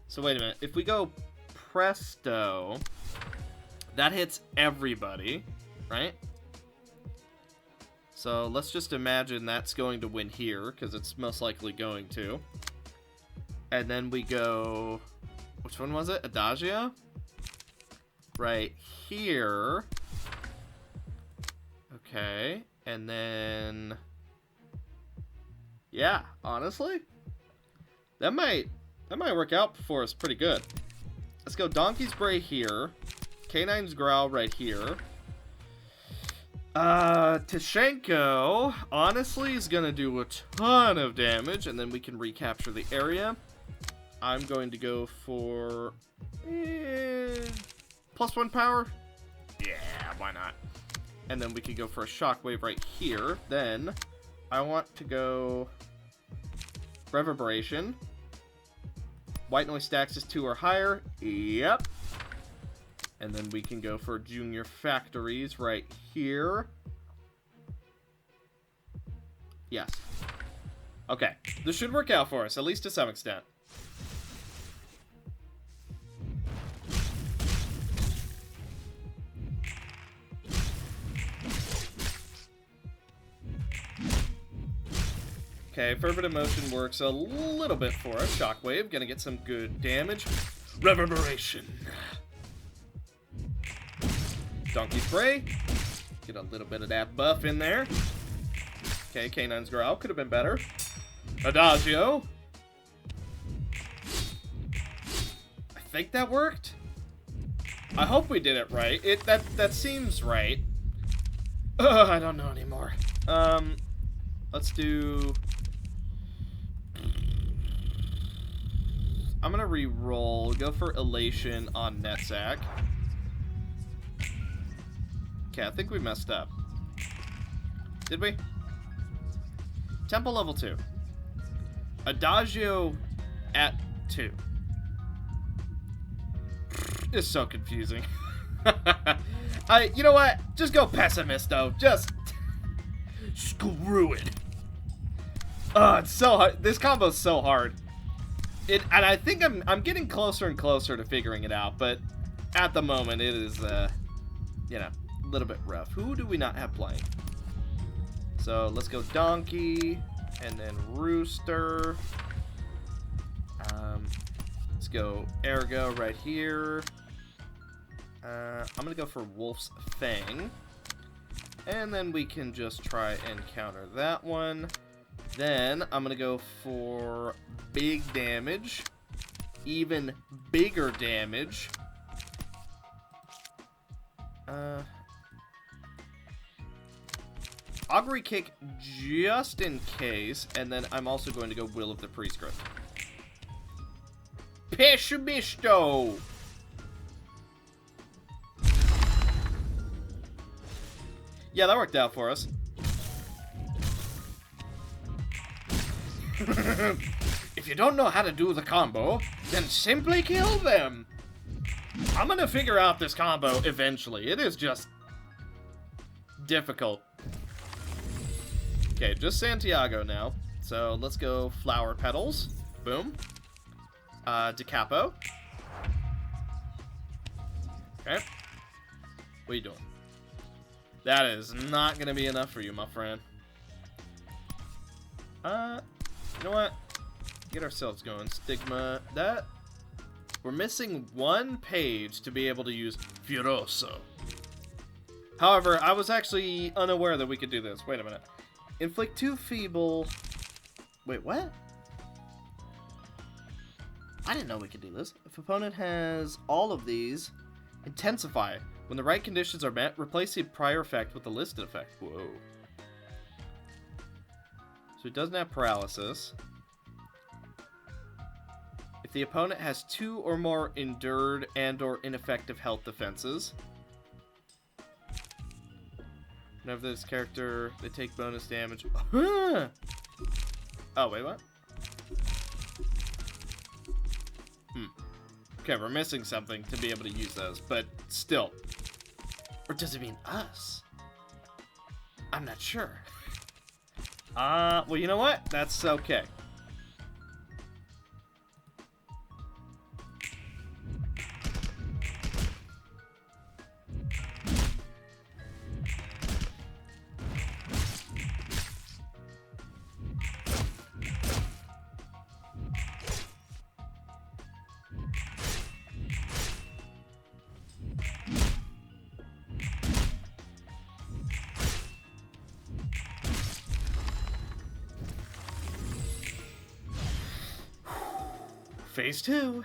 S1: So wait a minute, if we go Presto, that hits everybody. Right? So let's just imagine that's going to win here, because it's most likely going to. And then we go... which one was it? Adagio? Right here. Okay. And then... yeah, honestly? That might work out for us pretty good. Let's go Donkey's Bray here. Canine's Growl right here. Tashenko, honestly, is going to do a ton of damage, and then we can recapture the area. I'm going to go for... +1 power? Yeah, why not? And then we could go for a Shockwave right here. Then, I want to go... Reverberation. White Noise stacks is 2 or higher. Yep. And then we can go for Junior Factories right here. Yes. Okay. This should work out for us, at least to some extent. Okay, Fervent Emotion works a little bit for us. Shockwave, gonna get some good damage. Reverberation. Donkey Spray. Get a little bit of that buff in there. Okay, Canine's Growl could have been better. Adagio. I think that worked. I hope we did it right. That seems right. I don't know anymore. Let's do... I'm gonna re-roll. Go for Elation on Netzack. Okay, I think we messed up. Did we? Temple level 2. Adagio at 2. It's so confusing. You know what? Just go Pessimisto. Just screw it. Oh, it's so hard. This combo's so hard. And I think I'm getting closer and closer to figuring it out, but at the moment it is, you know, a little bit rough. Who do we not have playing? So let's go Donkey, and then Rooster. Let's go Ergo right here. I'm gonna go for Wolf's Fang, and then we can just try and counter that one. Then I'm gonna go for big damage, even bigger damage. Augury Kick just in case, and then I'm also going to go Will of the Prescript. Peshimisto! Yeah, that worked out for us. If you don't know how to do the combo, then simply kill them. I'm gonna figure out this combo eventually. It is just difficult. Okay, just Santiago now. So let's go Flower Petals. Boom. Decapo. Okay. What are you doing? That is not gonna be enough for you, my friend. You know what? Get ourselves going. Stigma. That. We're missing one page to be able to use Furioso. However, I was actually unaware that we could do this. Wait a minute. Inflict 2 feeble... Wait, what? I didn't know we could do this. If opponent has all of these, intensify. When the right conditions are met, replace the prior effect with the listed effect. Whoa. So it doesn't have paralysis. If the opponent has 2 or more endured and or ineffective health defenses. Whenever this character, they take bonus damage. Oh, wait, what? Okay, we're missing something to be able to use those, but still. Or does it mean us? I'm not sure. Well, you know what? That's okay. Phase 2.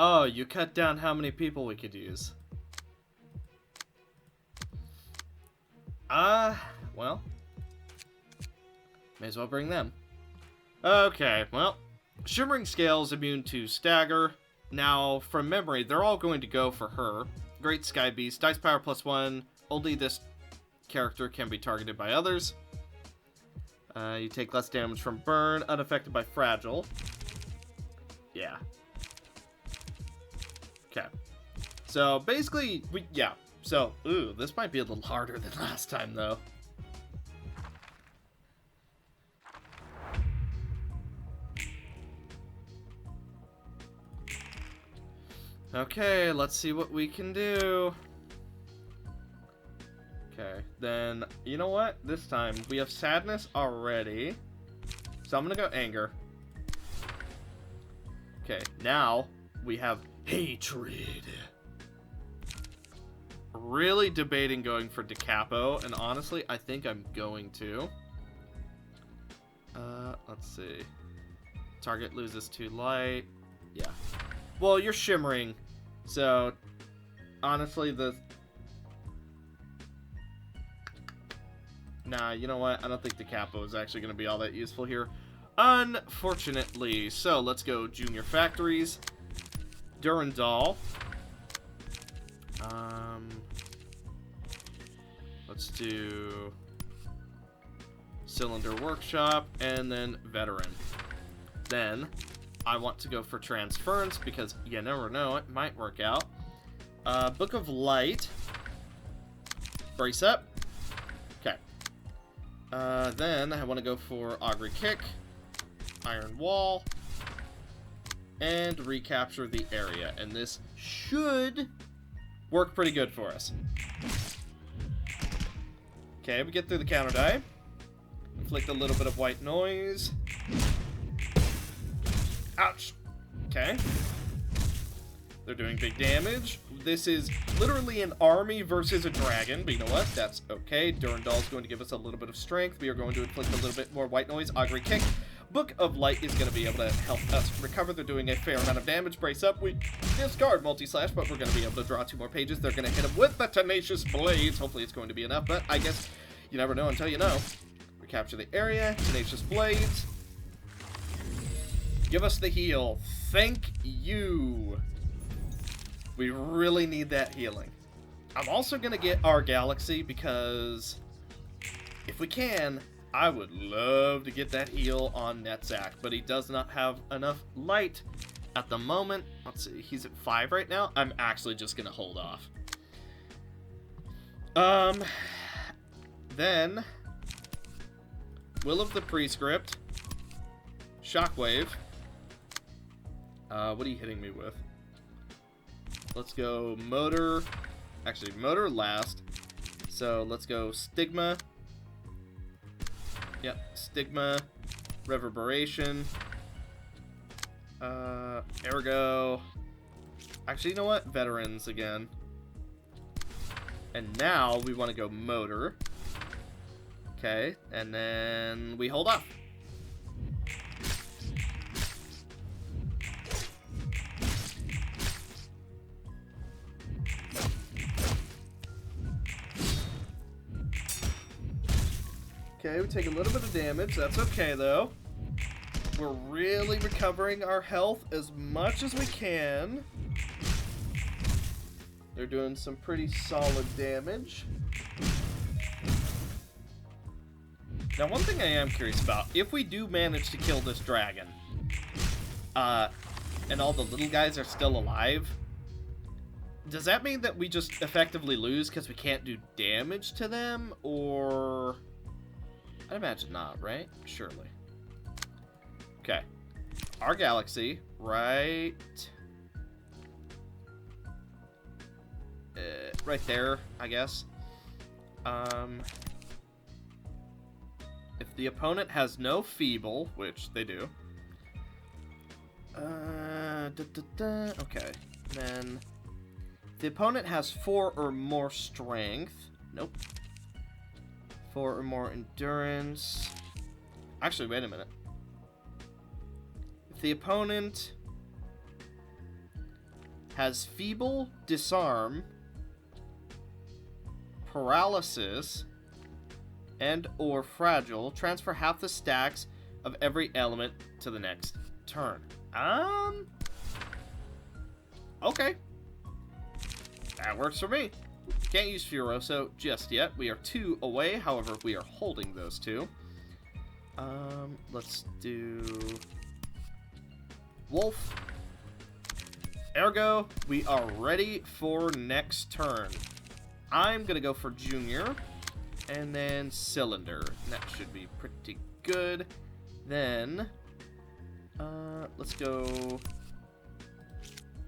S1: Oh, you cut down how many people we could use. Well. May as well bring them. Okay, well. Shimmering Scale is immune to Stagger. Now, from memory, they're all going to go for her. Great Sky Beast, Dice Power +1. Only this character can be targeted by others. You take less damage from Burn, unaffected by Fragile. Yeah. Okay. So, basically, yeah. So, ooh, this might be a little harder than last time, though. Okay, let's see what we can do. Okay, then, you know what? This time, we have Sadness already. So I'm gonna go Anger. Okay, now, we have Hatred. Really debating going for Decapo, and honestly, I think I'm going to. Let's see. Target loses 2 light. Yeah. Well, you're shimmering, so honestly, nah, you know what? I don't think the capo is actually going to be all that useful here, unfortunately. So let's go Junior Factories, Durandal. Let's do Cylinder Workshop and then Veteran. Then I want to go for Transference because you never know, it might work out. Book of Light. Brace up. Okay. Then I want to go for Augury Kick, Iron Wall, and recapture the area. And this should work pretty good for us. Okay, we get through the counter die. Inflict a little bit of white noise. Ouch. Okay. They're doing big damage. This is literally an army versus a dragon, but you know what? That's okay. Durandal's going to give us a little bit of strength. We are going to inflict a little bit more white noise. Augury Kick. Book of Light is going to be able to help us recover. They're doing a fair amount of damage. Brace up. We discard Multi-Slash, but we're going to be able to draw 2 more pages. They're going to hit him with the Tenacious Blades. Hopefully it's going to be enough, but I guess you never know until you know. Recapture the area. Tenacious Blades. Give us the heal. Thank you. We really need that healing. I'm also going to get our Galaxy because if we can, I would love to get that heal on Netzach, but he does not have enough light at the moment. Let's see, he's at 5 right now. I'm actually just going to hold off. Then Will of the Prescript, Shockwave. What are you hitting me with? Let's go Motor. Actually, Motor last. So let's go Stigma. Yep, Stigma. Reverberation. Ergo. Actually, you know what? Veterans again. And now we want to go Motor. Okay, and then we hold off. Okay, we take a little bit of damage. That's okay, though. We're really recovering our health as much as we can. They're doing some pretty solid damage. Now, one thing I am curious about, if we do manage to kill this dragon, and all the little guys are still alive, does that mean that we just effectively lose because we can't do damage to them, or... I'd imagine not, right? Surely. Okay. Our Galaxy, right... right there, I guess. If the opponent has no Feeble, which they do. Okay. Then... the opponent has 4 or more Strength. Nope. 4 or more Endurance. Actually, wait a minute. If the opponent has feeble, disarm, paralysis, and or fragile. Transfer half the stacks of every element to the next turn. Okay. That works for me. Can't use Furioso just yet. We are 2 away. However, we are holding those 2. Let's do Wolf. Ergo, we are ready for next turn. I'm gonna go for Junior, and then Cylinder. That should be pretty good. Then, let's go...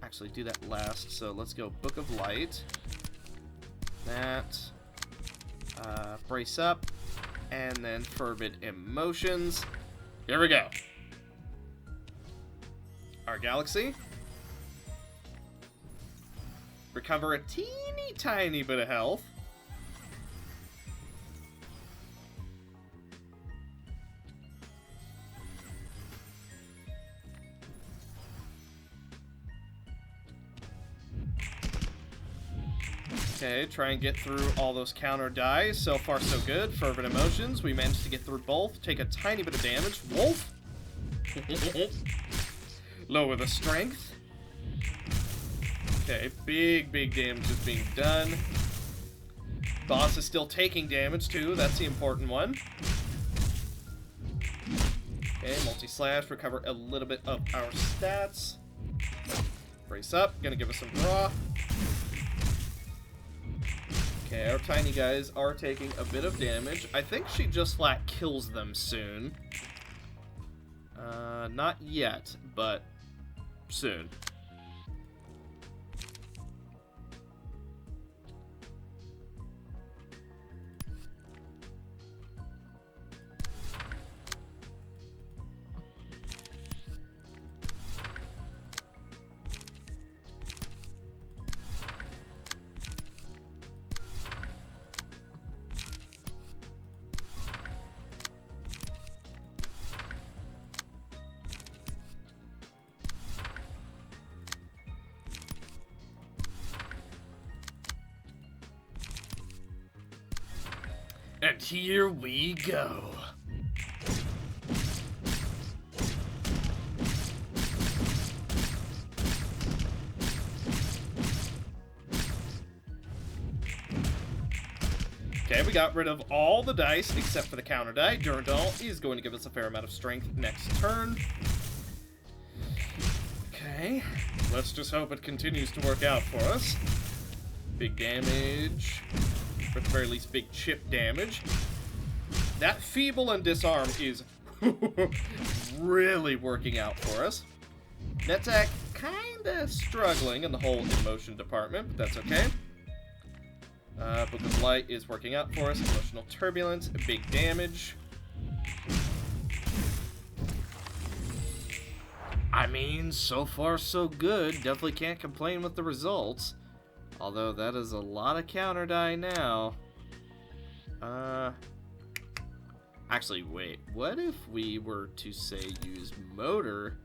S1: Actually, do that last. So let's go Book of Light. That. Brace Up. And then Fervid Emotions. Here we go. Our Galaxy. Recover a teeny tiny bit of health. Okay, try and get through all those counter dies. So far, so good. Fervent Emotions. We managed to get through both. Take a tiny bit of damage. Wolf. Lower the strength. Okay, big damage is being done. Boss is still taking damage, too. That's the important one. Okay, multi-slash. Recover a little bit of our stats. Brace up. Gonna give us some draw. Okay, our tiny guys are taking a bit of damage. I think she just flat kills them soon. Not yet, but soon. And here we go. Okay, we got rid of all the dice except for the counter die. Durandal is going to give us a fair amount of strength next turn. Okay, let's just hope it continues to work out for us. Big damage. Or at the very least, big chip damage. That feeble and disarm is really working out for us. Netzak kinda struggling in the whole emotion department, but that's okay. Book of Light is working out for us. Emotional turbulence, big damage. I mean, so far so good. Definitely can't complain with the results. Although that is a lot of counter die now. Actually, wait. What if we were to say use motor?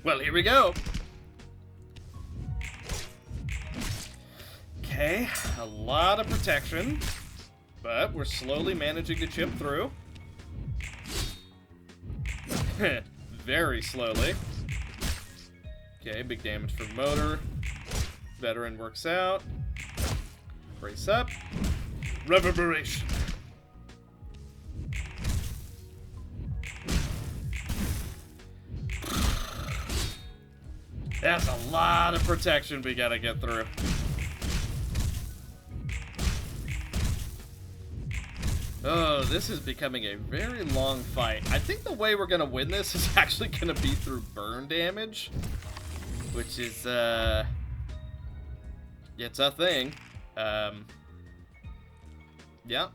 S1: Well, here we go. Okay, a lot of protection, but we're slowly managing to chip through. Very slowly. Okay, big damage for motor. Veteran works out. Brace up. Reverberation. That's a lot of protection we gotta get through. Oh, this is becoming a very long fight. I think the way we're gonna win this is actually gonna be through burn damage, which is, it's a thing. Yeah.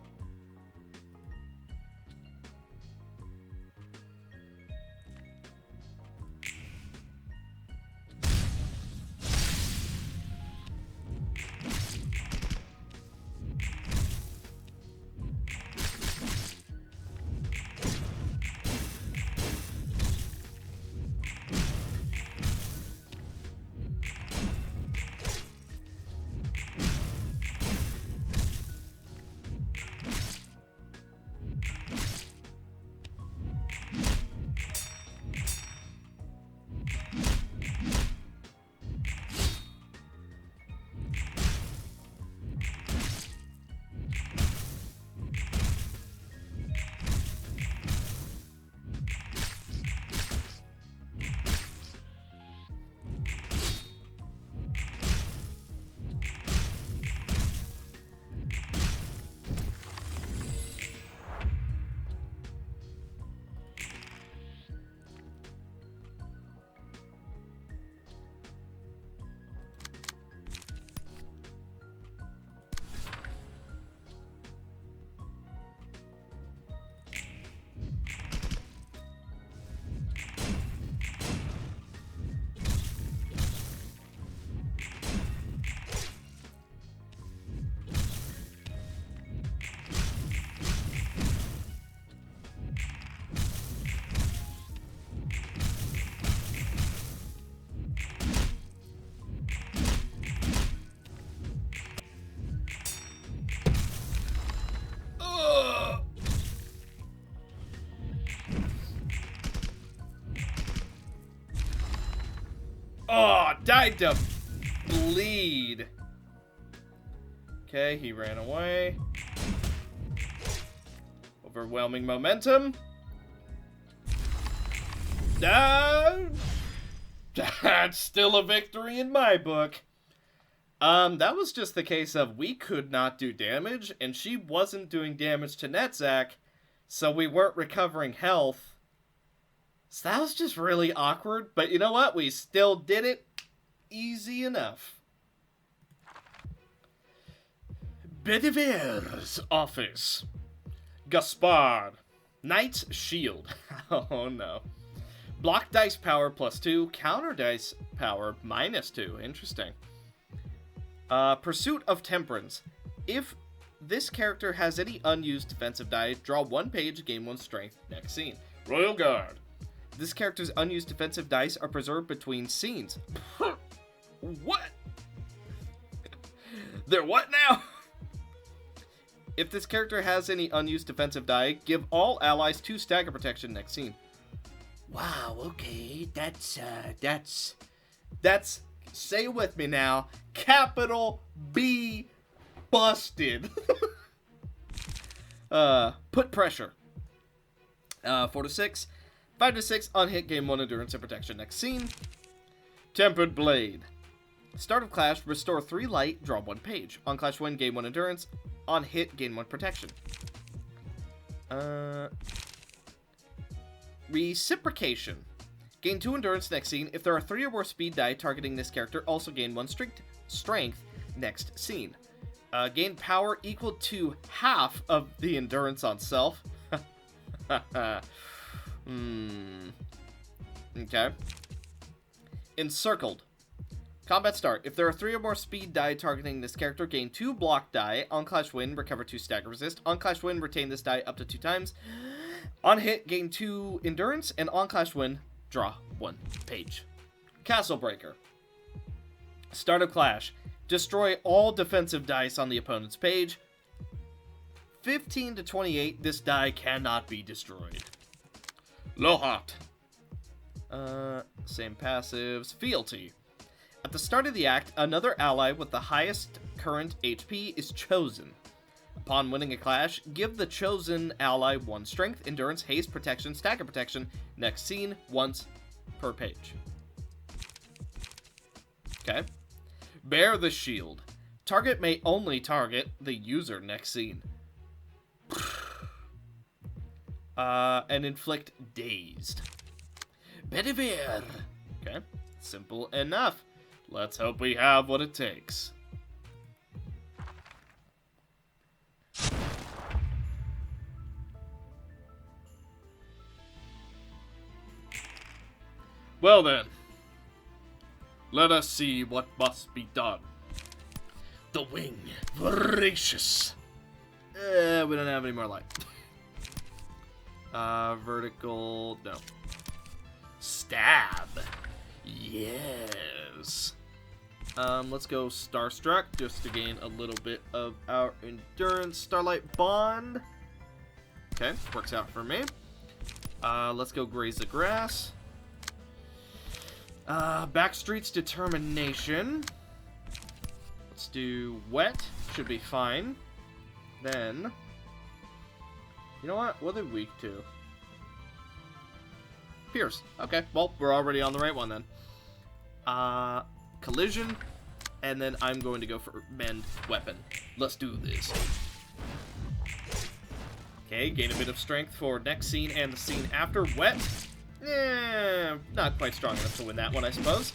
S1: Oh, died to bleed. Okay, he ran away. Overwhelming momentum. That's still a victory in my book. That was just the case of we could not do damage, and she wasn't doing damage to Netzach, so we weren't recovering health. So that was just really awkward, but you know what? We still did it easy enough. Bedivere's office. Gaspard. Knight's shield. Oh no. Block dice power +2. Counter dice power -2. Interesting. Pursuit of Temperance. If this character has any unused defensive die, draw 1 page, gain 1 strength. Next scene. Royal Guard. This character's unused defensive dice are preserved between scenes. What? They're what now? If this character has any unused defensive die, give all allies 2 stagger protection next scene. Wow, okay, that's, say it with me now, capital B busted. Put pressure. 4 to 6. 5 to 6, on hit, gain 1 endurance and protection. Next scene. Tempered Blade. Start of clash, restore 3 light, draw 1 page. On clash win, gain 1 endurance. On hit, gain 1 protection. Reciprocation. Gain 2 endurance next scene. If there are 3 or more speed die targeting this character, also gain 1 strength next scene. Gain power equal to half of the endurance on self. Okay. Encircled. Combat start. If there are 3 or more speed die targeting this character, gain 2 block die. On clash win, recover 2 stagger resist. On clash win, retain this die up to 2 times. On hit, gain 2 endurance. And on clash win, draw 1 page. Castle Breaker. Start of clash. Destroy all defensive dice on the opponent's page. 15 to 28, this die cannot be destroyed. Lohat. Same passives. Fealty. At the start of the act, another ally with the highest current HP is chosen. Upon winning a clash, give the chosen ally 1 strength, endurance, haste, protection, stagger protection. Next scene, once per page. Okay. Bear the shield. Target may only target the user next scene. and inflict dazed. Bedivere. Okay, simple enough. Let's hope we have what it takes. Well then, let us see what must be done. The wing, voracious. We don't have any more light. Vertical, no. Stab. Yes. Let's go Starstruck, just to gain a little bit of our endurance. Starlight Bond. Okay, works out for me. Let's go Graze the Grass. Backstreet's Determination. Let's do Wet. Should be fine. Then, you know what? What are they weak to? Pierce. Okay, well, we're already on the right one then. Collision. And then I'm going to go for Mend Weapon. Let's do this. Okay, gain a bit of strength for next scene and the scene after. Wet. Not quite strong enough to win that one, I suppose.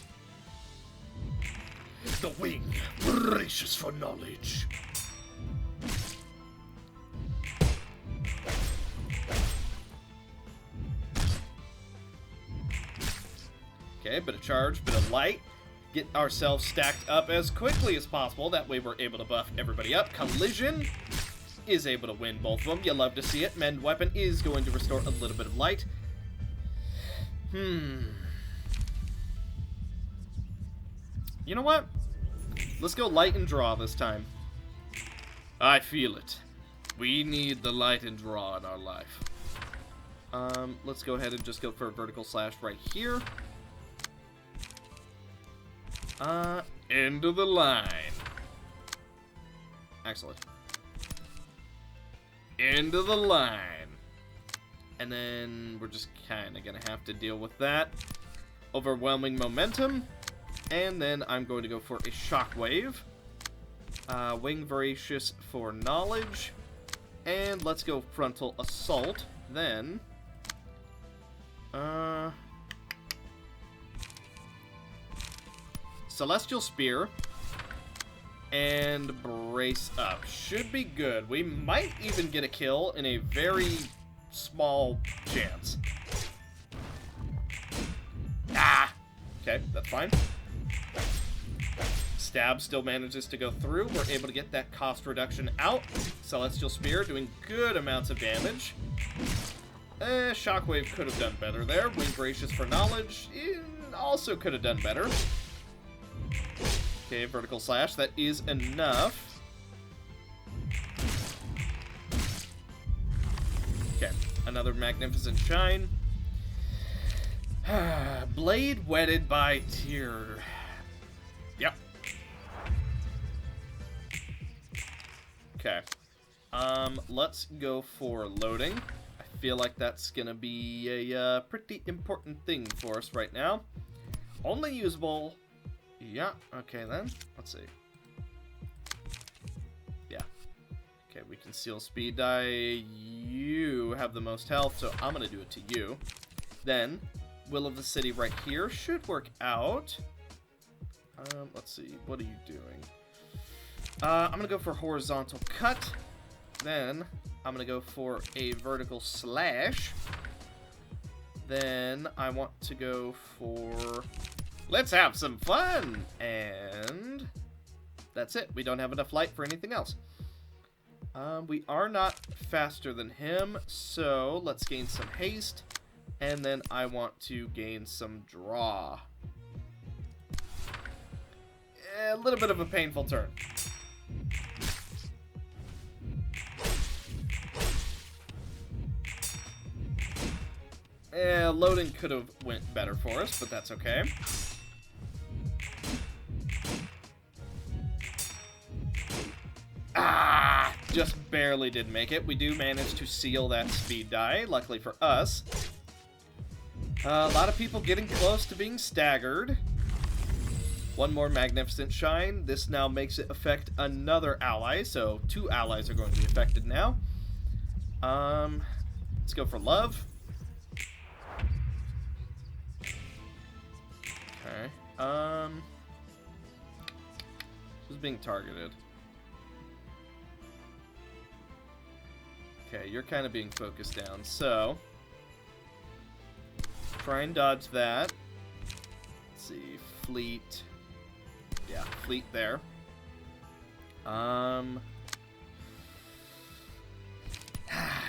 S1: The wing, voracious for knowledge. Okay, bit of charge, bit of light. Get ourselves stacked up as quickly as possible. That way we're able to buff everybody up. Collision is able to win both of them. You love to see it. Mend Weapon is going to restore a little bit of light. You know what? Let's go light and draw this time. I feel it. We need the light and draw in our life. Let's go ahead and just go for a vertical slash right here. End of the line. Excellent. End of the line. And then we're just kind of going to have to deal with that. Overwhelming momentum. And then I'm going to go for a shockwave. Wing voracious for knowledge. And let's go frontal assault. Then Celestial Spear and brace up. Should be good. We might even get a kill in a very small chance. Ah! Okay, that's fine. Stab still manages to go through. We're able to get that cost reduction out. Celestial Spear doing good amounts of damage. Shockwave could have done better there. Wing Gracious for knowledge also could have done better. Okay, vertical slash. That is enough. Okay, another magnificent shine. Blade wetted by tear. Yep. Okay. Let's go for loading. I feel like that's gonna be a pretty important thing for us right now. Only usable. Yeah, okay then. Let's see. Yeah. Okay, we can seal speed die. You have the most health, so I'm gonna do it to you. Then, Will of the City right here should work out. Let's see. What are you doing? I'm gonna go for horizontal cut. Then, I'm gonna go for a vertical slash. Then, I want to go for... Let's have some fun! And that's it. We don't have enough light for anything else. We are not faster than him, so let's gain some haste. And then I want to gain some draw. A little bit of a painful turn. Loading could have went better for us, but that's okay. Ah! Just barely did make it. We do manage to seal that speed die, luckily for us. A lot of people getting close to being staggered. One more magnificent shine. This now makes it affect another ally, so 2 allies are going to be affected now. Let's go for love. Okay. Who's being targeted? Okay, you're kind of being focused down, so try and dodge that. Let's see, fleet. Yeah, fleet there.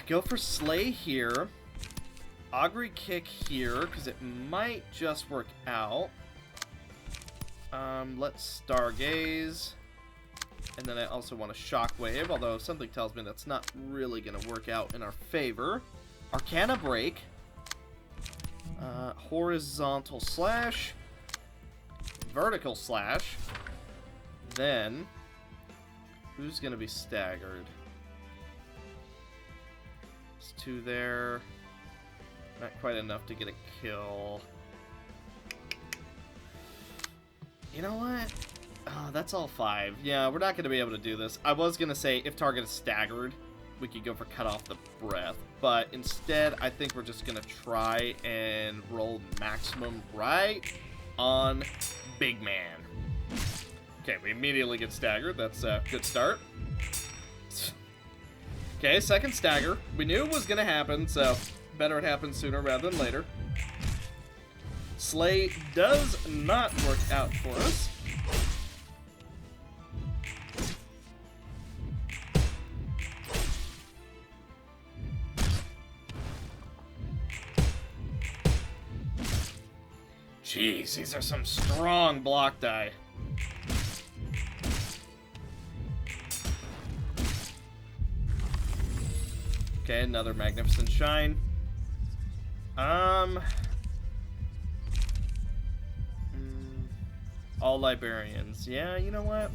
S1: Go for slay here. Augury kick here, because it might just work out. Let's stargaze. And then I also want a shockwave, although something tells me that's not really going to work out in our favor. Arcana break. Horizontal slash. Vertical slash. Then, who's going to be staggered? There's 2 there. Not quite enough to get a kill. You know what? Oh, that's all 5. Yeah, we're not going to be able to do this. I was going to say, if target is staggered, we could go for cut off the breath. But instead, I think we're just going to try and roll maximum right on Big Man. Okay, we immediately get staggered. That's a good start. Okay, second stagger. We knew it was going to happen, so better it happens sooner rather than later. Slay does not work out for us. Jeez, these are some strong block die. Okay, another Magnificent Shine. All Librarians. Yeah, you know what?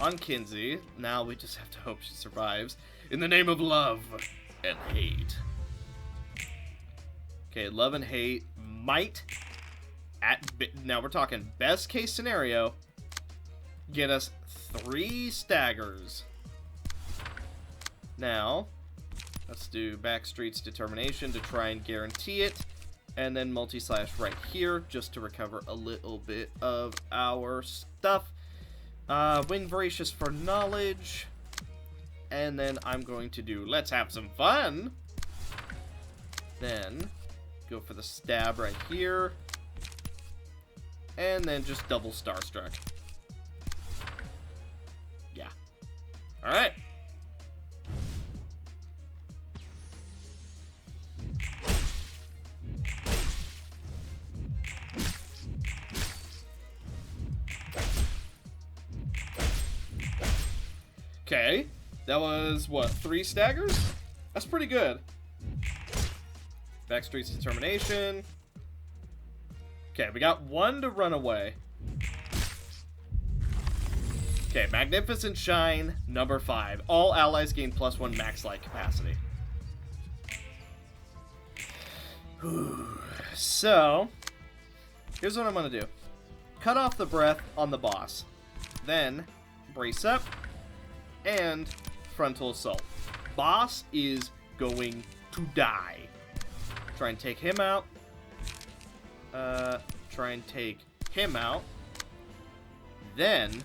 S1: On Kinsey, now we just have to hope she survives. In the name of love and hate. Okay, love and hate might, now we're talking best case scenario, get us 3 staggers. Now, let's do Backstreet's Determination to try and guarantee it. And then multi-slash right here, just to recover a little bit of our stuff. Wing Voracious for knowledge. And then I'm going to do Let's Have Some Fun. Then, go for the stab right here. And then just double Starstruck. Yeah. Alright. Okay, that was, what, 3 staggers? That's pretty good. Backstreet's Determination. Okay, we got 1 to run away. Okay, Magnificent Shine, number 5. All allies gain +1 max light capacity. So, here's what I'm going to do. Cut off the breath on the boss. Then, brace up. And frontal assault. Boss is going to die. Try and take him out. Try and take him out. Then,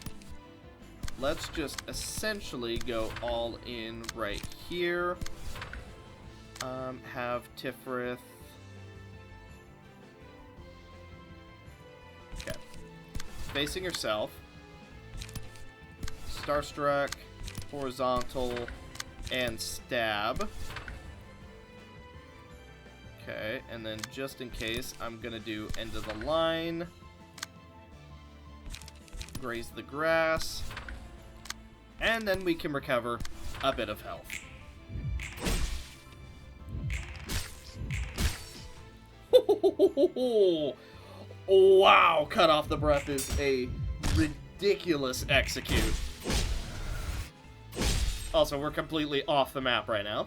S1: let's just essentially go all in right here. Have Tifrith. Okay. Facing yourself. Starstruck. Horizontal, and stab. Okay, and then just in case, I'm gonna do end of the line. Graze the grass. And then we can recover a bit of health. Wow, cut off the breath is a ridiculous execute. Also, we're completely off the map right now.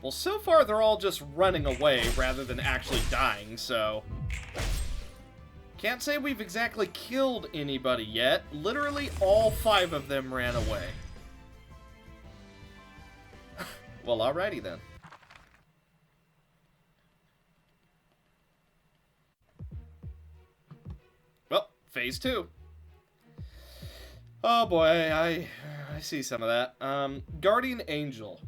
S1: Well, so far they're all just running away rather than actually dying, so... Can't say we've exactly killed anybody yet. Literally all 5 of them ran away. Well, alrighty then. Well, phase 2. Oh boy, I see some of that. Guardian Angel.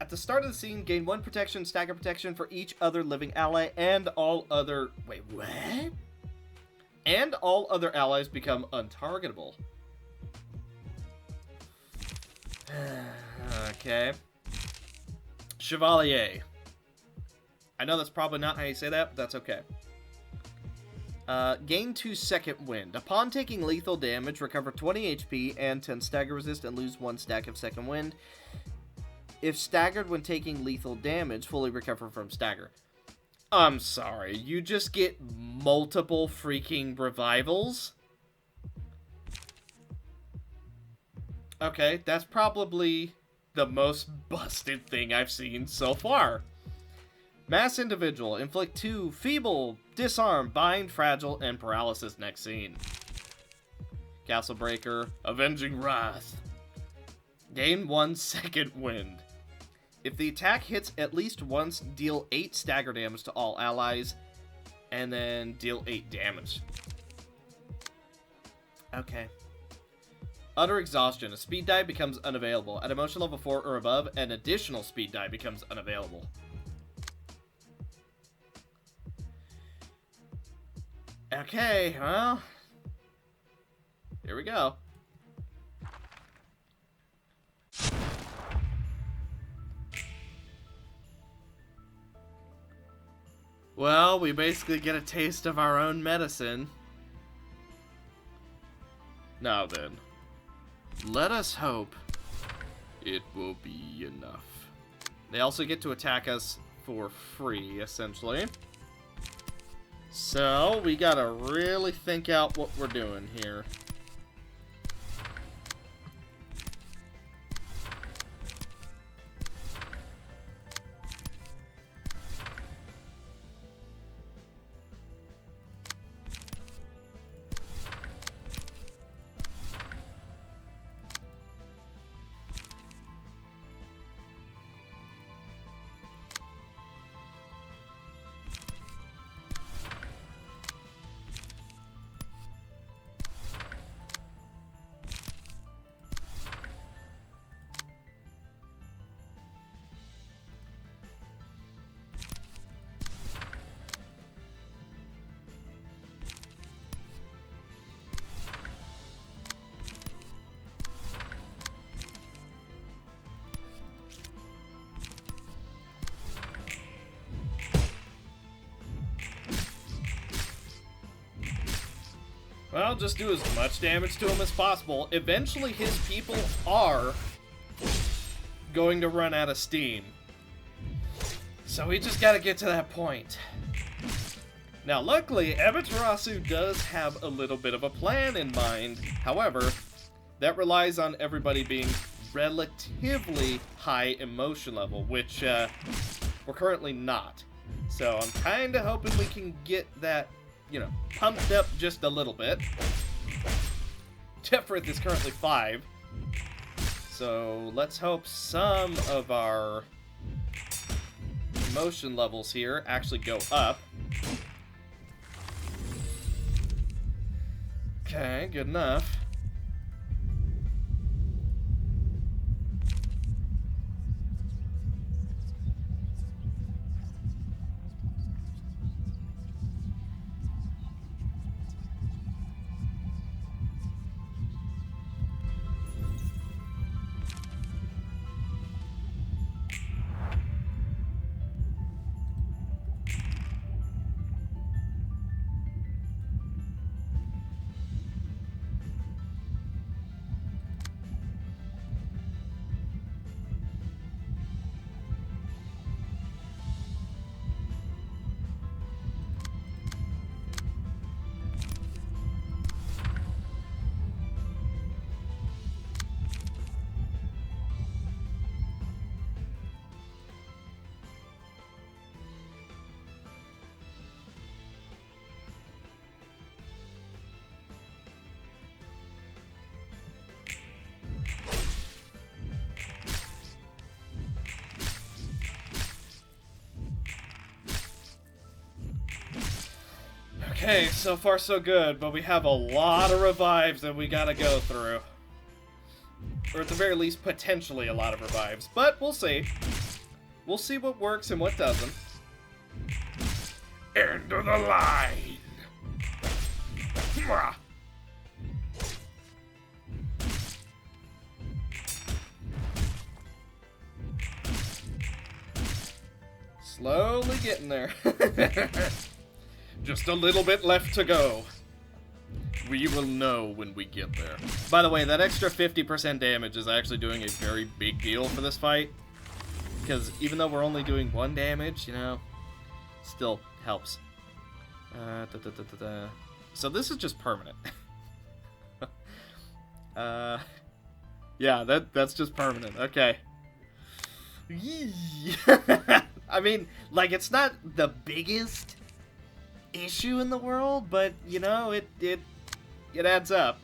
S1: At the start of the scene, gain 1 protection, stagger protection for each other living ally, and all other... Wait, what? And all other allies become untargetable. Okay. Chevalier. I know that's probably not how you say that, but that's okay. Gain 2 second wind. Upon taking lethal damage, recover 20 HP and 10 stagger resist and lose 1 stack of second wind. If staggered when taking lethal damage, fully recover from stagger. I'm sorry, you just get multiple freaking revivals? Okay, that's probably the most busted thing I've seen so far. Mass Individual. Inflict 2 Feeble, Disarm, Bind, Fragile, and Paralysis next scene. Castle Breaker. Avenging Wrath. Gain 1 second wind. If the attack hits at least once, deal 8 stagger damage to all allies, and then deal 8 damage. Okay. Utter Exhaustion. A speed die becomes unavailable. At emotion level 4 or above, an additional speed die becomes unavailable. Okay, well, here we go. Well, we basically get a taste of our own medicine. Now then, let us hope it will be enough. They also get to attack us for free, essentially. So, we gotta really think out what we're doing here. Well, just do as much damage to him as possible. Eventually, his people are going to run out of steam. So we just gotta get to that point. Now, luckily, Amaterasu does have a little bit of a plan in mind. However, that relies on everybody being relatively high emotion level, which we're currently not. So I'm kind of hoping we can get that, you know, pumped up just a little bit. Jeffrith is currently 5. So let's hope some of our emotion levels here actually go up. Okay, good enough. Okay, so far so good, but we have a lot of revives that we gotta go through. Or at the very least, potentially a lot of revives. But we'll see. We'll see what works and what doesn't.
S3: End of the line. Mwah.
S1: Slowly getting there. Just a little bit left to go. We will know when we get there. By the way, that extra 50% damage is actually doing a very big deal for this fight. Because even though we're only doing 1 damage, you know, still helps. So this is just permanent. Yeah, that's just permanent. Okay. I mean, like, it's not the biggest issue in the world, but, you know, it adds up.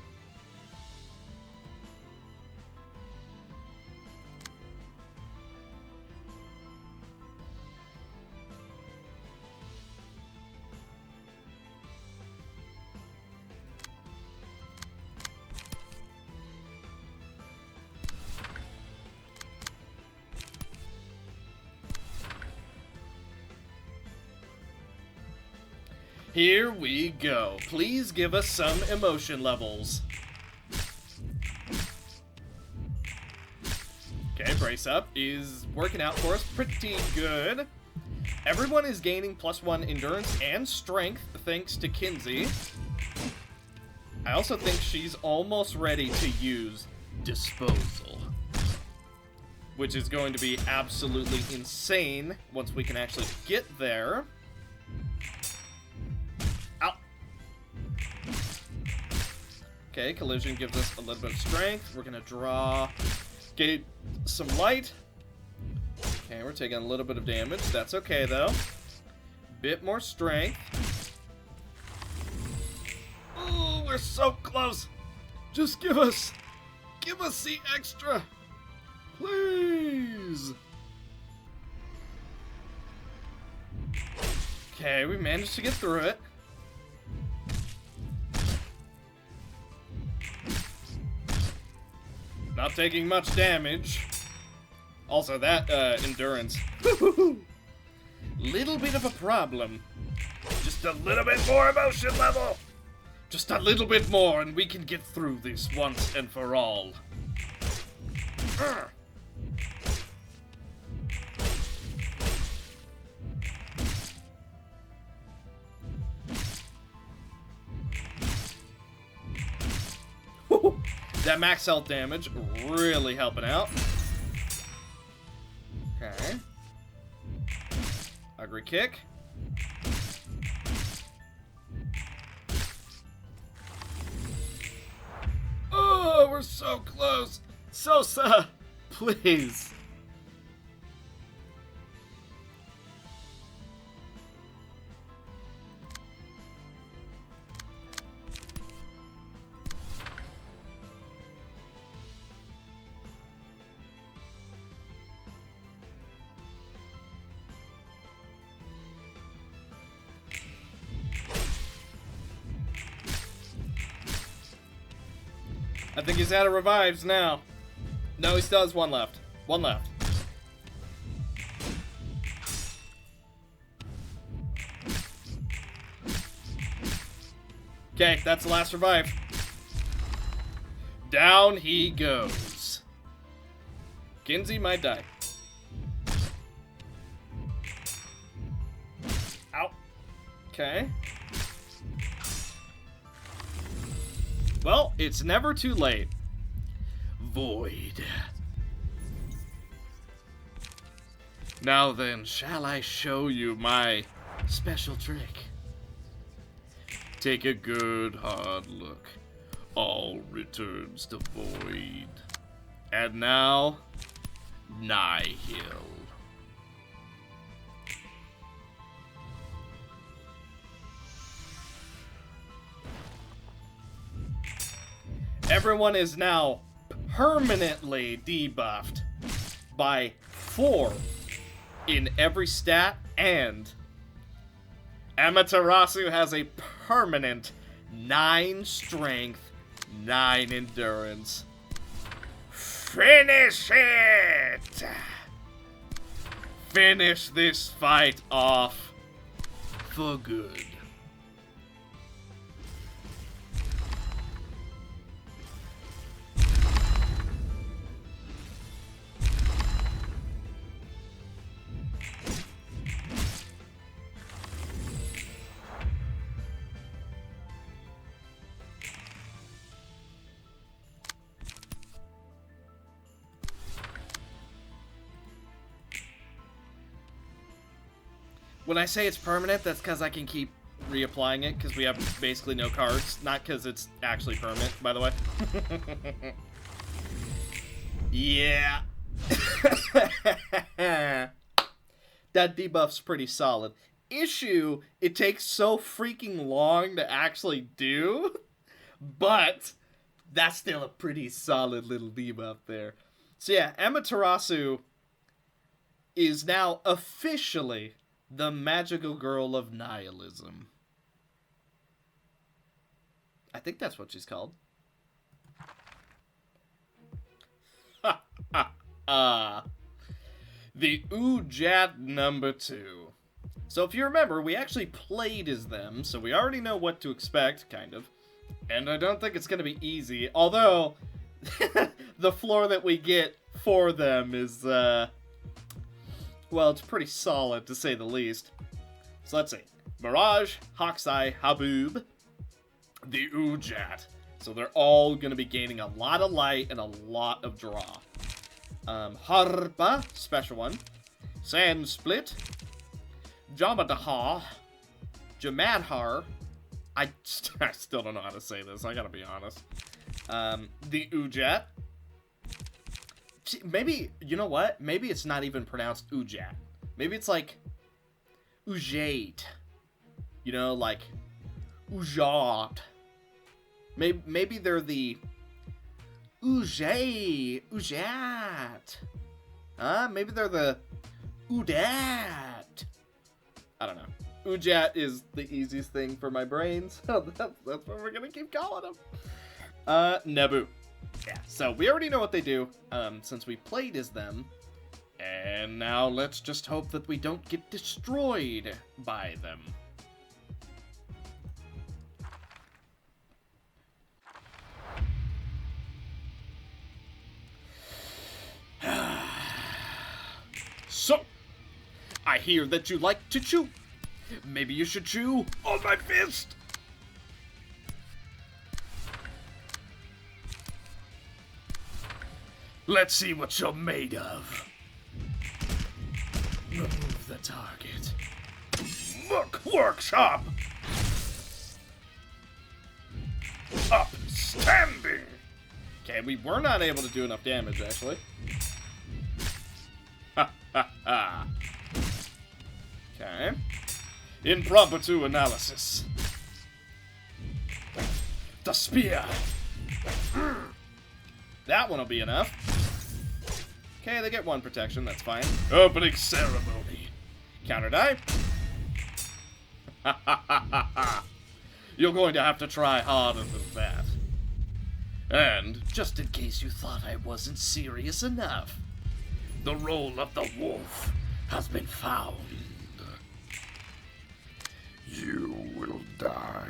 S1: Here we go. Please give us some emotion levels. Okay, Brace Up is working out for us pretty good. Everyone is gaining +1 endurance and strength thanks to Kinsey. I also think she's almost ready to use Disposal, which is going to be absolutely insane once we can actually get there. Okay, Collision gives us a little bit of strength. We're gonna draw, get some light. Okay, we're taking a little bit of damage. That's okay, though. Bit more strength. Oh, we're so close. Just give us the extra, please. Okay, we managed to get through it. Not taking much damage. Also, that endurance. Little bit of a problem. Just a little bit more emotion level. Just a little bit more, and we can get through this once and for all. That max health damage really helping out. Okay. Ugly kick. Oh, we're so close. Sosa, please. I think he's out of revives now. No, he still has 1 left. 1 left. Okay, that's the last revive. Down he goes. Kinsey might die. Ow. Okay. Well, it's never too late. Void. Now then, shall I show you my special trick? Take a good hard look. All returns to void. And now, Nihil. Everyone is now permanently debuffed by 4 in every stat, and Amaterasu has a permanent 9 strength, 9 endurance. Finish it! Finish this fight off for good. When I say it's permanent, that's because I can keep reapplying it, because we have basically no cards. Not because it's actually permanent, by the way. Yeah. That debuff's pretty solid. Issue, it takes so freaking long to actually do, but that's still a pretty solid little debuff there. So yeah, Amaterasu is now officially the magical girl of nihilism. I think that's what she's called. The Udjat #2. So if you remember, we actually played as them, so we already know what to expect, kind of. And I don't think it's going to be easy, although the floor that we get for them is, well, it's pretty solid, to say the least. So let's see. Mirage, Hokusai, Haboob, the Udjat. So they're all going to be gaining a lot of light and a lot of draw. Harpa, special one. Sand Split. Jamadaha. Jamadhar. I still don't know how to say this, I gotta be honest. The Udjat. Maybe, you know what? Maybe it's not even pronounced Udjat. Maybe it's like Udjat. You know, like Udjat. Maybe they're the Udjat. Maybe they're the Udat. I don't know. Udjat is the easiest thing for my brain, so that's what we're gonna keep calling them. Nebu. Yeah, so we already know what they do, since we played as them. And now let's just hope that we don't get destroyed by them. So, I hear that you like to chew. Maybe you should chew on my fist. Let's see what you're made of. Remove the target. Look, workshop! Upstanding! Okay, we were not able to do enough damage, actually. Ha ha ha. Okay. Impromptu analysis. The spear. That one will be enough. Okay, they get 1 protection, that's fine. Opening ceremony. Counter die. Ha ha ha ha ha. You're going to have to try harder than that. And, just in case you thought I wasn't serious enough, the role of the wolf has been found.
S3: You will die,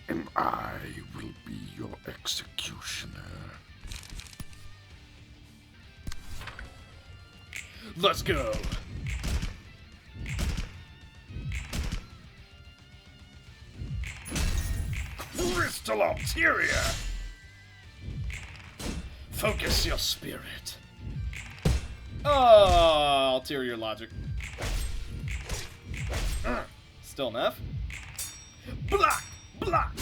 S3: and I will be your executioner.
S1: Let's go.
S3: Crystal Ulterior!
S1: Focus your spirit. Oh, ulterior logic. Still enough. Block! Block!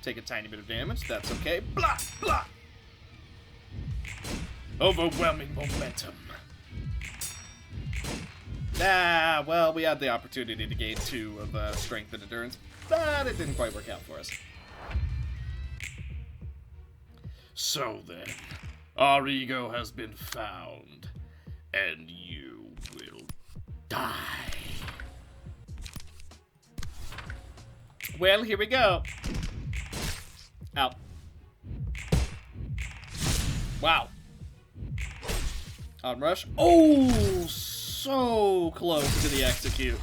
S1: Take a tiny bit of damage, that's okay. Block! Block! Overwhelming momentum. Ah, well, we had the opportunity to gain 2 of strength and endurance, but it didn't quite work out for us. So then, our ego has been found, and you will die. Well, here we go. Out. Wow. Onrush. Oh, so close to the execute.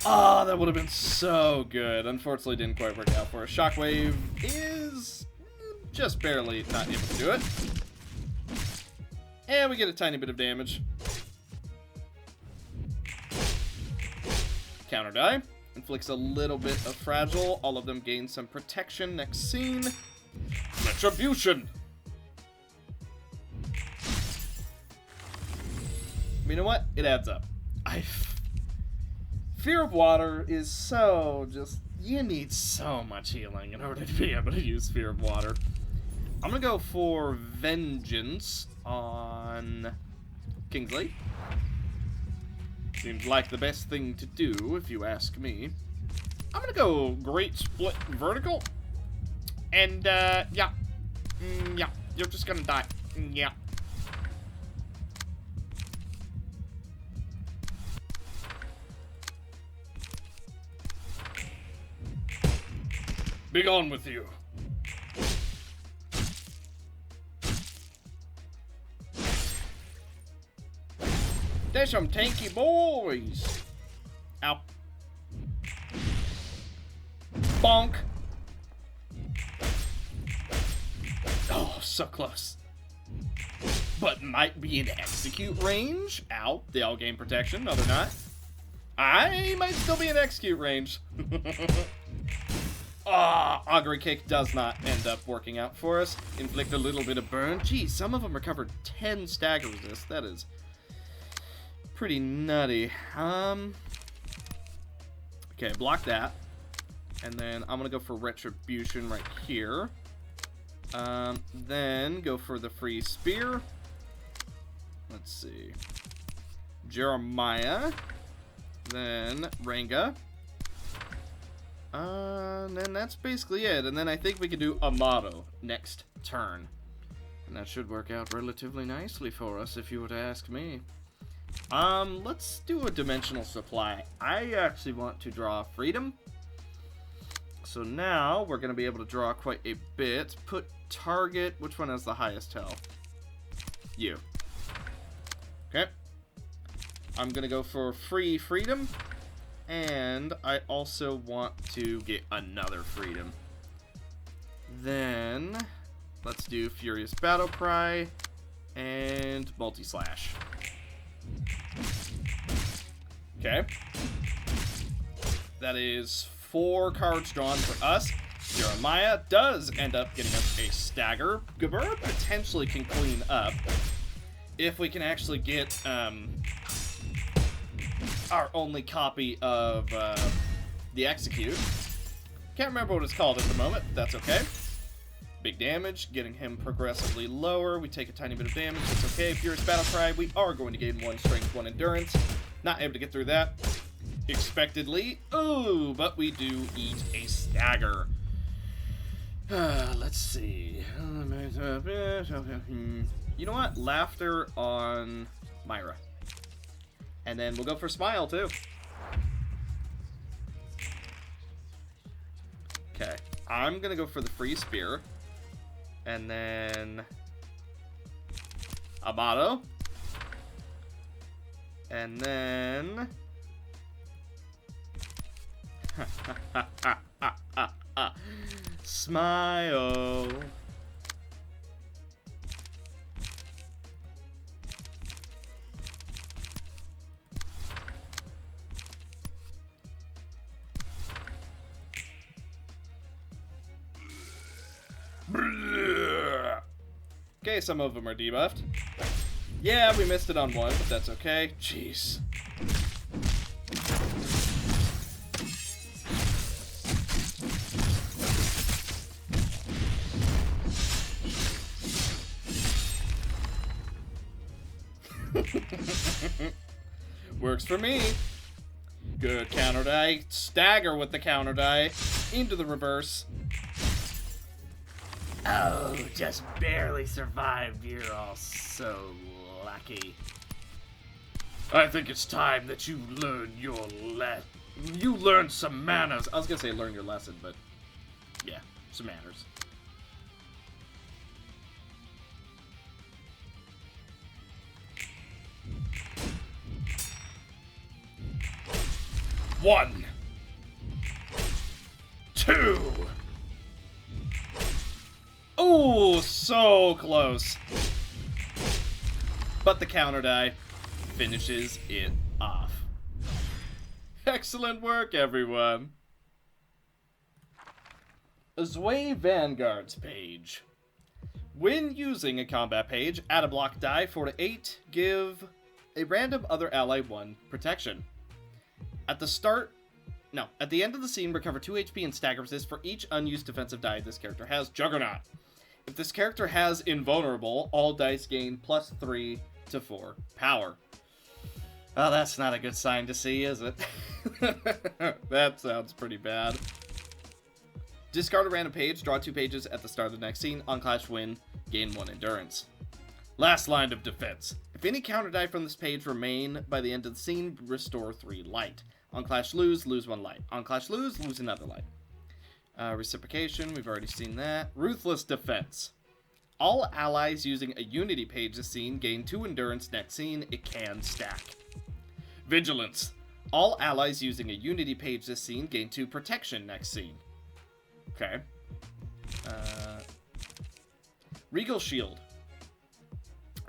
S1: Oh, that would have been so good. Unfortunately, didn't quite work out for us. Shockwave is just barely not able to do it. And we get a tiny bit of damage. Counter die. Inflicts a little bit of fragile. All of them gain some protection. Next scene. Retribution. You know what? It adds up. Fear of Water is so just... You need so much healing in order to be able to use Fear of Water. I'm gonna go for Vengeance on Kingsley. Seems like the best thing to do, if you ask me. I'm gonna go Great Split Vertical. And, yeah. Yeah, you're just gonna die. Yeah. Be gone with you. They're some tanky boys. Ow. Bonk. Oh, so close. But might be in execute range. Ow. They all gain protection. No, they're not. I might still be in execute range. Ah, Augury Kick does not end up working out for us. Inflict a little bit of burn. Geez, some of them recovered 10 stagger resist. That is pretty nutty. Okay, block that. And then I'm gonna go for Retribution right here. Then go for the free spear. Let's see. Jeremiah. Then Ranga. And then that's basically it. And then I think we can do Amato next turn. And that should work out relatively nicely for us, if you were to ask me. Let's do a dimensional supply. I actually want to draw Freedom. So now we're going to be able to draw quite a bit. Put target. Which one has the highest health? You. Okay. I'm going to go for free Freedom. And I also want to get another Freedom. Then let's do Furious Battle Cry and Multi-Slash. Okay. That is 4 cards drawn for us. Jeremiah does end up getting us a stagger. Gabur potentially can clean up if we can actually get our only copy of the Execute. Can't remember what it's called at the moment, but that's okay. Big damage, getting him progressively lower. We take a tiny bit of damage, it's okay. Furious Battle Cry, we are going to gain 1 strength, 1 endurance. Not able to get through that expectedly. Ooh, but we do eat a stagger. Let's see. You know what? Laughter on Myra. And then we'll go for Smile, too. Okay. I'm going to go for the Free Spear. And then Amato. And then Smile. Okay, some of them are debuffed. Yeah, we missed it on 1, but that's okay. Jeez. Works for me. Good counter die. Stagger with the counter die. Into the reverse. Oh, just barely survived. You're all so lucky. I think it's time that you learn your You learned some manners. I was gonna say learn your lesson, but yeah, some manners. One. Two. Oh, so close. But the counter die finishes it off. Excellent work, everyone. A Zwei Vanguard's page. When using a combat page, add a block die 4 to 8, give a random other ally 1 protection. At the end of the scene, recover 2 HP and stagger resist for each unused defensive die this character has. Juggernaut. If this character has Invulnerable, all dice gain plus 3 to 4 power. Oh, that's not a good sign to see, is it? That sounds pretty bad. Discard a random page, draw 2 pages at the start of the next scene. On clash win, gain 1 endurance. Last line of defense. If any counter die from this page remain by the end of the scene, restore 3 light. On clash lose 1 light. On clash lose another light. Reciprocation, we've already seen that. Ruthless defense. All allies using a unity page this scene gain 2 endurance next scene. It can stack. Vigilance. All allies using a unity page this scene gain 2 protection next scene. Okay. Regal Shield.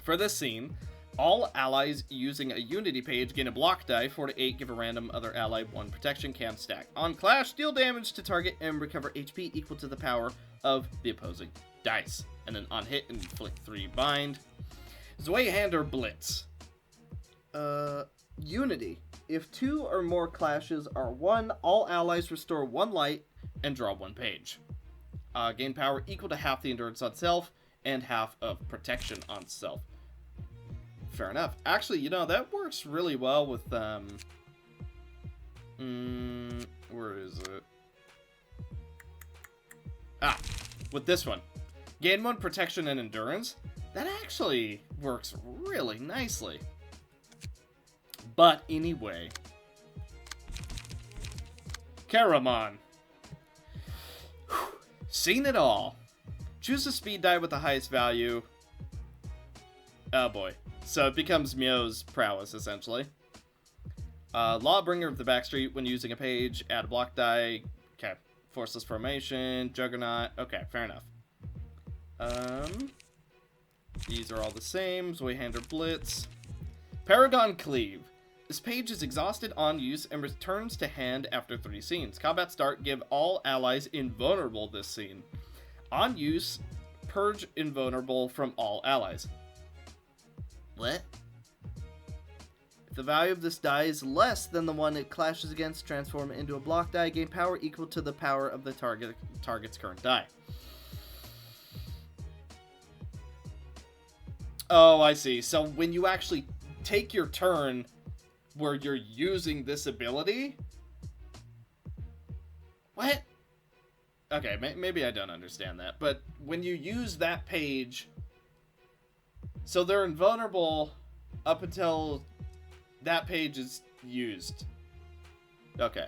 S1: For this scene, all allies using a unity page gain a block die 4 to 8, give a random other ally 1 protection, can stack. On clash, deal damage to target and recover HP equal to the power of the opposing dice. And then on hit, inflict 3 bind. Zweihander Blitz. Unity. If 2 or more clashes are won, all allies restore 1 light and draw 1 page. Gain power equal to half the endurance on self and half of protection on self. Fair enough. Actually, you know, that works really well with, where is it? With this one. Gain 1 protection and endurance. That actually works really nicely. But anyway. Karamon. Seen it all. Choose a speed die with the highest value. Oh boy. So it becomes Mio's prowess, essentially. Lawbringer of the Backstreet, when using a page, add a block die. Okay. Forceless Formation, Juggernaut. Okay, fair enough. These are all the same. Zweihander Blitz. Paragon Cleave. This page is exhausted on use and returns to hand after 3 scenes. Combat start, give all allies invulnerable this scene. On use, purge invulnerable from all allies. What? If the value of this die is less than the one it clashes against, transform it into a block die, gain power equal to the power of the target's current die. Oh, I see. So when you actually take your turn where you're using this ability? What? Okay, maybe I don't understand that. But when you use that page... So they're invulnerable up until that page is used. Okay.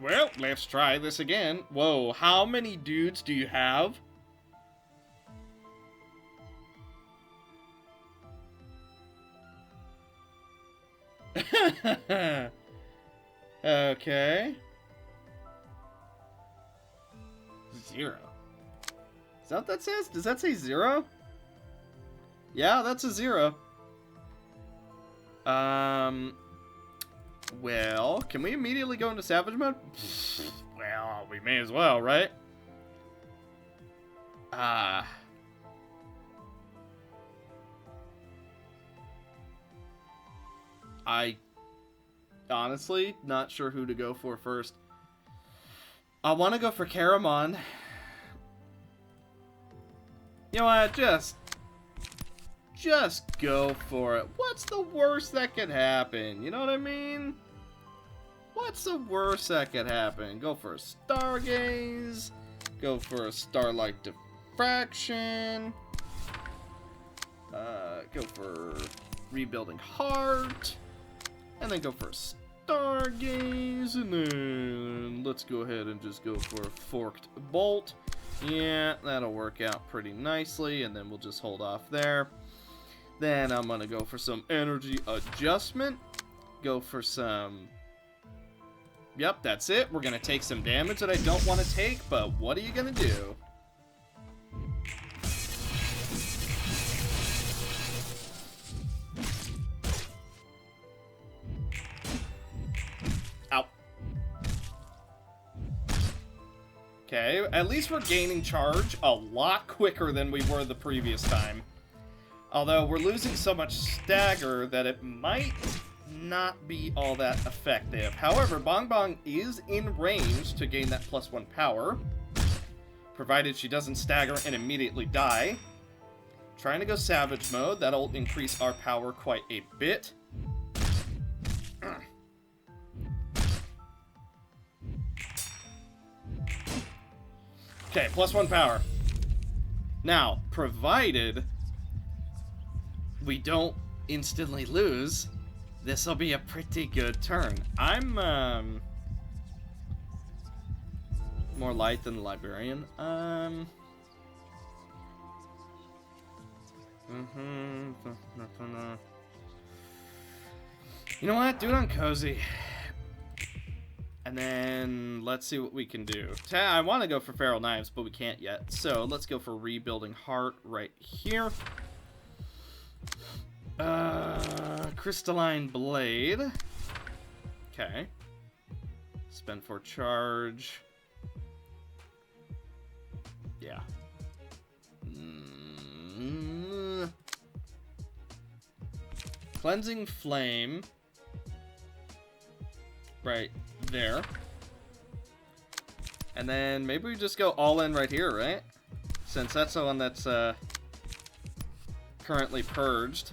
S1: Well, let's try this again. Whoa, how many dudes do you have? Okay. 0. Is that what that says? Does that say 0? Yeah, that's a 0. Well, can we immediately go into Savage Mode? Well, we may as well, right? I honestly not sure who to go for first. I want to go for Karamon. You know what? Just go for it. What's the worst that could happen? You know what I mean? What's the worst that could happen? Go for a Stargaze. Go for a Starlight fraction. Go for rebuilding heart. And then go for a stargaze. And then let's go ahead and just go for a forked bolt. Yeah, that'll work out pretty nicely. And then we'll just hold off there. Then I'm going to go for some energy adjustment. Go for some... Yep, that's it. We're going to take some damage that I don't want to take, but what are you going to do? Ow. Okay, at least we're gaining charge a lot quicker than we were the previous time. Although we're losing so much stagger that it might not be all that effective. However, Bong Bong is in range to gain that +1 power, provided she doesn't stagger and immediately die. Trying to go Savage mode, that'll increase our power quite a bit. Okay, +1 power. Now, provided we don't instantly lose, this will be a pretty good turn. I'm more light than the librarian. You know what? Do it on cozy. And then let's see what we can do. I want to go for feral knives, but we can't yet. So let's go for rebuilding heart right here. Crystalline blade. Okay. Spend for charge. Yeah. Cleansing flame. Right there. And then maybe we just go all in right here, right? Since that's the one that's currently purged.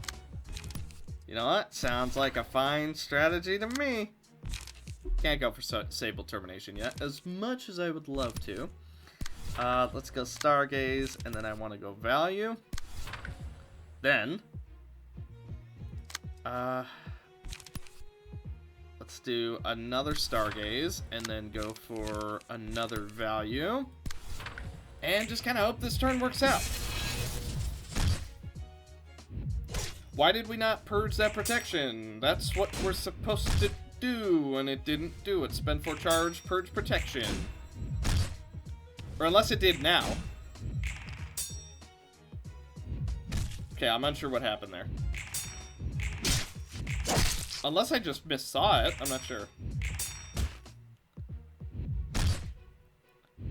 S1: You know what? Sounds like a fine strategy to me. Can't go for Sable Termination yet, as much as I would love to. Let's go Stargaze, and then I want to go Value. Then, let's do another Stargaze, and then go for another Value. And just kind of hope this turn works out. Why did we not purge that protection? That's what we're supposed to do, and it didn't do it. Spend 4 charge, purge protection. Or unless it did now. Okay, I'm unsure what happened there. Unless I just missaw it, I'm not sure.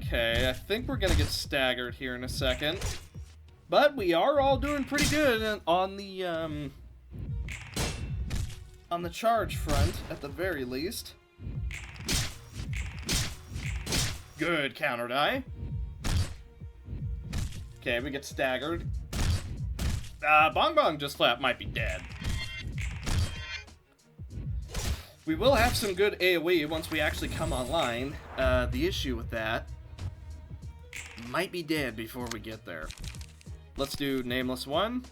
S1: Okay, I think we're gonna get staggered here in a second. But we are all doing pretty good on the charge front, at the very least. Good counter die. Okay, we get staggered. Bong Bong just flat might be dead. We will have some good AoE once we actually come online. The issue with that might be dead before we get there. Let's do Nameless 1.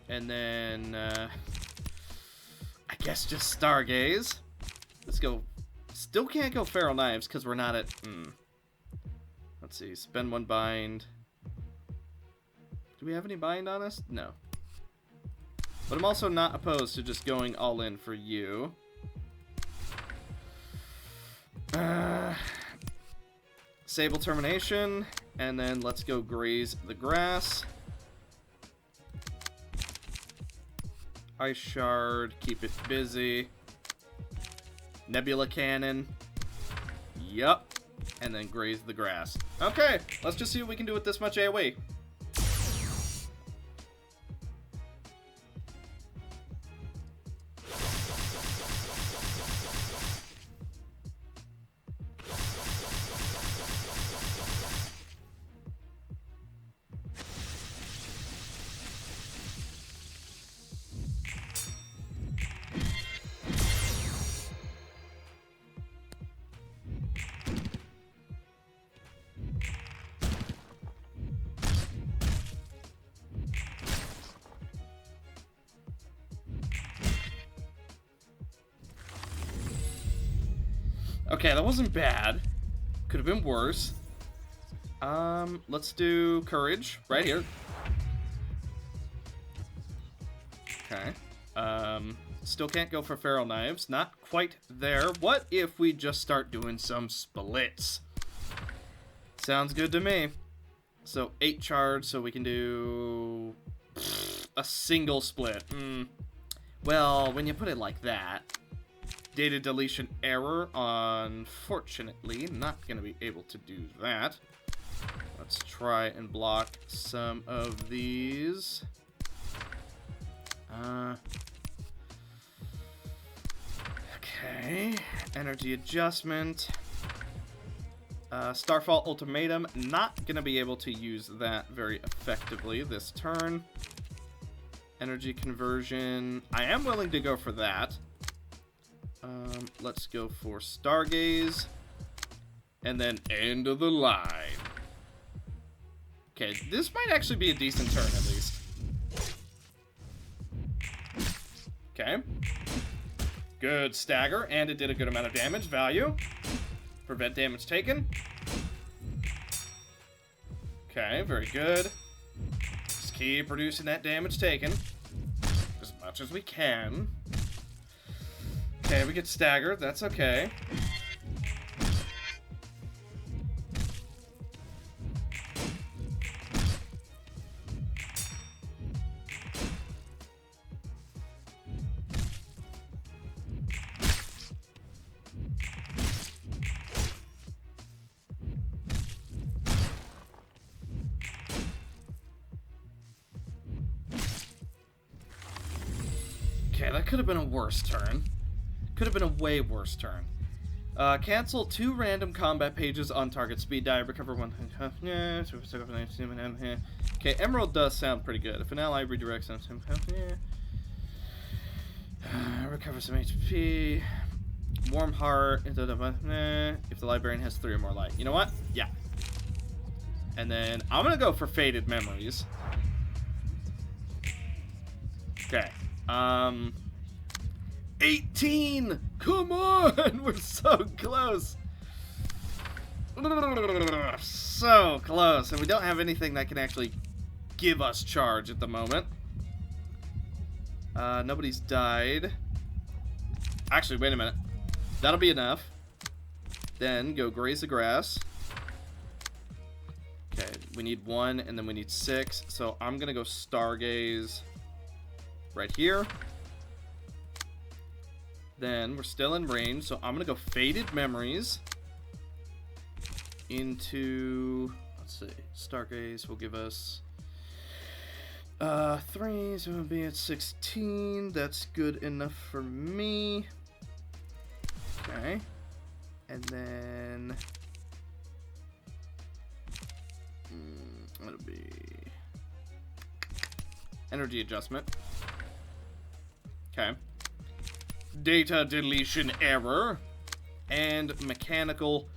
S1: And then, I guess just Stargaze. Let's go. Still can't go Feral Knives because we're not at... Let's see. Spend 1 bind. Do we have any bind on us? No. But I'm also not opposed to just going all in for you. Sable Termination. And then let's go graze the grass. Ice Shard, keep it busy. Nebula Cannon. Yup. And then graze the grass. Okay, let's just see what we can do with this much AoE. Okay, that wasn't bad. Could have been worse. Let's do courage right here. Okay. Still can't go for feral knives. Not quite there. What if we just start doing some splits? Sounds good to me. So 8 charge, so we can do a single split. Well, when you put it like that, data deletion error. Unfortunately, not going to be able to do that. Let's try and block some of these. Okay. Energy adjustment. Starfall ultimatum. Not going to be able to use that very effectively this turn. Energy conversion. I am willing to go for that. Let's go for Stargaze. And then end of the line. Okay, this might actually be a decent turn at least. Okay. Good stagger, and it did a good amount of damage. Value. Prevent damage taken. Okay, very good. Just keep reducing that damage taken as much as we can. Okay, we get staggered. That's okay. Okay, that could have been a worse turn. Could have been a way worse turn. Cancel 2 random combat pages on target speed die. Recover 1. Okay, Emerald does sound pretty good. If an ally redirects them, recover some HP. Warm heart. If the librarian has 3 or more light. You know what? Yeah. And then I'm gonna go for Faded Memories. Okay. 18! Come on! We're so close! So close. And we don't have anything that can actually give us charge at the moment. Nobody's died. Actually, wait a minute. That'll be enough. Then go graze the grass. Okay, we need 1 and then we need 6. So I'm gonna go Stargaze right here. Then we're still in range, so I'm gonna go Faded Memories into, let's see, Stargaze will give us 3, so it'll be at 16. That's good enough for me. Okay. And then it'll be energy adjustment. Okay. Data deletion error, and mechanical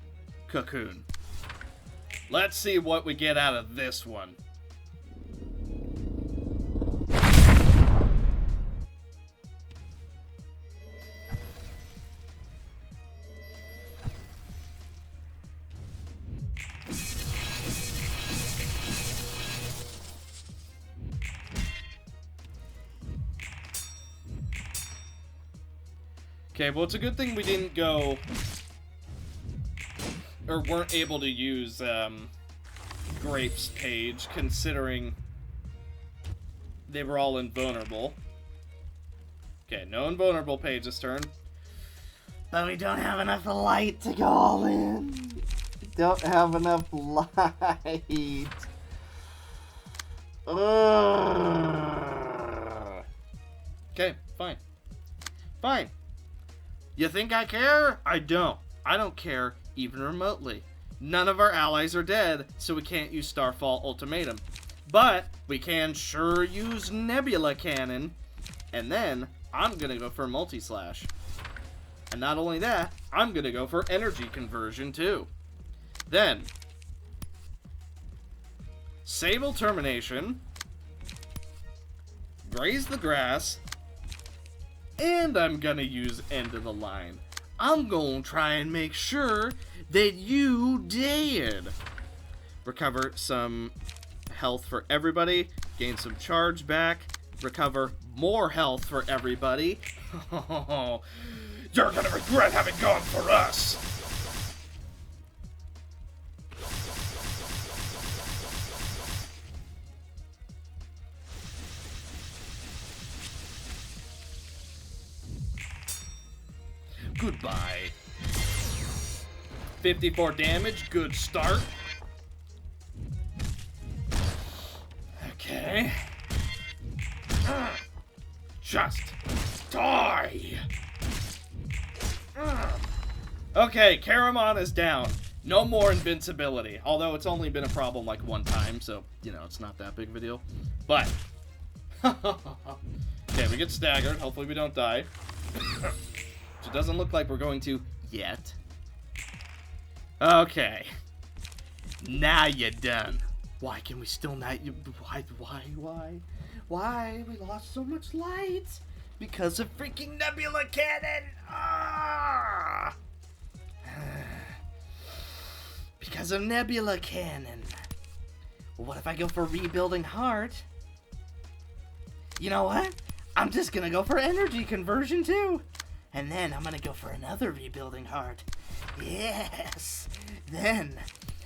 S1: cocoon. Let's see what we get out of this one. Okay, well, it's a good thing we didn't go, or weren't able to use Grape's page, considering they were all invulnerable. Okay, no invulnerable page this turn. But we don't have enough light to go all in. We don't have enough light. Okay, fine. Fine. You think I care? I don't. I don't care even remotely. None of our allies are dead, so we can't use Starfall Ultimatum. But we can sure use Nebula Cannon, and then I'm gonna go for Multi-Slash. And not only that, I'm gonna go for Energy Conversion too. Then, Sable Termination, Graze the Grass, and I'm gonna use End of the Line. I'm gonna try and make sure that you dead. Recover some health for everybody. Gain some charge back. Recover more health for everybody.
S3: You're gonna regret having gone for us!
S1: Goodbye. 54 damage, good start. Okay.
S3: Just die!
S1: Okay, Karamon is down. No more invincibility. Although it's only been a problem like one time, so, you know, it's not that big of a deal. But. Okay, we get staggered. Hopefully we don't die. It doesn't look like we're going to yet. Okay. Now you're done. Why can we still not? Why? We lost so much light. Because of freaking Nebula Cannon. Ah! Because of Nebula Cannon. Well, what if I go for Rebuilding Heart? You know what? I'm just gonna go for Energy Conversion too. And then I'm gonna go for another Rebuilding Heart. Yes! Then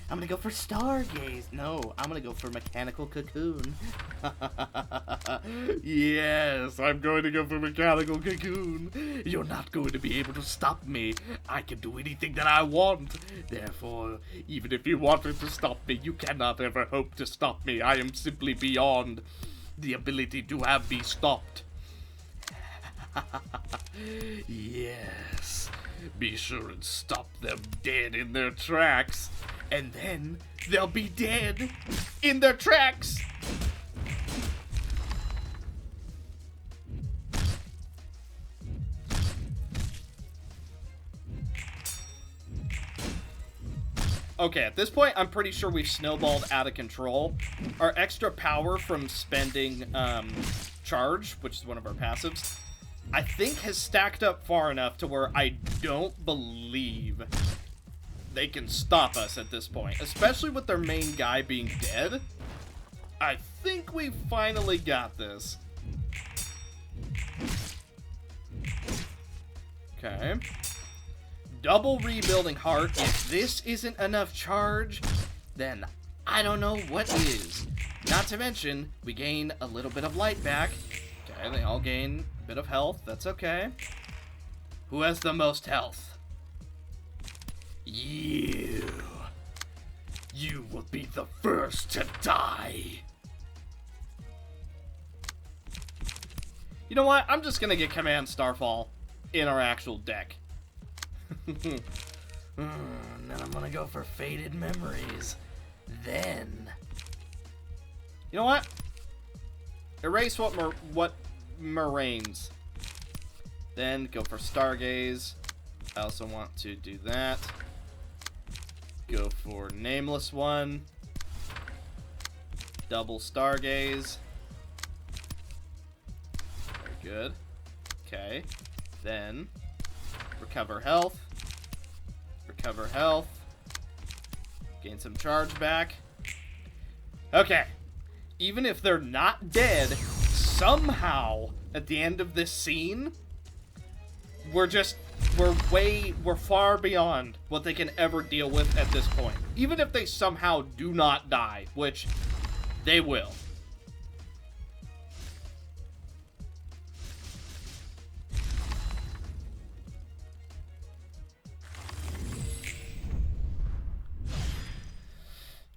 S1: I'm gonna go for Stargaze. No, I'm gonna go for Mechanical Cocoon. Yes, I'm going to go for Mechanical Cocoon. You're not going to be able to stop me. I can do anything that I want. Therefore, even if you wanted to stop me, you cannot ever hope to stop me. I am simply beyond the ability to have me stopped. Yes. Be sure and stop them dead in their tracks. And then they'll be dead in their tracks. Okay, at this point, I'm pretty sure we've snowballed out of control. Our extra power from spending charge, which is one of our passives, I think has stacked up far enough to where I don't believe they can stop us at this point, especially with their main guy being dead. I think we finally got this. Okay. Double Rebuilding Heart. If this isn't enough charge, then I don't know what is. Not to mention, we gain a little bit of light back. Okay, they all gain a bit of health. That's okay. Who has the most health? You. You will be the first to die. You know what? I'm just gonna get Command Starfall in our actual deck. Then I'm gonna go for Faded Memories. Then, you know what? Erase what moraines. Then go for Stargaze. I also want to do that. Go for Nameless One. Double Stargaze. Very good. Okay. Then recover health. Recover health. Gain some charge back. Okay. Even if they're not dead, somehow at the end of this scene, we're far beyond what they can ever deal with at this point. Even if they somehow do not die, which they will.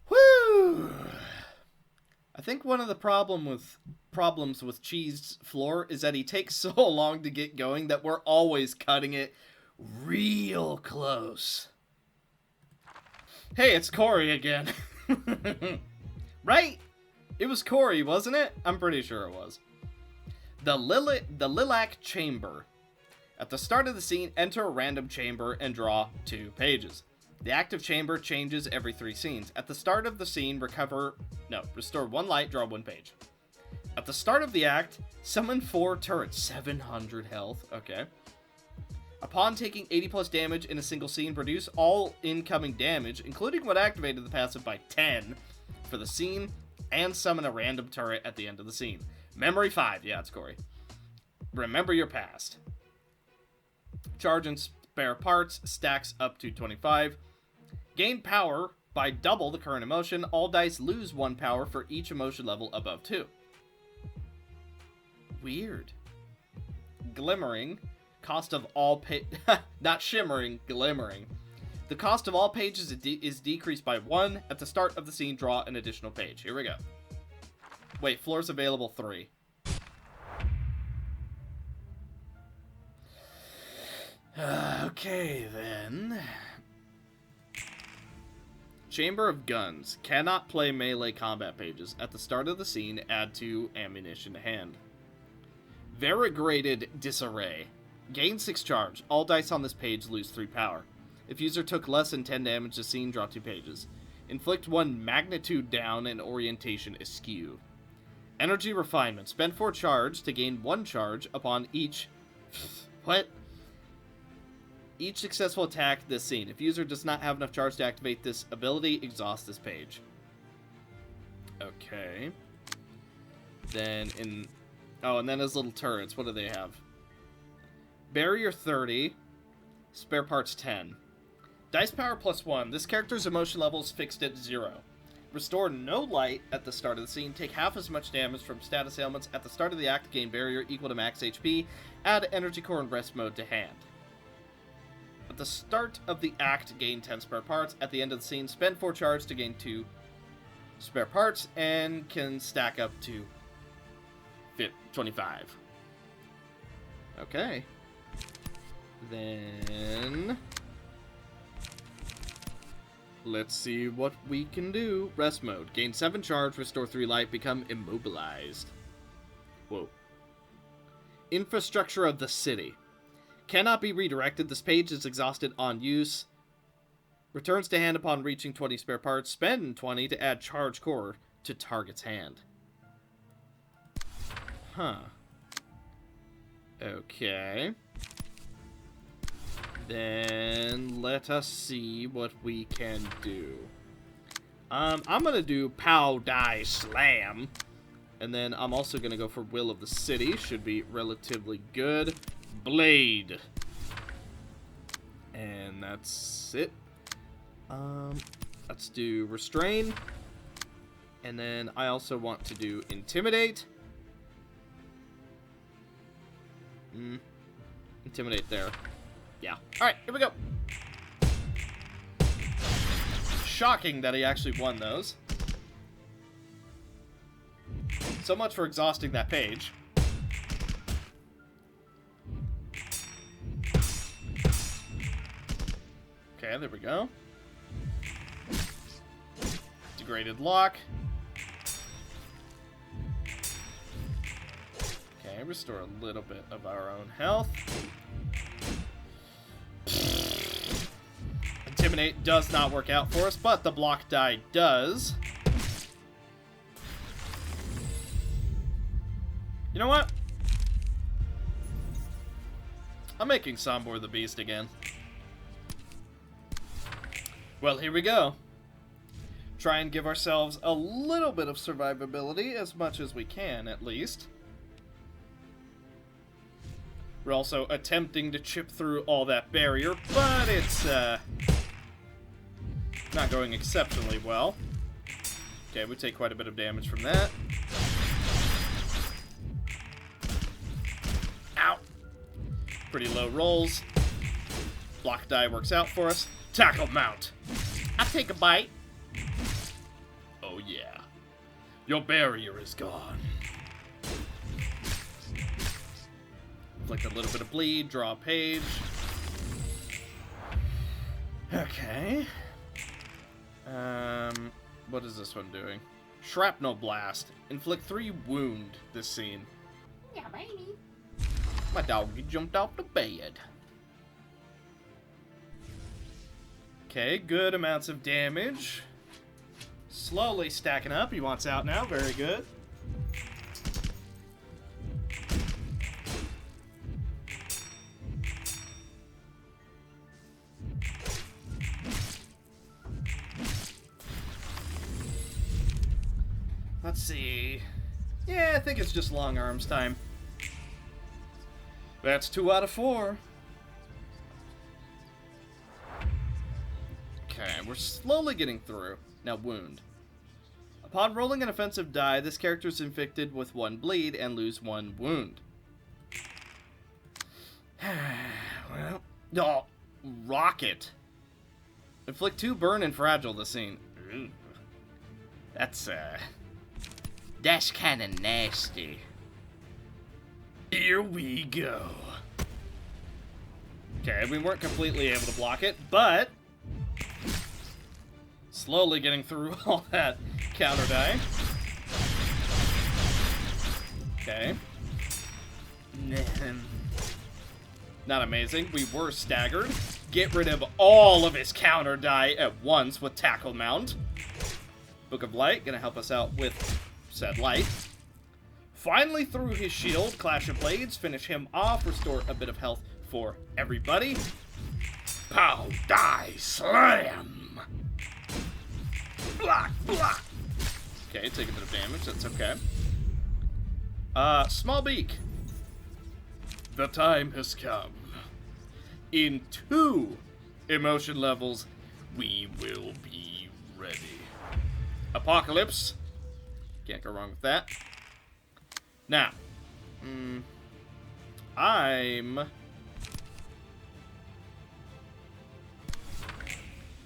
S1: Woo! I think one of the problems with Cheese Floor is that he takes so long to get going that we're always cutting it real close. Hey, it's Corey again. Right? It was Corey, wasn't it? I'm pretty sure it was. The Lilac Chamber. At the start of the scene, enter a random chamber and draw 2 pages. The active chamber changes every 3 scenes. At the start of the scene, restore 1 light, draw 1 page. At the start of the act, summon 4 turrets, 700 health, okay. Upon taking 80 plus damage in a single scene, reduce all incoming damage, including what activated the passive, by 10 for the scene, and summon a random turret at the end of the scene. Memory 5. Yeah, it's Corey. Remember your past. Charge and spare parts stacks up to 25. Gain power by double the current emotion. All dice lose 1 power for each emotion level above 2. Weird. Glimmering. Cost of all not shimmering, glimmering. The cost of all pages is decreased by 1. At the start of the scene, draw an additional page. Here we go. Wait, floors available 3. Okay, then. Chamber of Guns. Cannot play melee combat pages. At the start of the scene, add 2 ammunition to hand. Variegated Disarray. Gain 6 charge. All dice on this page lose 3 power. If user took less than 10 damage this scene, draw 2 pages. Inflict 1 magnitude down and orientation askew. Energy Refinement. Spend 4 charge to gain 1 charge upon each... What? Each successful attack this scene. If user does not have enough charge to activate this ability, exhaust this page. Okay. Then in... Oh, and then his little turrets. What do they have? Barrier 30. Spare parts 10. Dice power plus 1. This character's emotion level is fixed at 0. Restore no light at the start of the scene. Take half as much damage from status ailments at the start of the act. Gain barrier equal to max HP. Add energy core and rest mode to hand. At the start of the act, gain 10 spare parts. At the end of the scene, spend 4 charge to gain 2 spare parts and can stack up to 25. Okay. Then let's see what we can do. Rest mode. Gain 7 charge, restore 3 light, become immobilized. Whoa. Infrastructure of the city. Cannot be redirected. This page is exhausted on use. Returns to hand upon reaching 20 spare parts. Spend 20 to add charge core to target's hand. Huh. Okay. Then let us see what we can do. I'm gonna do Pow Die Slam. And then I'm also gonna go for Will of the City. Should be relatively good. Blade. And that's it. Let's do Restrain. And then I also want to do Intimidate. Intimidate there. Yeah. Alright, here we go. Shocking that he actually won those. So much for exhausting that page. Okay, there we go. Degraded Lock. Okay, restore a little bit of our own health. Intimidate does not work out for us, but the block die does. You know what? I'm making Sombor the Beast again. Well, here we go. Try and give ourselves a little bit of survivability, as much as we can, at least. We're also attempting to chip through all that barrier, but it's not going exceptionally well. Okay, we take quite a bit of damage from that. Ow! Pretty low rolls. Block die works out for us. Tackle mount. I'll take a bite. Oh yeah. Your barrier is gone. Inflict a little bit of bleed, draw a page. Okay. What is this one doing? Shrapnel Blast. Inflict 3 wound this scene.
S4: Yeah, baby.
S1: My doggy jumped off the bed. Okay, good amounts of damage. Slowly stacking up. He wants out now. Very good. Let's see. Yeah, I think it's just long arms time. That's 2 out of 4. Okay, we're slowly getting through. Now, wound. Upon rolling an offensive die, this character is inflicted with 1 bleed and lose 1 wound. Well, oh, rocket. Inflict 2 burn and fragile this scene. Ooh. That's kind of nasty. Here we go. Okay, we weren't completely able to block it, but slowly getting through all that counter die. Okay. Not amazing. We were staggered. Get rid of all of his counter die at once with Tackle Mount. Book of Light, gonna help us out with said light. Finally through his shield, Clash of Blades, finish him off, restore a bit of health for everybody. Pow, die, slam! Block, block! Okay, take a bit of damage, that's okay. Small Beak. The time has come. In 2 emotion levels, we will be ready. Apocalypse. Can't go wrong with that. Now,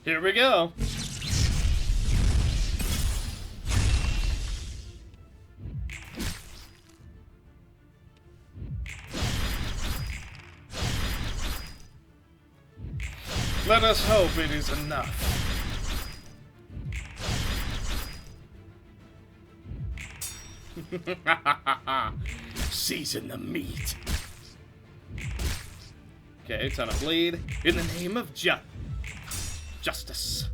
S1: here we go. Let us hope it is enough. Season the meat. Okay, ton of bleed. In the name of justice.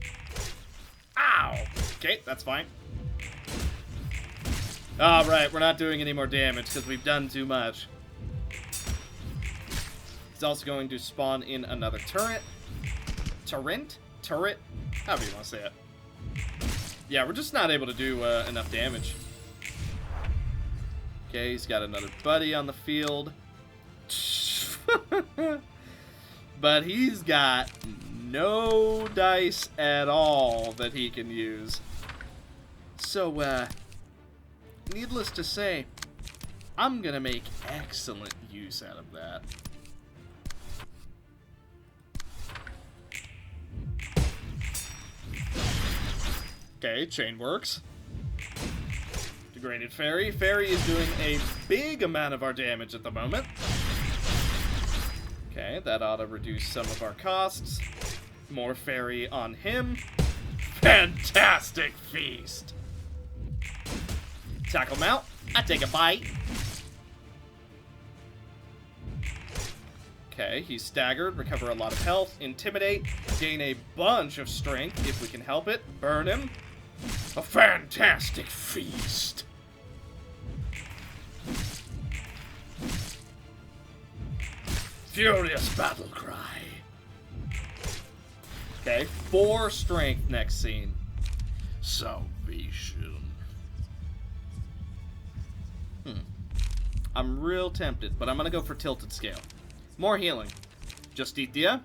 S1: Ow! Okay, that's fine. Alright, we're not doing any more damage because we've done too much. He's also going to spawn in another turret. Turret? However you want to say it. Yeah, we're just not able to do enough damage. Okay, he's got another buddy on the field. But he's got no dice at all that he can use. So, needless to say, I'm gonna make excellent use out of that. Okay, chain works. Degraded Fairy. Fairy is doing a big amount of our damage at the moment. Okay, that ought to reduce some of our costs. More Fairy on him. Fantastic feast! Tackle Mount. I take a bite. Okay, he's staggered. Recover a lot of health. Intimidate. Gain a bunch of strength if we can help it. Burn him. A fantastic feast. Furious battle cry. Okay, 4 strength next scene. Salvation. I'm real tempted, but I'm gonna go for Tilted Scale. More healing. Justitia.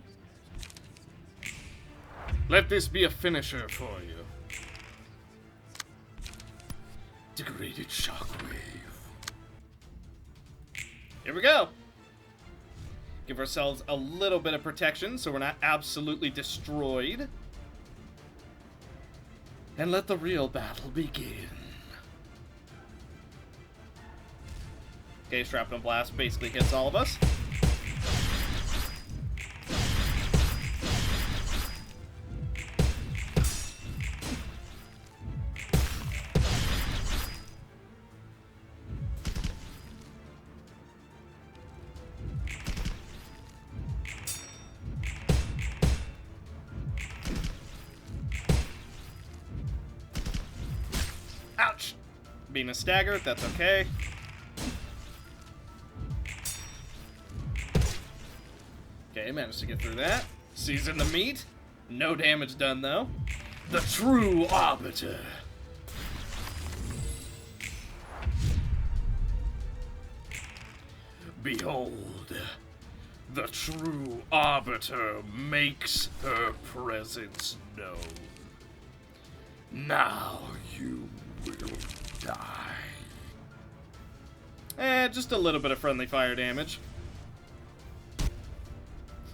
S1: Let this be a finisher for you. Degraded Shockwave. Here we go. Give ourselves a little bit of protection so we're not absolutely destroyed. And let the real battle begin. Okay, Shrapnel Blast basically hits all of us. Ouch! Being a stagger, that's okay. Okay, managed to get through that. Season the meat. No damage done, though. The true arbiter. Behold, the true Arbiter makes her presence known. Now you will die. Just a little bit of friendly fire damage.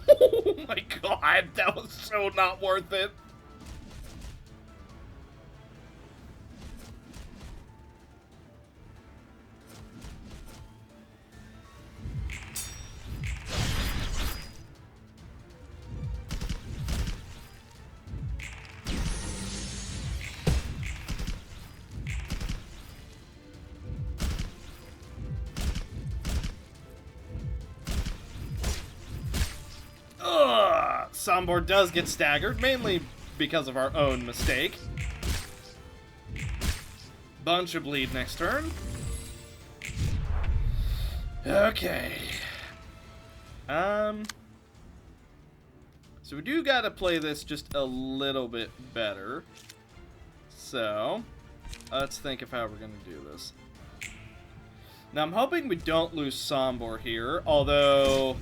S1: Oh my god, that was so not worth it. Sombor does get staggered, mainly because of our own mistake. Bunch of bleed next turn. Okay. So we do gotta play this just a little bit better. So, let's think of how we're gonna do this. Now, I'm hoping we don't lose Sombor here, although,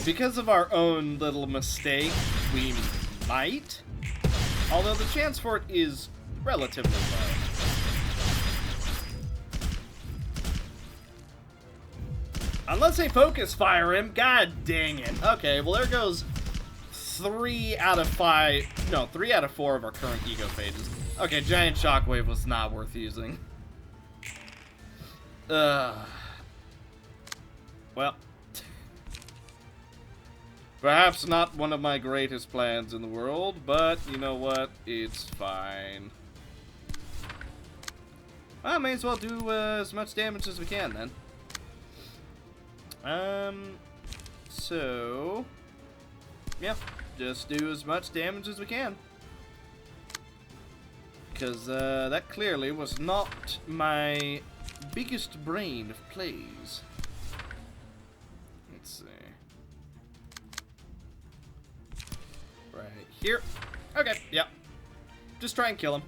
S1: because of our own little mistake, we might. Although the chance for it is relatively low. Unless they focus fire him, god dang it. Okay, well there goes 3 out of 5, no, 3 out of 4 of our current ego phages. Okay, Giant Shockwave was not worth using. Well, perhaps not one of my greatest plans in the world, but you know what? It's fine. I may as well do as much damage as we can then. So, yeah, just do as much damage as we can. Because that clearly was not my biggest brain of plays. Let's see. Right here. Okay, yep. Just try and kill him.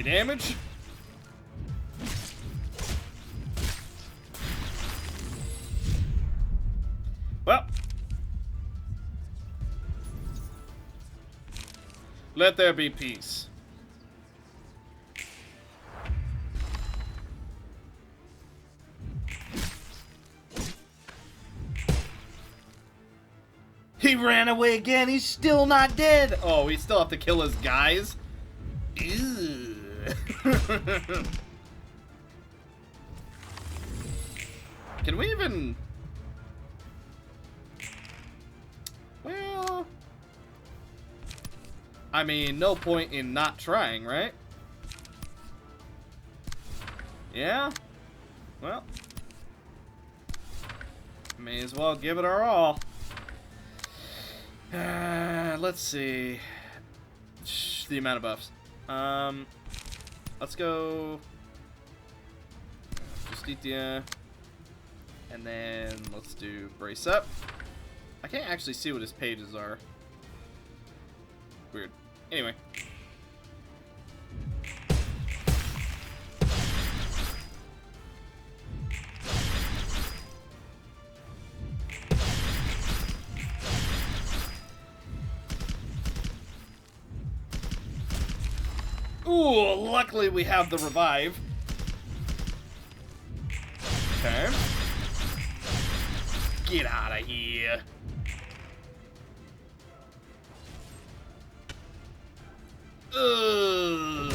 S1: Damage. Well, let there be peace. He ran away again. He's still not dead. Oh, we still have to kill his guys. Ew. Can we even... Well... I mean, no point in not trying, right? Yeah? Well... May as well give it our all. Let's see... The amount of buffs. Let's go Justitia, and then let's do Brace Up. I can't actually see what his pages are. Weird. Anyway. Ooh, luckily we have the revive. Okay. Get out of here. Ugh.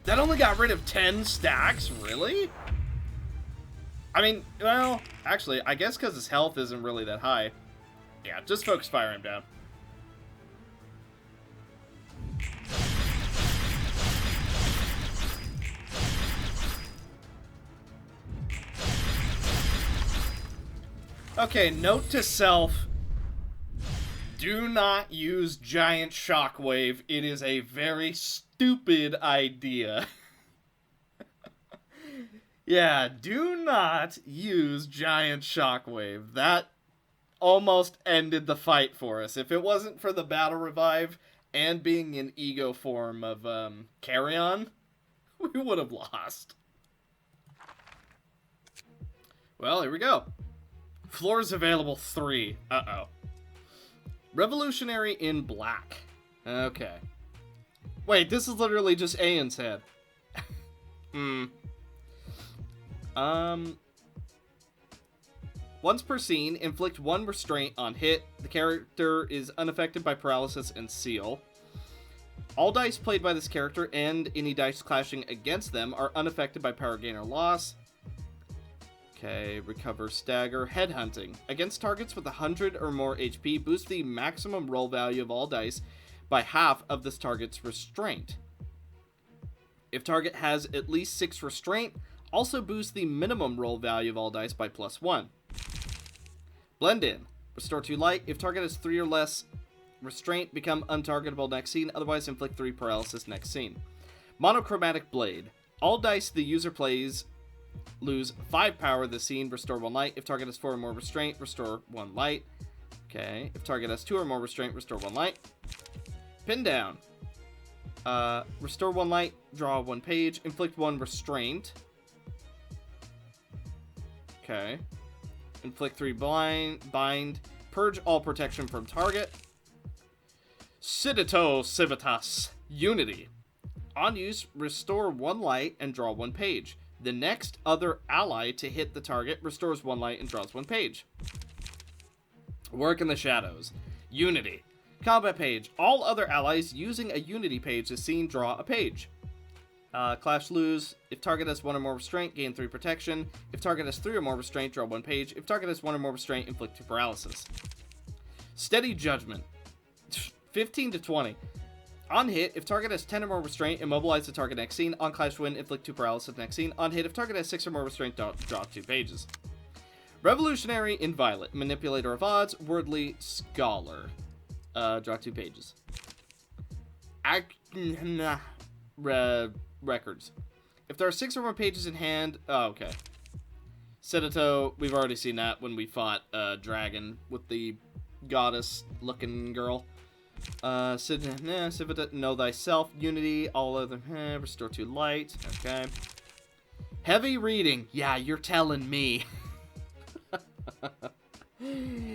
S1: That only got rid of 10 stacks? Really? I mean, well, actually, I guess because his health isn't really that high. Yeah, just focus fire him down. Okay, note to self. Do not use giant shockwave. It is a very stupid idea. Yeah, do not use giant shockwave. That almost ended the fight for us. If it wasn't for the battle revive and being in ego form of Carrion, we would have lost. Well, here we go. Floors available 3. Uh-oh. Revolutionary in black. Okay. Wait, this is literally just Aeon's head. Once per scene, inflict 1 restraint on hit. The character is unaffected by paralysis and seal. All dice played by this character and any dice clashing against them are unaffected by power gain or loss. Okay, recover, stagger, headhunting. Against targets with 100 or more HP, boost the maximum roll value of all dice by half of this target's restraint. If target has at least 6 restraint, also boost the minimum roll value of all dice by +1. Blend in. Restore 2 light. If target has 3 or less restraint, become untargetable next scene, otherwise inflict 3 paralysis next scene. Monochromatic blade. All dice the user plays lose 5 power this scene, restore 1 light. If target has 4 or more restraint, restore 1 light. Okay. If target has 2 or more restraint, restore 1 light. Pin down. Restore 1 light, draw 1 page, inflict 1 restraint. Okay. Inflict 3 bind, purge all protection from target. Citteh Civitas, Unity. On use, restore 1 light and draw 1 page. The next other ally to hit the target restores 1 light and draws 1 page. Work in the shadows. Unity. Combat page. All other allies using a Unity page this scene draw a page. Clash lose. If target has 1 or more restraint, gain 3 protection. If target has 3 or more restraint, draw 1 page. If target has 1 or more restraint, inflict 2 paralysis. Steady Judgment. 15 to 20. On hit, if target has 10 or more restraint, immobilize the target next scene. On clash win, inflict 2 paralysis next scene. On hit, if target has 6 or more restraint, draw 2 pages. Revolutionary in violet. Manipulator of odds. Wordly scholar. Draw 2 pages. Records. If there are 6 or more pages in hand... Oh, okay. Citteh, we've already seen that when we fought Dragon with the goddess-looking girl. Civitas, know thyself. Unity, all other... restore 2 light. Okay. Heavy reading. Yeah, you're telling me.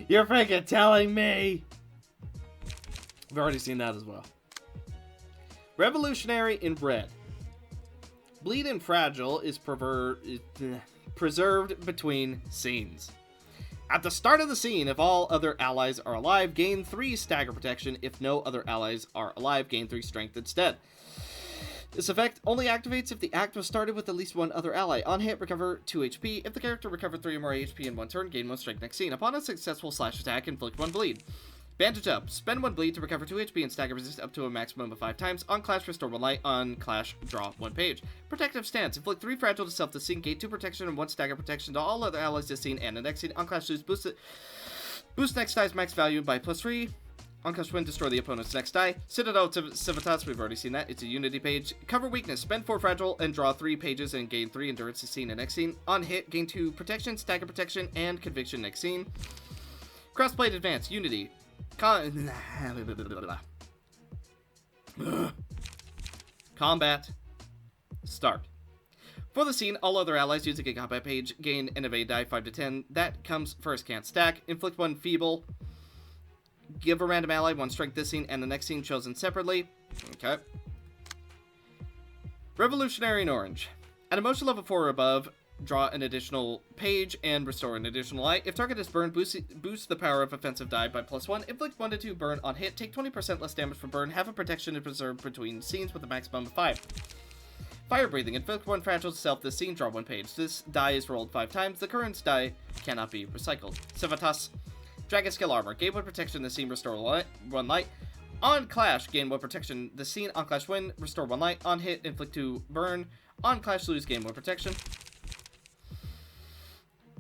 S1: You're freaking telling me. We've already seen that as well. Revolutionary in red. Bleed and Fragile is preserved between scenes. At the start of the scene, if all other allies are alive, gain 3 stagger protection. If no other allies are alive, gain 3 strength instead. This effect only activates if the act was started with at least 1 other ally. On hit, recover 2 HP. If the character recovered 3 or more HP in 1 turn, gain 1 strength next scene. Upon a successful slash attack, inflict 1 bleed. Bandage up. Spend 1 bleed to recover 2 HP and stagger resist up to a maximum of 5 times. On clash, restore 1 light. On clash, draw 1 page. Protective stance. Inflict 3 fragile to self this scene. Gain 2 protection and 1 stagger protection to all other allies this scene and the next scene. On clash, lose boost next die's max value by +3. On clash win, destroy the opponent's next die. Citadel Civitas, we've already seen that. It's a Unity page. Cover weakness. Spend 4 fragile and draw 3 pages and gain 3 endurance this scene and next scene. On hit, gain 2 protection, stagger protection, and conviction next scene. Crossblade advance. Unity. Combat. Start. For the scene, all other allies using a combat page gain an evade die 5 to 10. That comes first, can't stack. Inflict 1 feeble. Give a random ally 1 strength this scene and the next scene chosen separately. Okay. Revolutionary in orange. At emotion level 4 or above, draw an additional page and restore an additional light. If target is burned, boost the power of offensive die by +1. Inflict 1 to 2 burn on hit. Take 20% less damage from burn. Have a protection to preserve between scenes with a maximum of 5. Fire breathing. Inflict 1 fragile to self this scene. Draw 1 page. This die is rolled 5 times. The current die cannot be recycled. Civitas. Dragon skill armor. Gain 1 protection this scene. Restore 1 light. On clash, gain 1 protection this scene. On clash win. Restore 1 light. On hit, inflict 2 burn. On clash lose, gain 1 protection.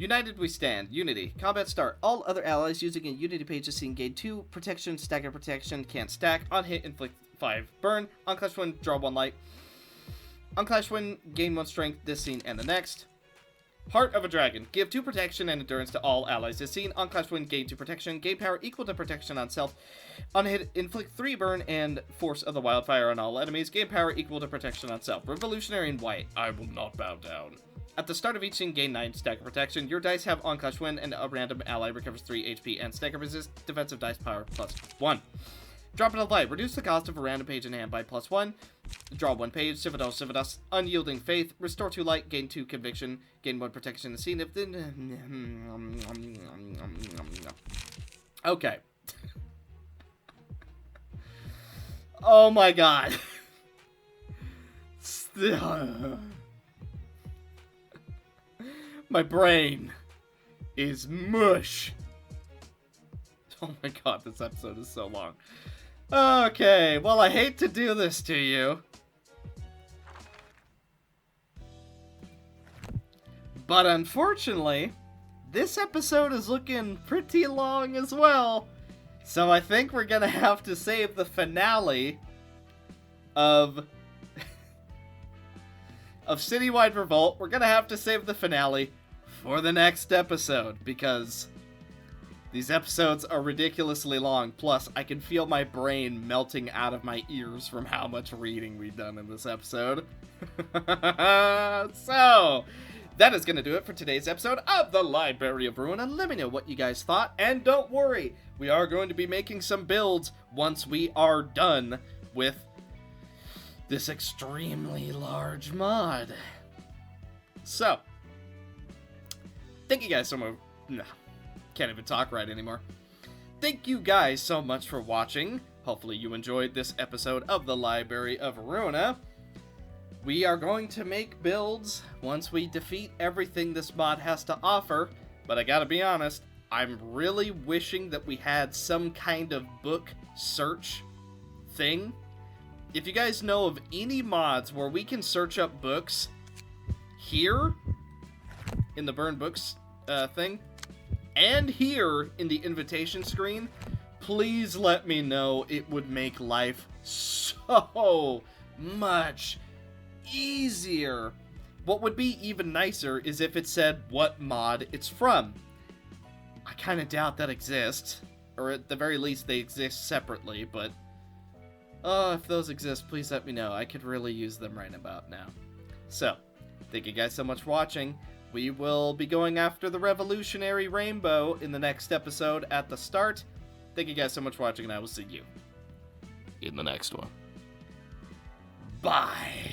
S1: United we stand. Unity. Combat start. All other allies using a Unity page is seen gain 2 protection, stagger protection, can't stack. On hit, inflict 5 burn. On clash win, draw 1 light. On clash win, gain 1 strength this scene and the next. Heart of a Dragon. Give 2 protection and endurance to all allies this scene. On clash win, gain 2 protection. Gain power equal to protection on self. On hit, inflict 3 burn and force of the wildfire on all enemies. Gain power equal to protection on self. Revolutionary in white. I will not bow down. At the start of each scene, gain 9 stagger protection. Your dice have on clash win, and a random ally recovers 3 HP and stagger resist defensive dice power +1. Drop it a light. Reduce the cost of a random page in hand by +1. Draw 1 page. Civitas. Unyielding faith. Restore 2 light. Gain 2 conviction. Gain 1 protection in the scene. If then. Okay. Oh my god. My brain is mush. Oh my god, this episode is so long. Okay, well, I hate to do this to you. But unfortunately, this episode is looking pretty long as well. So I think we're gonna have to save the finale of Citywide Revolt. We're gonna have to save the finale for the next episode, because these episodes are ridiculously long. Plus, I can feel my brain melting out of my ears from how much reading we've done in this episode. So, that is going to do it for today's episode of the Library of Ruina. Let me know what you guys thought, and don't worry, we are going to be making some builds once we are done with this extremely large mod. So, thank you guys so much. Nah, can't even talk right anymore. Thank you guys so much for watching. Hopefully you enjoyed this episode of the Library of Ruina. We are going to make builds once we defeat everything this mod has to offer, but I gotta be honest, I'm really wishing that we had some kind of book search thing. If you guys know of any mods where we can search up books here in the burn books thing, and here in the invitation screen, please let me know. It would make life so much easier. What would be even nicer is if it said what mod it's from. I kind of doubt that exists, or at the very least they exist separately, but if those exist, please let me know. I could really use them right about now. So, thank you guys so much for watching. We will be going after the Revolutionary Rainbow in the next episode at the start. Thank you guys so much for watching, and I will see you
S2: In the next one.
S1: bye.